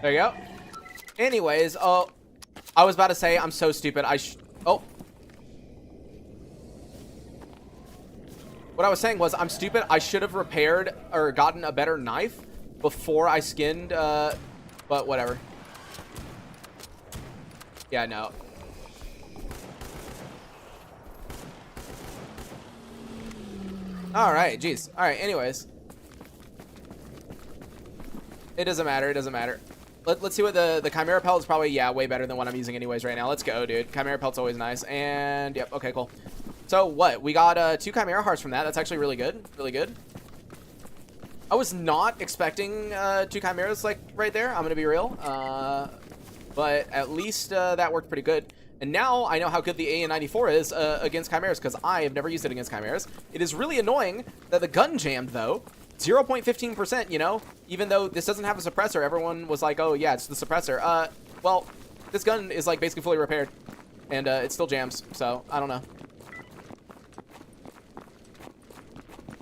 There you go. Anyways, oh, I was about to say, I'm so stupid. Oh. What I was saying was, I'm stupid. I should have repaired or gotten a better knife before I skinned, but whatever. Yeah, no. Alright, jeez. Alright, anyways. It doesn't matter, it doesn't matter. Let's see what the Chimera Pelt is probably, yeah, way better than what I'm using anyways right now. Let's go, dude. Chimera Pelt's always nice. And, yep, okay, cool. So, what? We got 2 Chimera Hearts from that. That's actually really good. Really good. I was not expecting 2 Chimeras, like, right there. I'm gonna be real. But at least that worked pretty good. And now I know how good the AN-94 is against Chimeras, because I have never used it against Chimeras. It is really annoying that the gun jammed, though. 0.15%, you know? Even though this doesn't have a suppressor, everyone was like, oh, yeah, it's the suppressor. Well, this gun is, like, basically fully repaired. And it still jams, so I don't know.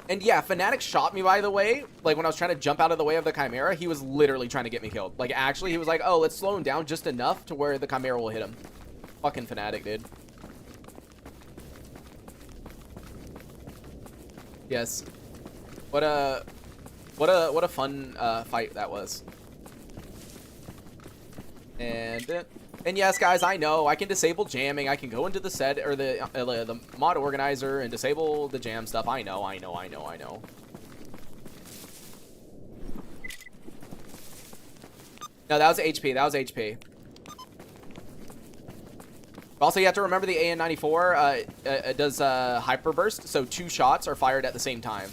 And yeah, Fnatic shot me, by the way. Like, when I was trying to jump out of the way of the Chimera, he was literally trying to get me killed. Like, actually, he was like, oh, let's slow him down just enough to where the Chimera will hit him. Fucking Fnatic, dude. Yes. What a fun fight that was. And yes, guys, I know I can disable jamming. I can go into the set or the mod organizer and disable the jam stuff. I know. No, that was HP. That was HP. Also, you have to remember the AN-94 it does hyper burst, so 2 shots are fired at the same time.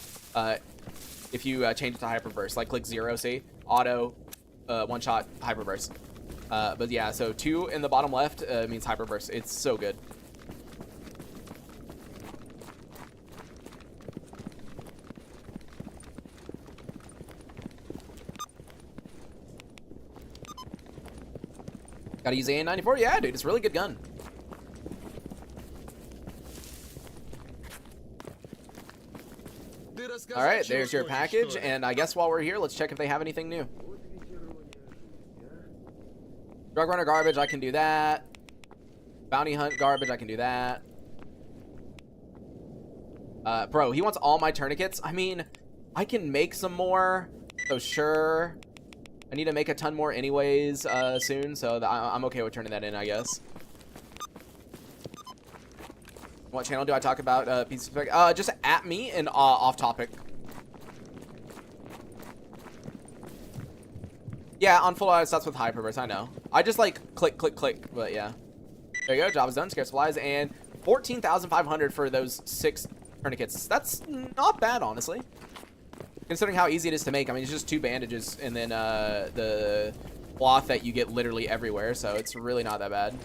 If you change it to hyper burst, like click 0, see, auto, 1 shot, hyper burst. But yeah, so 2 in the bottom left means hyper burst. It's so good. Gotta use AN-94? Yeah, dude, it's a really good gun. All right, there's your package, and I guess while we're here, let's check if they have anything new. Drug runner garbage, I can do that. Bounty hunt garbage, I can do that. Bro, he wants all my tourniquets. I mean, I can make some more, so sure. I need to make a ton more anyways soon, so I'm okay with turning that in, I guess. What channel do I talk about PC? Just at me and off topic. Yeah, on full auto starts with hyperburst, I know. I just like click, but yeah. There you go, job is done, scare supplies, and 14,500 for those 6 tourniquets. That's not bad, honestly. Considering how easy it is to make. I mean, it's just 2 bandages and then the cloth that you get literally everywhere, so it's really not that bad.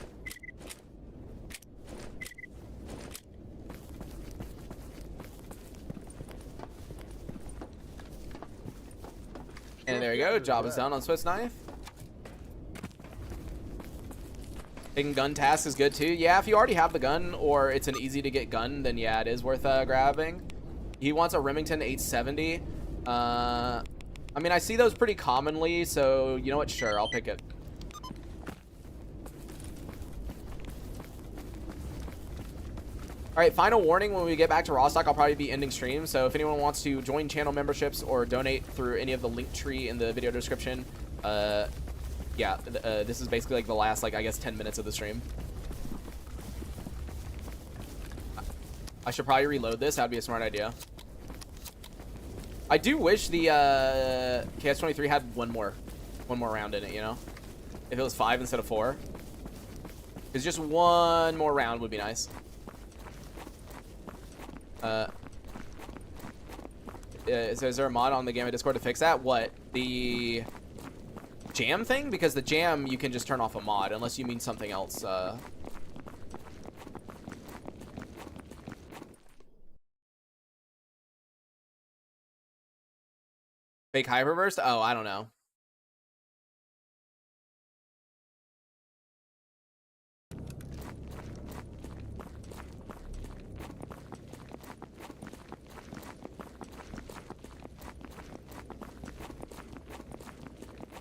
And there you go, job is done on Swiss Knife. Taking gun task is good too. Yeah, if you already have the gun or it's an easy to get gun, then yeah, it is worth grabbing. He wants a Remington 870. I mean, I see those pretty commonly, so you know what? Sure, I'll pick it. All right, final warning, when we get back to Rostock, I'll probably be ending stream. So if anyone wants to join channel memberships or donate through any of the link tree in the video description, yeah, this is basically like the last, like, I guess 10 minutes of the stream. I should probably reload this. That'd be a smart idea. I do wish the KS-23 had one more round in it, you know? If it was 5 instead of 4. Because just one more round would be nice. So is there a mod on the Gamma Discord to fix that? What? The jam thing? Because the jam, you can just turn off a mod, unless you mean something else. Fake hyperburst? Oh, I don't know.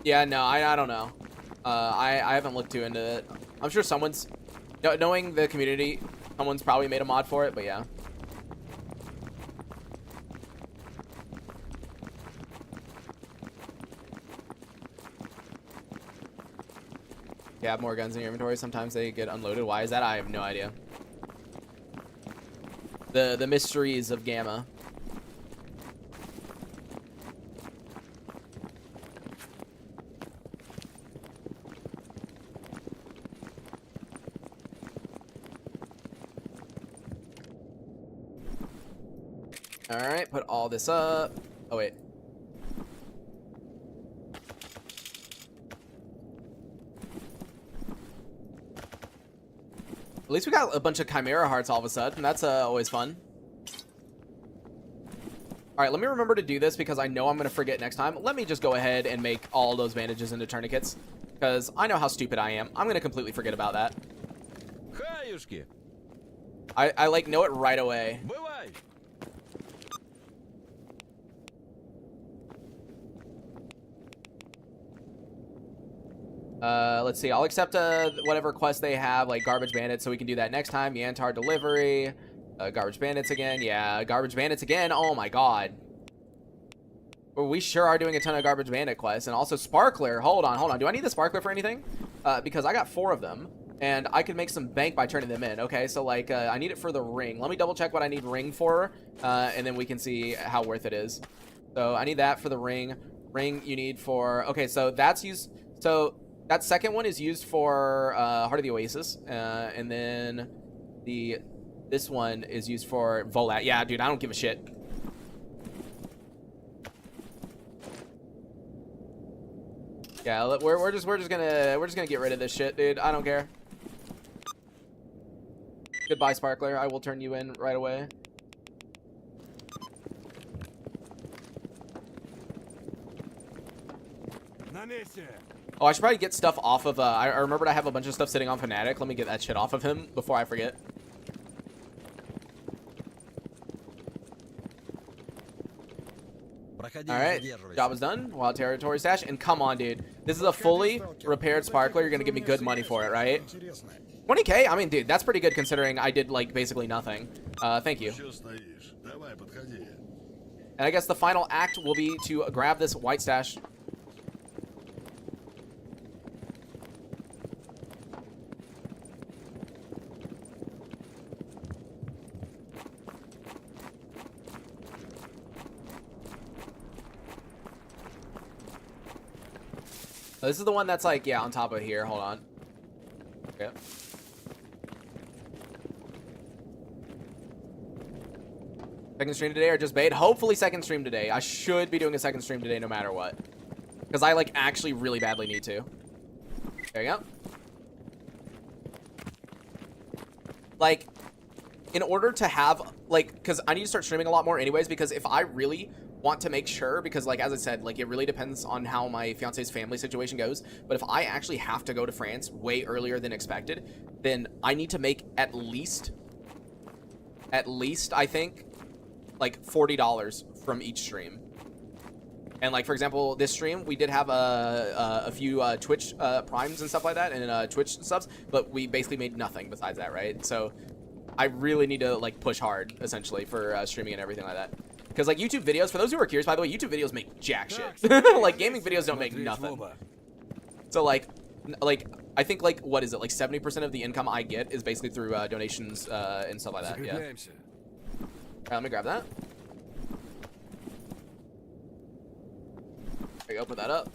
Yeah, no, I don't know. I haven't looked too into it. I'm sure someone's, knowing the community, someone's probably made a mod for it, but yeah. You have more guns in your inventory. Sometimes they get unloaded. Why is that? I have no idea. The mysteries of Gamma. All right, put all this up. Oh wait. At least we got a bunch of Chimera hearts all of a sudden. That's always fun. All right, let me remember to do this because I know I'm going to forget next time. Let me just go ahead and make all those bandages into tourniquets because I know how stupid I am. I'm going to completely forget about that. Хаюшки. I like know it right away. Бывай. Let's see. I'll accept whatever quest they have, like Garbage Bandits, so we can do that next time. Yantar Delivery. Garbage Bandits again. Yeah, Garbage Bandits again. Oh my god. Well, we sure are doing a ton of Garbage Bandit quests. And also Sparkler. Hold on. Do I need the Sparkler for anything? Because I got 4 of them. And I could make some bank by turning them in. Okay, so like, I need it for the ring. Let me double check what I need ring for. And then we can see how worth it is. So I need that for the ring. Ring you need for... Okay, so that's used... So... That second one is used for Heart of the Oasis, and then this one is used for Volat. Yeah, dude, I don't give a shit. Yeah, we're just gonna get rid of this shit, dude. I don't care. Goodbye, Sparkler. I will turn you in right away. На месте. Oh, I should probably get stuff off of, I remembered I have a bunch of stuff sitting on Fnatic. Let me get that shit off of him before I forget. Alright, job is done. Wild Territory Stash. And come on, dude. This is a fully repaired Sparkler. You're gonna give me good money for it, right? 20k? I mean, dude, that's pretty good considering I did, like, basically nothing. Thank you. And I guess the final act will be to grab this white stash. This is the one that's like, yeah, on top of here. Hold on. Okay. Second stream today or just bait? Hopefully second stream today. I should be doing a second stream today no matter what. Because I like actually really badly need to. There you go. Like, in order to have, like, because I need to start streaming a lot more anyways, because if I really want to make sure, because like as I said, like it really depends on how my fiance's family situation goes, but if I actually have to go to France way earlier than expected, then I need to make at least I think like $40 from each stream. And like for example, this stream we did have a few Twitch primes and stuff like that, and Twitch subs, but we basically made nothing besides that, right? So I really need to like push hard essentially for streaming and everything like that. Because, like, YouTube videos, for those who are curious, by the way, YouTube videos make jack shit. Like, gaming videos don't make nothing. So, like, I think, like, what is it? Like, 70% of the income I get is basically through donations and stuff like that, yeah. Alright, let me grab that. There you go, put that up.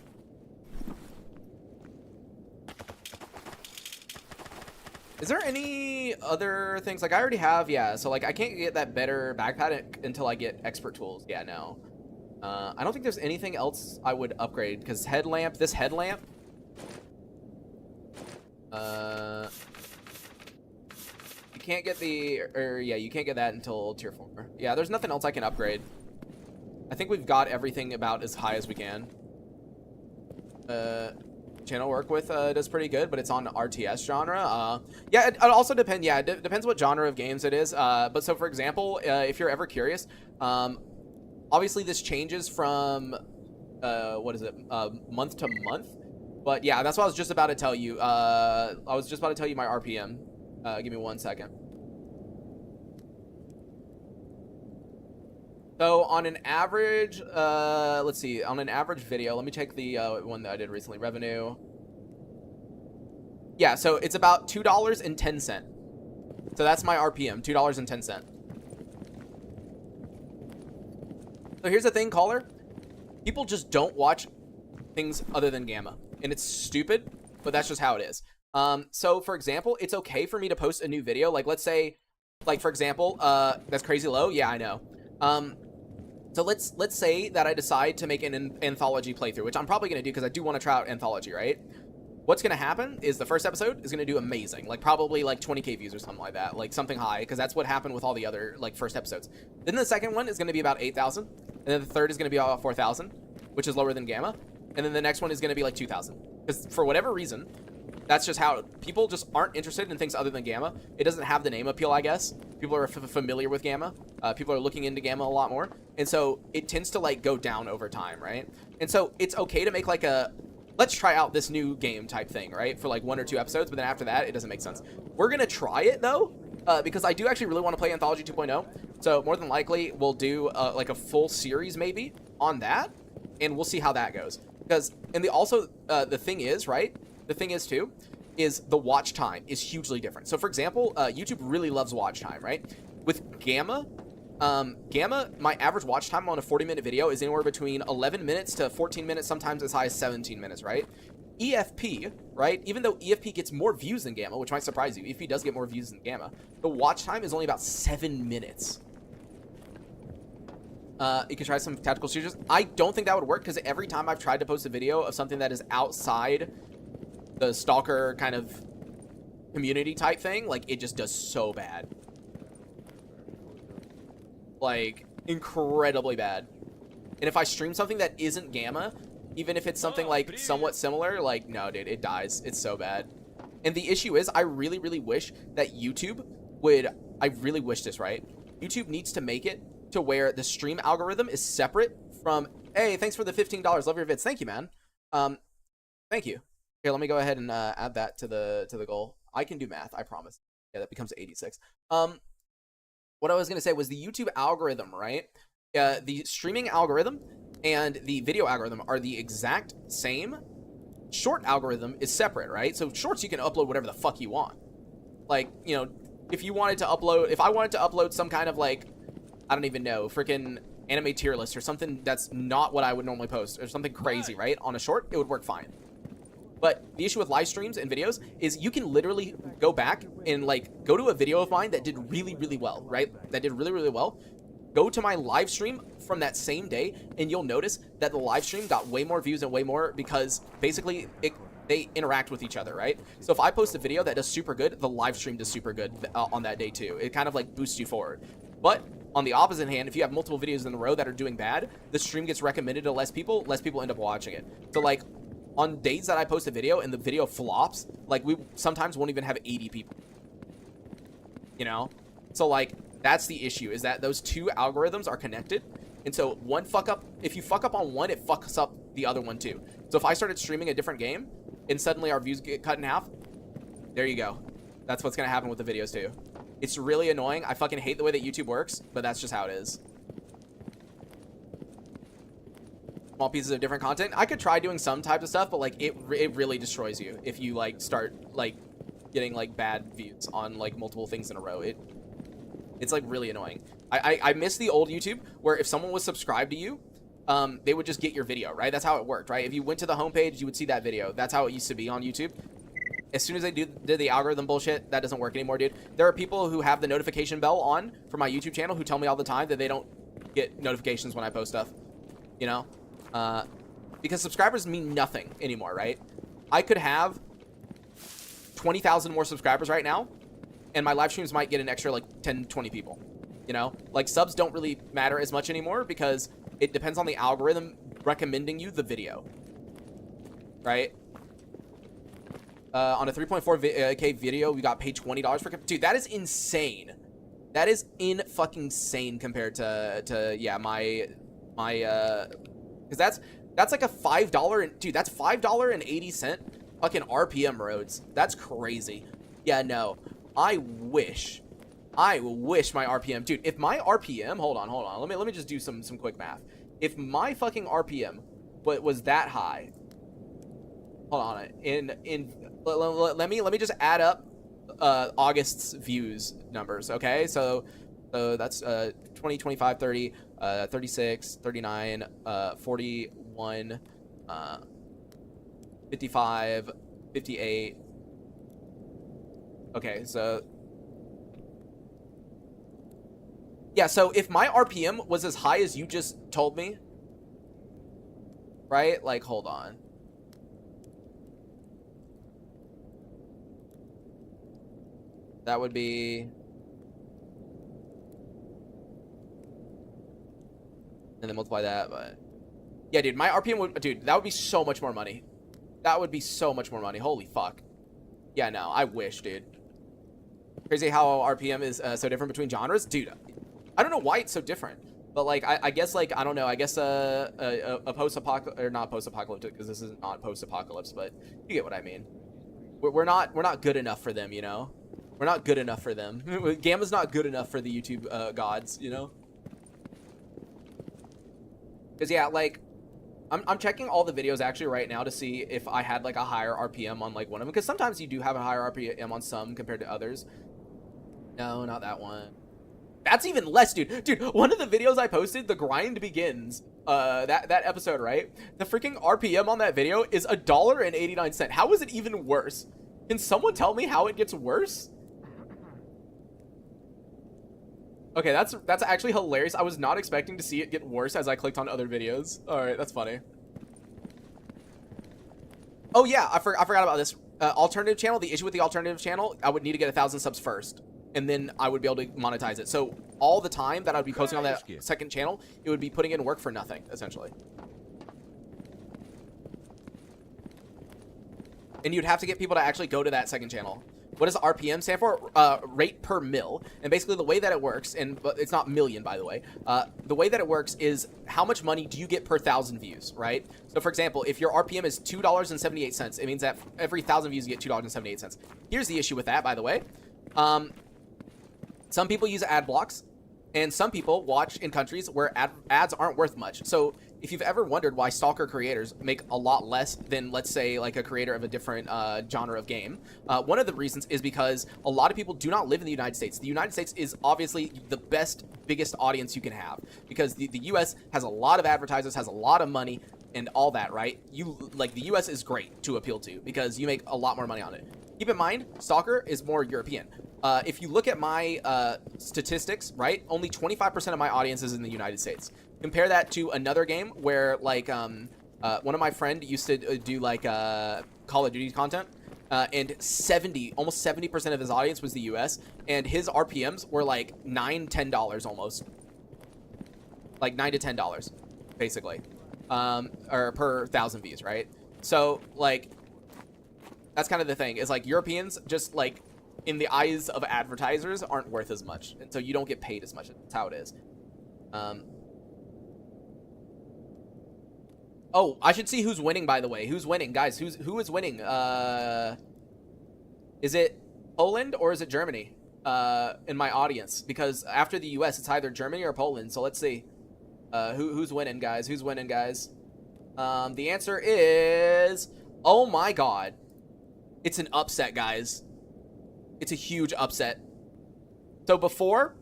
Is there any other things? Like, I already have, yeah. So, like, I can't get that better backpack until I get expert tools. Yeah, no. I don't think there's anything else I would upgrade. Because headlamp, this headlamp. You can't get the, yeah, you can't get that until tier 4. Yeah, there's nothing else I can upgrade. I think we've got everything about as high as we can. Channel work with does pretty good, but it's on RTS genre. Yeah, it also depends. Yeah, it depends what genre of games it is. But so for example, if you're ever curious, obviously this changes from what is it, month to month. But yeah, that's what I was just about to tell you. I was just about to tell you my RPM. Give me 1 second. So on an average, let's see, on an average video, let me check the one that I did recently, revenue. Yeah, so it's about $2.10. So that's my RPM, $2.10. So here's the thing, caller. People just don't watch things other than Gamma. And it's stupid, but that's just how it is. So for example, it's okay for me to post a new video. Like, let's say, like, for example, that's crazy low. Yeah, I know. So let's say that I decide to make an anthology playthrough, which I'm probably going to do because I do want to try out anthology, right? What's going to happen is the first episode is going to do amazing, like probably like 20K views or something like that, like something high, because that's what happened with all the other like first episodes. Then the second one is going to be about 8,000, and then the third is going to be about 4,000, which is lower than Gamma, and then the next one is going to be like 2,000, because for whatever reason, that's just how people just aren't interested in things other than Gamma. It doesn't have the name appeal, I guess. People are familiar with Gamma. People are looking into Gamma a lot more, and so it tends to like go down over time, right? And so it's okay to make like a let's try out this new game type thing, right? For like 1 or 2 episodes, but then after that, it doesn't make sense. We're going to try it though, because I do actually really want to play Anthology 2.0. So more than likely, we'll do like a full series maybe on that, and we'll see how that goes. Because, and the thing is, right? The thing is too, is the watch time is hugely different. So for example, YouTube really loves watch time, right? With Gamma, my average watch time on a 40-minute video is anywhere between 11 minutes to 14 minutes, sometimes as high as 17 minutes, right? EFP, right? Even though EFP gets more views than Gamma, which might surprise you, EFP does get more views than Gamma, the watch time is only about 7 minutes. You can try some tactical shooters. I don't think that would work, because every time I've tried to post a video of something that is outside the S.t.a.l.k.e.r kind of community type thing, like, it just does so bad. Like, incredibly bad. And if I stream something that isn't Gamma, even if it's something like somewhat similar, like, no, dude, it dies. It's so bad. And the issue is, I really, really wish that YouTube would, I really wish this, right? YouTube needs to make it to where the stream algorithm is separate from, hey, thanks for the $15. Love your vids. Thank you, man. Thank you. Here, let me go ahead and add that to the goal. I can do math, I promise. Yeah, that becomes 86. What I was going to say was the YouTube algorithm, right? The streaming algorithm and the video algorithm are the exact same. Short algorithm is separate, right? So shorts, you can upload whatever the fuck you want. Like, you know, if you wanted to upload, if I wanted to upload some kind of like, I don't even know, freaking anime tier list or something that's not what I would normally post or something crazy, right? On a short, it would work fine. But the issue with live streams and videos is you can literally go back and like go to a video of mine that did really, really well, right? That did really, really well. Go to my live stream from that same day, and you'll notice that the live stream got way more views and way more because basically they interact with each other, right? So if I post a video that does super good, the live stream does super good on that day too. It kind of like boosts you forward. But on the opposite hand, if you have multiple videos in a row that are doing bad, the stream gets recommended to less people end up watching it. So like, on days that I post a video and the video flops, like we sometimes won't even have 80 people, you know? So like, that's the issue, is that those two algorithms are connected. And so one fuck up, if you fuck up on one, it fucks up the other one too. So if I started streaming a different game and suddenly our views get cut in half, there you go. That's what's going to happen with the videos too. It's really annoying. I fucking hate the way that YouTube works, but that's just how it is. Small pieces of different content. I could try doing some types of stuff, but like it really destroys you if you like start like getting like bad views on like multiple things in a row. It's like really annoying. I miss the old YouTube where if someone was subscribed to you, they would just get your video, right? That's how it worked, right? If you went to the homepage, you would see that video. That's how it used to be on YouTube. As soon as they did the algorithm bullshit, that doesn't work anymore, dude. There are people who have the notification bell on for my YouTube channel who tell me all the time that they don't get notifications when I post stuff, you know? Because subscribers mean nothing anymore, right? I could have 20,000 more subscribers right now, and my live streams might get an extra like 10, 20 people, you know? Like subs don't really matter as much anymore because it depends on the algorithm recommending you the video, right? On a 3.4K video, we got paid $20 for, dude, that is insane. That is fucking insane compared to yeah, my because That's like a $5 and dude, that's $5.80 fucking RPM roads. That's crazy. Yeah, no. I wish my RPM, dude, if my RPM, hold on. Let me just do some quick math. If my fucking RPM was that high, hold on, let me just add up August's views numbers, okay? So that's 20, 25, 30, 36, 39, 41, 55, 58. Okay, so yeah, so if my RPM was as high as you just told me, right? Like, hold on. That would be... And then multiply that, but... Yeah, dude, my RPM would... Dude, that would be so much more money. That would be so much more money. Holy fuck. Yeah, no, I wish, dude. Crazy how RPM is so different between genres. Dude, I don't know why it's so different. But, like, I guess, like, I don't know. I guess a post-apocalyptic... Or not post-apocalyptic, because this is not post-apocalypse, but you get what I mean. We're not good enough for them, you know? We're not good enough for them. Gamma's not good enough for the YouTube gods, you know? Because, yeah, like, I'm checking all the videos actually right now to see if I had, like, a higher RPM on, like, one of them. Because sometimes you do have a higher RPM on some compared to others. No, not that one. That's even less, dude. Dude, one of the videos I posted, The Grind Begins, that episode, right? The freaking RPM on that video is $1.89. How is it even worse? Can someone tell me how it gets worse? Okay, that's actually hilarious. I was not expecting to see it get worse as I clicked on other videos. All right, that's funny. Oh yeah, I forgot about this. Alternative channel. The issue with the alternative channel, I would need to get 1,000 subs first, and then I would be able to monetize it. So all the time that I'd be posting on that second channel, it would be putting in work for nothing, essentially. And you'd have to get people to actually go to that second channel. What does RPM stand for? Rate per mil. And basically the way that it works, and it's not million, by the way. The way that it works is how much money do you get per 1,000 views, right? So, for example, if your RPM is $2.78, it means that for every 1,000 views, you get $2.78. Here's the issue with that, by the way. Some people use ad blocks, and some people watch in countries where ads aren't worth much. So if you've ever wondered why S.t.a.l.k.e.r creators make a lot less than, let's say, like a creator of a different genre of game, one of the reasons is because a lot of people do not live in the United States. The United States is obviously the biggest audience you can have, because the U.S. has a lot of advertisers, has a lot of money, and all that, right? The U.S. is great to appeal to because you make a lot more money on it. Keep in mind, S.t.a.l.k.e.r is more European. If you look at my statistics, right, only 25% of my audience is in the United States. Compare that to another game where, like, one of my friends used to do, like, Call of Duty content, and almost 70% of his audience was the US, and his RPMs were, like, $9, $10 almost. Like, $9 to $10, basically. Or per 1,000 views, right? So, like, that's kind of the thing, is, like, Europeans just, like, in the eyes of advertisers aren't worth as much, and so you don't get paid as much. That's how it is. Oh, I should see who's winning, by the way. Who's winning, guys? Who is winning? Is it Poland or is it Germany? In my audience, because after the US, it's either Germany or Poland. So let's see. Who's winning, guys? Who's winning, guys? The answer is, oh my God, it's an upset, guys. It's a huge upset. So before,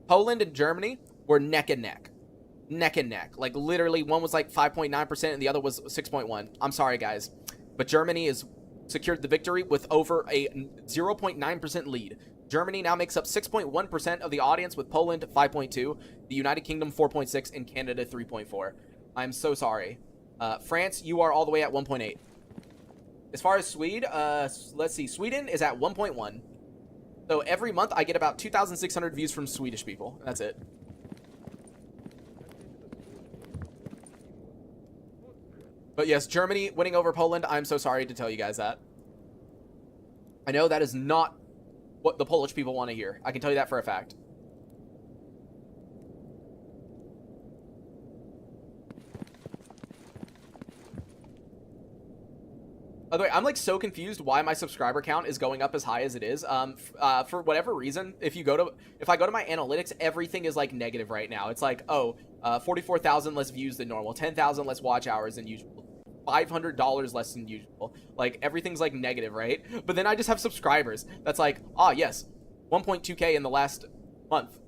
Poland and Germany were neck and neck. Neck and neck. Like, literally, one was like 5.9% and the other was 6.1%. I'm sorry, guys. But Germany has secured the victory with over a 0.9% lead. Germany now makes up 6.1% of the audience, with Poland 5.2%, the United Kingdom 4.6%, and Canada 3.4%. I'm so sorry. France, you are all the way at 1.8%. As far as Sweden, let's see. Sweden is at 1.1%. So every month I get about 2,600 views from Swedish people. That's it. But yes, Germany winning over Poland. I'm so sorry to tell you guys that. I know that is not what the Polish people want to hear. I can tell you that for a fact. By the way, I'm like so confused why my subscriber count is going up as high as it is. For whatever reason, if I go to my analytics, everything is like negative right now. It's like, 44,000 less views than normal, 10,000 less watch hours than usual, $500 less than usual. Like everything's like negative, right? But then I just have subscribers. That's like, yes, 1.2K in the last month.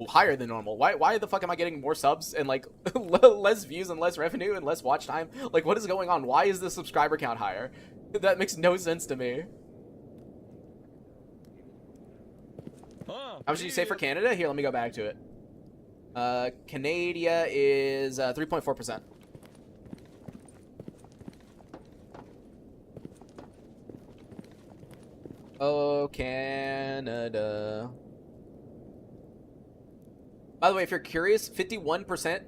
Higher than normal. Why the fuck am I getting more subs and like less views and less revenue and less watch time? Like, what is going on? Why is the subscriber count higher? That makes no sense to me. How much did you say for Canada? Here, let me go back to it. Canada is 3.4%. Oh, Canada. By the way, if you're curious, 51%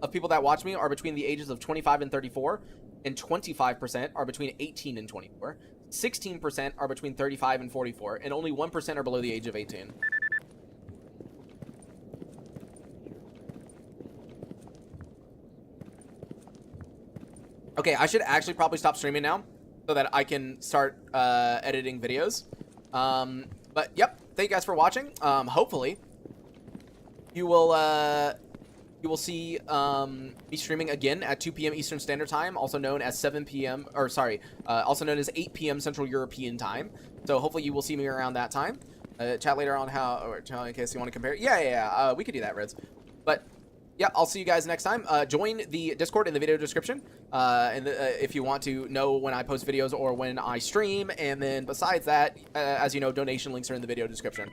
of people that watch me are between the ages of 25 and 34, and 25% are between 18 and 24. 16% are between 35 and 44, and only 1% are below the age of 18. Okay, I should actually probably stop streaming now so that I can start editing videos. But yep, thank you guys for watching. Hopefully you will see me streaming again at 2 p.m. Eastern Standard Time, also known as 7 p.m. or sorry, also known as 8 p.m. Central European Time. So hopefully you will see me around that time. Chat later on how, or in case you want to compare. Yeah, we could do that, Reds. But yeah, I'll see you guys next time. Join the Discord in the video description, if you want to know when I post videos or when I stream. And then besides that, as you know, donation links are in the video description.